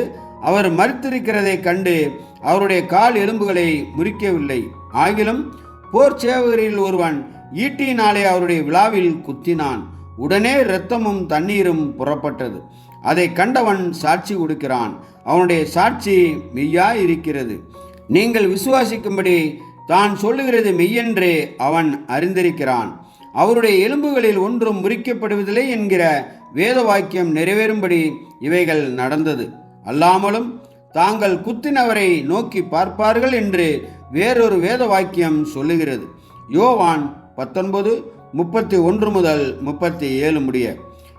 அவர் மரித்திருக்கிறதை கண்டு அவருடைய கால் எலும்புகளை முறிக்கவில்லை. ஆகிலும் போர்ச்சேவகரில் ஒருவன் ஈட்டியினாலே அவருடைய விழாவில் குத்தினான். உடனே இரத்தமும் தண்ணீரும் புறப்பட்டது. அதை கண்டவன் சாட்சி கொடுக்கிறான். அவனுடைய சாட்சி மெய்யாய் இருக்கிறது. நீங்கள் விசுவாசிக்கும்படி தான் சொல்லுகிறது மெய்யென்றே அவன் அறிந்திருக்கிறான். அவருடைய எலும்புகளில் ஒன்றும் முறிக்கப்படுவதில்லை என்கிற வேத வாக்கியம் நிறைவேறும்படி இவைகள் நடந்தது. அல்லாமலும் தாங்கள் குத்தினவரை நோக்கி பார்ப்பார்கள் என்று வேறொரு வேத வாக்கியம் சொல்லுகிறது. யோவான் 19:31-37 முடிய.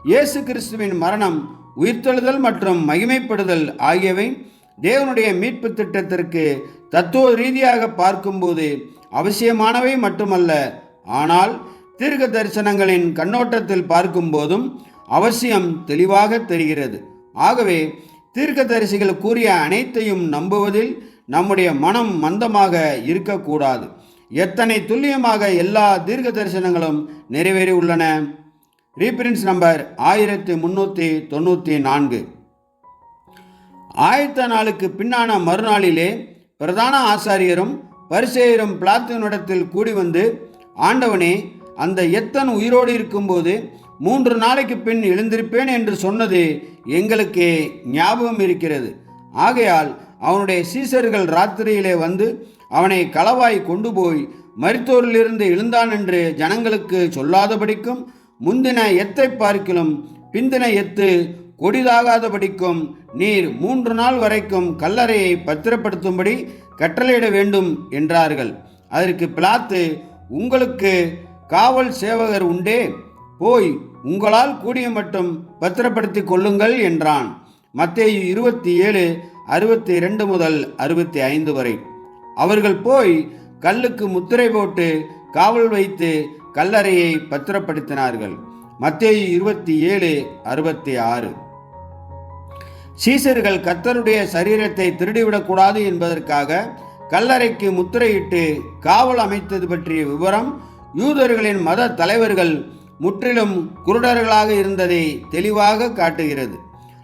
இயேசு கிறிஸ்துவின் மரணம், உயிர்த்தெழுதல் மற்றும் மகிமைப்படுதல் ஆகியவை தேவனுடைய மீட்பு திட்டத்திற்கு தத்துவ ரீதியாக பார்க்கும்போது அவசியமானவை மட்டுமல்ல, ஆனால் தீர்க்க தரிசனங்களின் கண்ணோட்டத்தில் பார்க்கும்போதும் அவசியம் தெளிவாக தெரிகிறது. ஆகவே தீர்க்க தரிசிகள் கூறிய அனைத்தையும் நம்புவதில் நம்முடைய மனம் மந்தமாக இருக்கக்கூடாது. எத்தனை துல்லியமாக எல்லா தீர்க்க தரிசனங்களும் நிறைவேறி உள்ளன. ரீபிரின்ஸ் நம்பர் 1394. ஆயத்த நாளுக்கு பின்னான மறுநாளிலே பிரதான ஆசாரியரும் பரிசேயரும் பிலாத்துவினிடத்தில் கூடி வந்து, ஆண்டவனே, அந்த எத்தன் உயிரோடு இருக்கும்போது 3 நாளைக்கு பின் எழுந்திருப்பேன் என்று சொன்னது எங்களுக்கு ஞாபகம் இருக்கிறது. ஆகையால் அவனுடைய சீசர்கள் ராத்திரியிலே வந்து அவனை களவாய் கொண்டு போய் மரித்தோரிலிருந்து எழுந்தான் என்று ஜனங்களுக்கு சொல்லாதபடிக்கும், முந்தின எத்தை பார்க்கிலும் பிந்தின எத்து கொடிதாகாதபடிக்கும் நீர் 3 நாள் வரைக்கும் கல்லறையை பத்திரப்படுத்தும்படி கட்டளையிட வேண்டும் என்றார்கள். அதற்கு பிலாத்து, உங்களுக்கு காவல் சேவகர் உண்டே, போய் உங்களால் கூடிய மட்டும் பத்திரப்படுத்தி கொள்ளுங்கள் என்றான். மத்தேயு 27:62-65 வரை. அவர்கள் போய் கல்லுக்கு முத்திரை போட்டு காவல் வைத்து கல்லறையை பத்திரப்படுத்தினார்கள். மத்தேயு 27:66. சீசர்கள் கர்த்தருடைய சரீரத்தை திருடிவிடக்கூடாது என்பதற்காக கல்லறைக்கு முத்திரையிட்டு காவல் அமைத்தது பற்றிய விவரம் யூதர்களின் மத தலைவர்கள் முற்றிலும் குருடர்களாக இருந்ததை தெளிவாக காட்டுகிறது.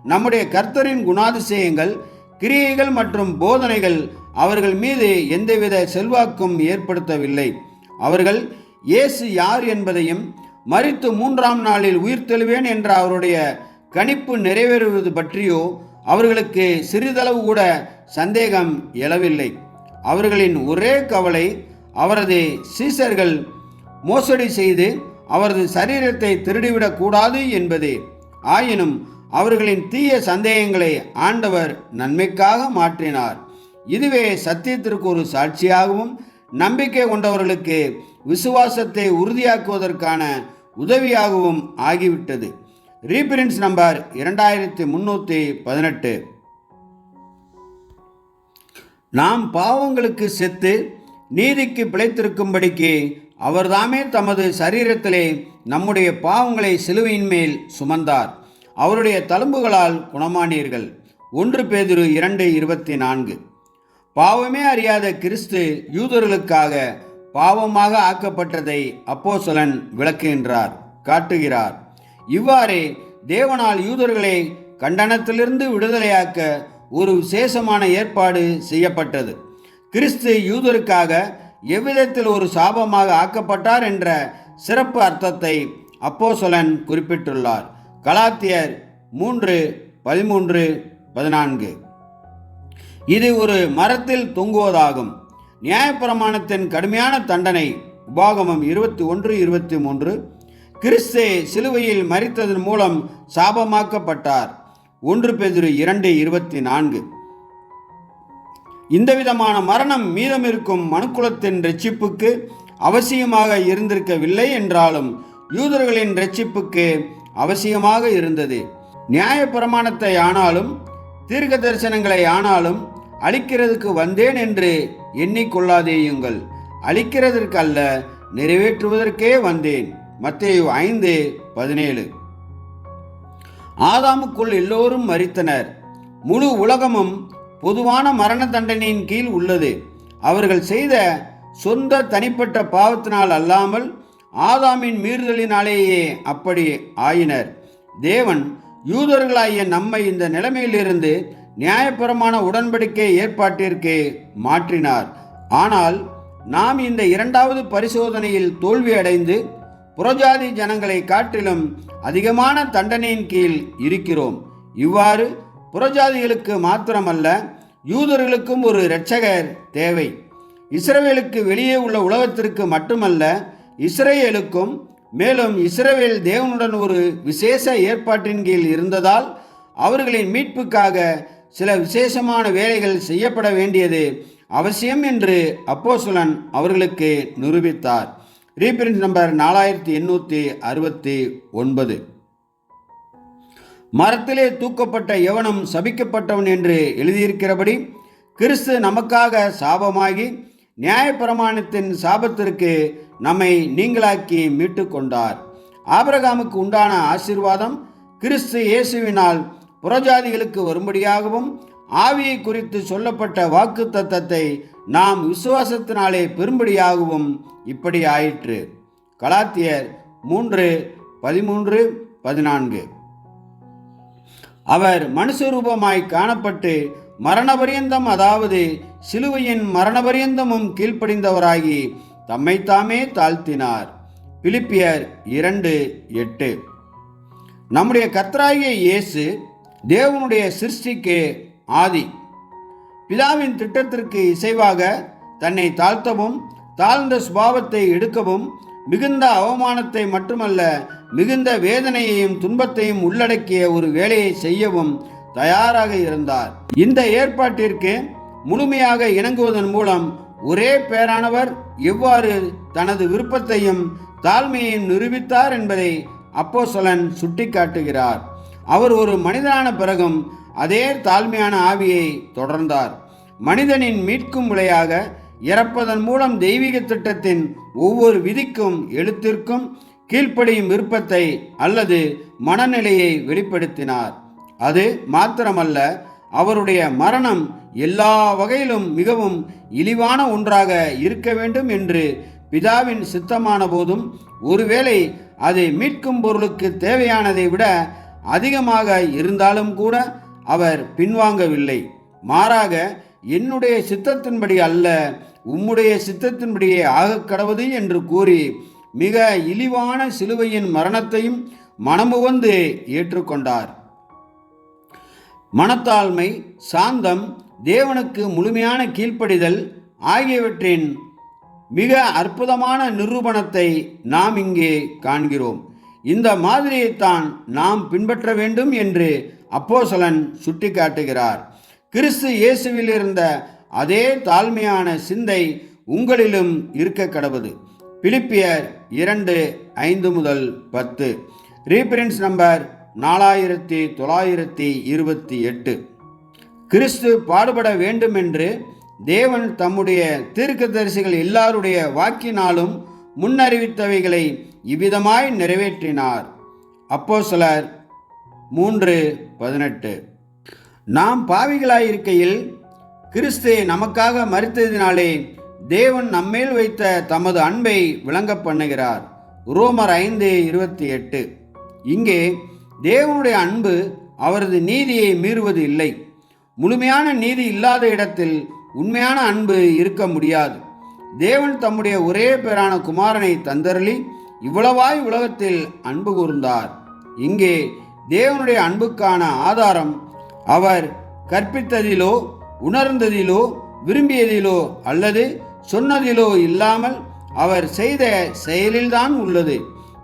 நம்முடைய கர்த்தரின் குணாதிசயங்கள், கிரியைகள் மற்றும் போதனைகள் அவர்கள் மீது எந்தவித செல்வாக்கும் ஏற்படுத்தவில்லை. அவர்கள் இயேசு யார் என்பதையும் மரித்து 3ஆம் நாளில் உயிர்த்தெழுவேன் என்ற அவருடைய கணிப்பு நிறைவேறுவது பற்றியோ அவர்களுக்கு சிறிதளவு கூட சந்தேகம் எழவில்லை. அவர்களின் ஒரே கவலை அவரது சீசர்கள் மோசடி செய்து அவரது சரீரத்தை திருடிவிடக்கூடாது என்பதே. ஆயினும் அவர்களின் தீய சந்தேகங்களை ஆண்டவர் நன்மைக்காக மாற்றினார். இதுவே சத்தியத்திற்கு ஒரு சாட்சியாகவும் நம்பிக்கை கொண்டவர்களுக்கு விசுவாசத்தை உறுதியாக்குவதற்கான உதவியாகவும் ஆகிவிட்டது. ரீபிரின்ஸ் நம்பர் 2318. நாம் பாவங்களுக்கு செத்து நீதிக்கு பிழைத்திருக்கும்படிக்கு அவர்தாமே தமது சரீரத்திலே நம்முடைய பாவங்களை சிலுவையின் மேல் சுமந்தார். அவருடைய தழும்புகளால் குணமானீர்கள். 1 பேதுரு 2:24. பாவமே அறியாத கிறிஸ்து யூதர்களுக்காக பாவமாக ஆக்கப்பட்டதை அப்போஸ்தலன் விளக்குகின்றார், காட்டுகிறார். இவ்வாறே தேவனால் யூதர்களை கண்டனத்திலிருந்து விடுதலையாக்க ஒரு விசேஷமான ஏற்பாடு செய்யப்பட்டது. கிறிஸ்து யூதருக்காக எவ்விதத்தில் ஒரு சாபமாக ஆக்கப்பட்டார் என்ற சிறப்பு அர்த்தத்தை அப்போஸ்தலன் குறிப்பிட்டுள்ளார். கலாத்தியர் 3:13-14. இது ஒரு மரத்தில் தொங்குவதாகும். நியாயப்பிரமாணத்தின் கடுமையான தண்டனை உபாகமம் 21:23. கிறிஸ்து சிலுவையில் மரித்ததன் மூலம் சாபமாக்கப்பட்டார். 1 பேதுரு 2:24. இந்த விதமான மரணம் மீதமிருக்கும் மனுக்குலத்தின் இரட்சிப்புக்கு அவசியமாக இருந்திருக்கவில்லை என்றாலும் யூதர்களின் இரட்சிப்புக்கு அவசியமாக இருந்தது. நியாயப்பிரமாணத்தை ஆனாலும் தீர்க்க தரிசனங்களை ஆனாலும் அழிக்கிறதுக்கு வந்தேன் என்று எண்ணிக்கொள்ளாதேயுங்கள். அழிக்கிறதற்கு அல்ல, நிறைவேற்றுவதற்கே வந்தேன். மத்தேயு 5:17. ஆதாமுக்குள் எல்லோரும் மரித்தனர். முழு உலகமும் பொதுவான மரண தண்டனையின் கீழ் உள்ளது. அவர்கள் செய்த சொந்த தனிப்பட்ட பாவத்தினால் அல்லாமல் ஆதாமின் மீறுதலினாலேயே அப்படி ஆயினர். தேவன் யூதர்களாகிய நம்மை இந்த நிலைமையிலிருந்து நியாயபரமான உடன்படிக்கை ஏற்பாட்டிற்கு மாற்றினார். ஆனால் நாம் இந்த 2வது பரிசோதனையில் தோல்வி அடைந்து புறஜாதி ஜனங்களை காட்டிலும் அதிகமான தண்டனையின் கீழ் இருக்கிறோம். இவ்வாறு புறஜாதிகளுக்கு மாத்திரமல்ல, யூதர்களுக்கும் ஒரு இரட்சகர் தேவை. இஸ்ரவேலுக்கு வெளியே உள்ள உலகத்திற்கு மட்டுமல்ல, இஸ்ரவேலுக்கும். மேலும் இஸ்ரவேல் தேவனுடன் ஒரு விசேஷ ஏற்பாட்டின் கீழ் இருந்ததால் அவர்களின் மீட்புக்காக சில விசேஷமான வேலைகள் செய்யப்பட வேண்டியது அவசியம் என்று அப்போஸ்தலன் அவர்களுக்கு நிரூபித்தார். ரீபிரின்ஸ் நம்பர் 4869. மரத்திலே தூக்கப்பட்ட எவனும் சபிக்கப்பட்டவன் என்று எழுதியிருக்கிறபடி கிறிஸ்து நமக்காக சாபமாகி நியாயப்பிரமாணத்தின் சாபத்திற்கு நம்மை நீங்களாக்கி மீட்டு கொண்டார். ஆபிரகாமுக்கு உண்டான ஆசீர்வாதம் கிறிஸ்து இயேசுவினால் புறஜாதிகளுக்கு வரும்படியாகவும் ஆவியை குறித்து சொல்லப்பட்ட வாக்கு தத்தத்தை நாம் விசுவாசத்தினாலே பெறும்படியாகவும் இப்படி ஆயிற்று. கலாத்தியர் 3:13-14. அவர் மனுஷரூபமாய் காணப்பட்டு மரணபரியந்தம், அதாவது சிலுவையின் மரணபரியந்தமும் கீழ்ப்படிந்தவராகி தம்மைத்தாமே தாழ்த்தினார். பிலிப்பியர் 2:8. நம்முடைய கர்த்தராகிய இயேசு தேவனுடைய சிருஷ்டிக்கு ஆதி. பிதாவின் திட்டத்திற்கு இசைவாக தன்னை தாழ்த்தவும் தாழ்ந்த சுபாவத்தை எடுக்கவும் மிகுந்த அவமானத்தை மட்டுமல்ல, மிகுந்த வேதனையையும் துன்பத்தையும் உள்ளடக்கிய ஒரு வேலையை செய்யவும் தயாராக இருந்தார். இந்த ஏற்பாட்டிற்கு முழுமையாக இணங்குவதன் மூலம் ஒரே பேரானவர் எவ்வாறு தனது விருப்பத்தையும் தாழ்மையையும் நிரூபித்தார் என்பதை அப்போஸ்தலன் சுட்டிக்காட்டுகிறார். அவர் ஒரு மனிதனான பிறகும் அதே தாழ்மையான ஆவியை தொடர்ந்தார். மனிதனின் மீட்கும் விளையாக இறப்பதன் மூலம் தெய்வீக திட்டத்தின் ஒவ்வொரு விதிக்கும் எழுத்திற்கும் கீழ்ப்படியும் விருப்பத்தை அல்லது மனநிலையை வெளிப்படுத்தினார். அது மாத்திரமல்ல, அவருடைய மரணம் எல்லா வகையிலும் மிகவும் இழிவான ஒன்றாக இருக்க வேண்டும் என்று பிதாவின் சித்தமான போதும், ஒருவேளை அது மீட்கும் பொருளுக்கு தேவையானதை விட அதிகமாக இருந்தாலும் கூட அவர் பின்வாங்கவில்லை. மாறாக, என்னுடைய சித்தத்தின்படி அல்ல, உம்முடைய சித்தத்தின்படியே ஆகக்கடவது என்று கூறி மிக இழிவான சிலுவையின் மரணத்தையும் மனமுவந்து ஏற்றுக்கொண்டார். மனத்தாழ்மை, சாந்தம், தேவனுக்கு முழுமையான கீழ்ப்படிதல் ஆகியவற்றின் மிக அற்புதமான நிரூபணத்தை நாம் இங்கே காண்கிறோம். இந்த மாதிரியைத்தான் நாம் பின்பற்ற வேண்டும் என்று அப்போஸ்தலன் சுட்டிக்காட்டுகிறார். கிறிஸ்து இயேசுவில் இருந்த அதே தாழ்மையான சிந்தை உங்களிலும் இருக்க கடவுது. பிலிப்பியர் 2:5-10, ரீஃபரன்ஸ் நம்பர் 4928. கிறிஸ்து பாடுபட வேண்டுமென்று தேவன் தம்முடைய தீர்க்கதரிசிகள் எல்லாருடைய வாக்கினாலும் முன்னறிவித்தவைகளை இவ்விதமாய் நிறைவேற்றினார். அப்போஸ்தலர் 3:18. நாம் பாவிகளாயிருக்கையில் கிறிஸ்து நமக்காக மரித்ததினாலே தேவன் நம்மேல் வைத்த தமது அன்பை விளங்க பண்ணுகிறார். ரோமர் 5:28. இங்கே தேவனுடைய அன்பு அவரது நீதியை மீறுவது இல்லை. முழுமையான நீதி இல்லாத இடத்தில் உண்மையான அன்பு இருக்க முடியாது. தேவன் தம்முடைய ஒரே பேரான குமாரனை தந்தருளி இவ்வளவாய் உலகத்தில் அன்பு கூர்ந்தார். இங்கே தேவனுடைய அன்புக்கான ஆதாரம் அவர் கற்பித்ததிலோ உணர்ந்ததிலோ விரும்பியதிலோ அல்லது சொன்னதிலோ இல்லாமல் அவர் செய்த செயலில்தான் உள்ளது.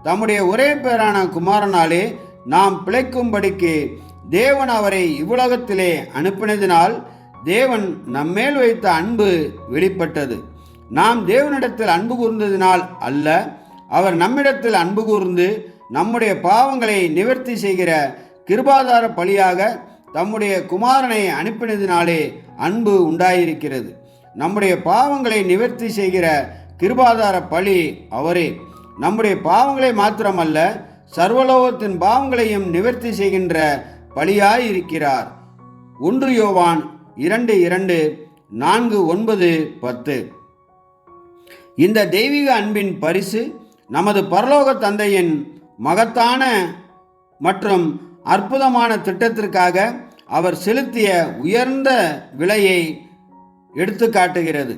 தம்முடைய ஒரே பேரான குமாரனாலே நாம் பிழைக்கும்படிக்கு தேவன் அவரை இவ்வுலகத்திலே அனுப்பினதினால் தேவன் நம்மேல் வைத்த அன்பு வெளிப்பட்டது. நாம் தேவனிடத்தில் அன்பு கூர்ந்ததினால் அல்ல, அவர் நம்மிடத்தில் அன்பு கூர்ந்து நம்முடைய பாவங்களை நிவர்த்தி செய்கிற கிருபாதார பலியாக தம்முடைய குமாரனை அனுப்பினதினாலே அன்பு உண்டாயிருக்கிறது. நம்முடைய பாவங்களை நிவர்த்தி செய்கிற கிருபாதார பலி அவரே. நம்முடைய பாவங்களை மாத்திரமல்ல, சர்வலோகத்தின் பாவங்களையும் நிவர்த்தி செய்கின்ற பலியாயிருக்கிறார். 1 யோவான் 2:2, 4:9-10. இந்த தெய்வீக அன்பின் பரிசு நமது பரலோக தந்தையின் மகத்தான மற்றும் அற்புதமான திட்டத்திற்காக அவர் செலுத்திய உயர்ந்த விலையை எடுத்து காட்டுகிறது.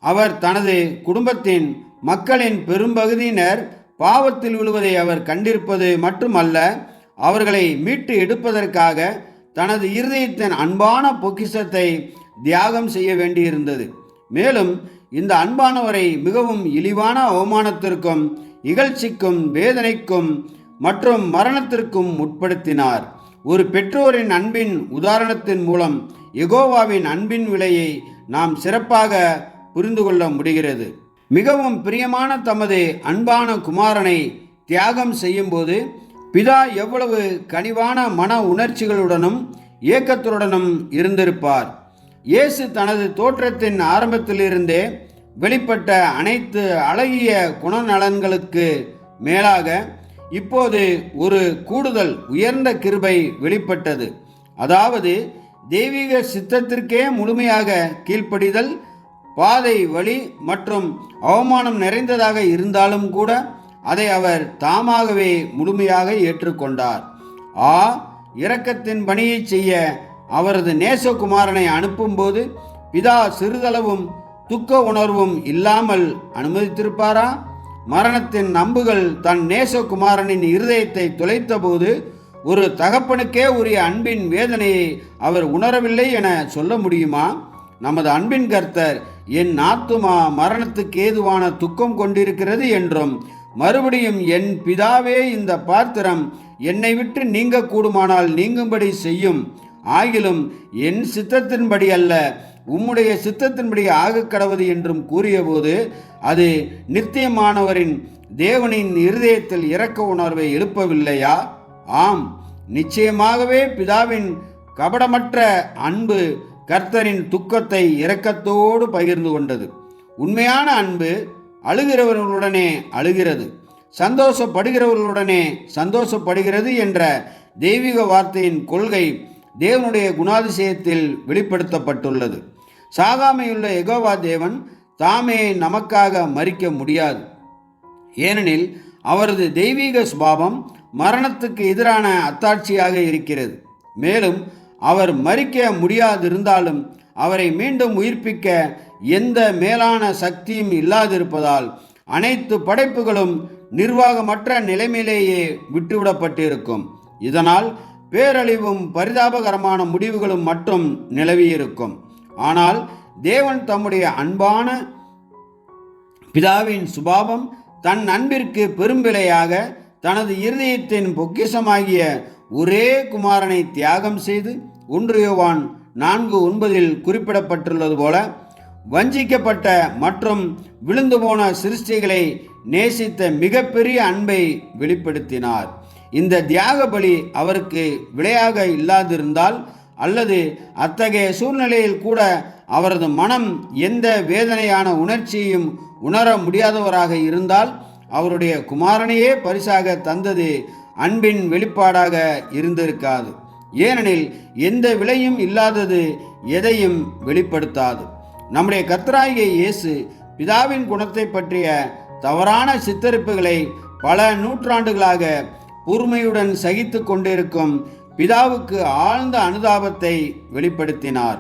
அவர் தனது குடும்பத்தின் மக்களின் பெரும்பகுதியினர் பாவத்தில் விழுவதை அவர் கண்டிருப்பது மட்டுமல்ல, அவர்களை மீட்டு எடுப்பதற்காக தனது இருதயத்தின் அன்பான பொக்கிஷத்தை தியாகம் செய்ய வேண்டியிருந்தது. மேலும் இந்த அன்பானவரை மிகவும் இழிவான அவமானத்திற்கும் இகழ்ச்சிக்கும் வேதனைக்கும் மற்றும் மரணத்திற்கும் உட்படுத்தினார். ஒரு பெற்றோரின் அன்பின் உதாரணத்தின் மூலம் யெகோவாவின் அன்பின் விலையை நாம் சிறப்பாக புரிந்து கொள்ள முடிகிறது. மிகவும் பிரியமான தமது அன்பான குமாரனை தியாகம் செய்யும்போது பிதா எவ்வளவு கனிவான மன உணர்ச்சிகளுடனும் ஏக்கத்துடனும் இருந்திருப்பார். இயேசு தனது தோற்றத்தின் ஆரம்பத்திலிருந்தே வெளிப்பட்ட அனைத்து அழகிய குணநலன்களுக்கு மேலாக இப்போது ஒரு கூடுதல் உயர்ந்த கிருபை வெளிப்பட்டது. அதாவது தெய்வீக சித்தத்திற்கே முழுமையாக கீழ்ப்படிதல். பாதை, வழி மற்றும் அவமானம் நிறைந்ததாக இருந்தாலும் கூட அதை அவர் தாமாகவே முழுமையாக ஏற்றுக்கொண்டார். இரக்கத்தின் பணியை செய்ய அவரது நேசகுமாரனை அனுப்பும்போது பிதா சிறிதளவும் துக்க உணர்வும் இல்லாமல் அனுமதித்திருப்பாரா? மரணத்தின் நம்புகள் தன் நேசகுமாரனின் இருதயத்தை தொலைத்த போது ஒரு தகப்பனுக்கே உரிய அன்பின் வேதனையை அவர் உணரவில்லை என சொல்ல முடியுமா? நமது அன்பின் கர்த்தர் என் ஆத்துமா மரணத்துக்கு ஏதுவான துக்கம் கொண்டிருக்கிறது என்றும், மறுபடியும் என் பிதாவே இந்த பாத்திரம் என்னை விட்டு நீங்க கூடுமானால் நீங்கும்படி செய்யும், ஆகிலும் என் சித்தத்தின்படி அல்ல உம்முடைய சித்தத்தின்படி ஆகக்கடவது என்றும் கூறியபோது அது நித்தியமானவரின் தேவனின் இருதயத்தில் இரக்க உணர்வை எழுப்பவில்லையா? ஆம், நிச்சயமாகவே பிதாவின் கபடமற்ற அன்பு கர்த்தரின் துக்கத்தை இரக்கத்தோடு பகிர்ந்து கொண்டது. உண்மையான அன்பு அழுகிறவர்களுடனே அழுகிறது, சந்தோஷப்படுகிறவர்களுடனே சந்தோஷப்படுகிறது என்ற தெய்வீக வார்த்தையின் கொள்கை தேவனுடைய குணாதிசயத்தில் வெளிப்படுத்தப்பட்டுள்ளது. சாகாமையுள்ள யெகோவா தேவன் தாமே நமக்காக மரிக்க முடியாது. ஏனெனில் அவரது தெய்வீக சுபாவம் மரணத்துக்கு எதிரான அத்தாட்சியாக இருக்கிறது. மேலும் அவர் மரிக்க முடியாதிருந்தாலும் அவரை மீண்டும் உயிர்ப்பிக்க எந்த மேலான சக்தியும் இல்லாதிருப்பதால் அனைத்து படைப்புகளும் நிர்வாகமற்ற நிலைமையிலேயே விட்டுவிடப்பட்டிருக்கும். இதனால் பேரழிவும் பரிதாபகரமான முடிவுகளும் மட்டும் நிலவியிருக்கும். ஆனால் தேவன் தம்முடைய அன்பான பிதாவின் சுபாவம் தன் அன்பிற்கு பெரும்பிலையாக தனது இருதயத்தின் பொக்கிஷமாகிய ஒரே குமாரனை தியாகம் செய்து 1 யோவான் 4:9 குறிப்பிடப்பட்டுள்ளது போல வஞ்சிக்கப்பட்ட மற்றும் விழுந்து போன சிருஷ்டிகளை நேசித்த மிகப்பெரிய அன்பை வெளிப்படுத்தினார். இந்த தியாக பலி அவருக்கு விலையாக இல்லாதிருந்தால் அல்லது அத்தகைய சூழ்நிலையில் கூட அவரது மனம் எந்த வேதனையான உணர்ச்சியையும் உணர முடியாதவராக இருந்தால் அவருடைய குமாரனையே பரிசாக தந்தது அன்பின் வெளிப்பாடாக இருந்திருக்காது. ஏனெனில் எந்த விலையும் இல்லாதது எதையும் வெளிப்படுத்தாது. நம்முடைய கர்த்தராகிய இயேசு பிதாவின் குணத்தை பற்றிய தவறான சித்தரிப்புகளை பல நூற்றாண்டுகளாக பொறுமையுடன் சகித்து கொண்டிருக்கும் பிதாவுக்கு ஆழ்ந்த அனுதாபத்தை வெளிப்படுத்தினார்.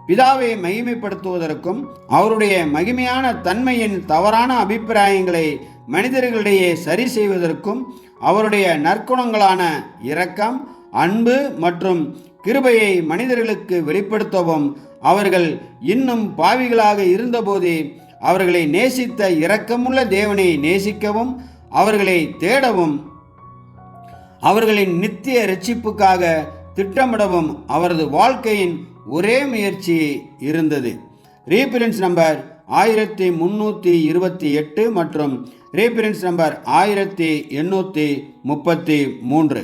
பிதாவை மகிமைப்படுத்துவதற்கும் அவருடைய மகிமையான தன்மையின் தவறான அபிப்பிராயங்களை மனிதர்களிடையே சரி செய்வதற்கும் அவருடைய நற்குணங்களான இரக்கம், அன்பு மற்றும் கிருபையை மனிதர்களுக்கு வெளிப்படுத்தவும் அவர்கள் இன்னும் பாவிகளாக இருந்தபோதே அவர்களை நேசித்த இரக்கமுள்ள தேவனை நேசிக்கவும் அவர்களை தேடவும் அவர்களின் நித்திய இரட்சிப்புக்காக திட்டமிடவும் அவரது வாழ்க்கையின் ஒரே முயற்சி இருந்தது. ரீஃபரன்ஸ் நம்பர் 1328 மற்றும் ரீஃபரன்ஸ் நம்பர் 1833.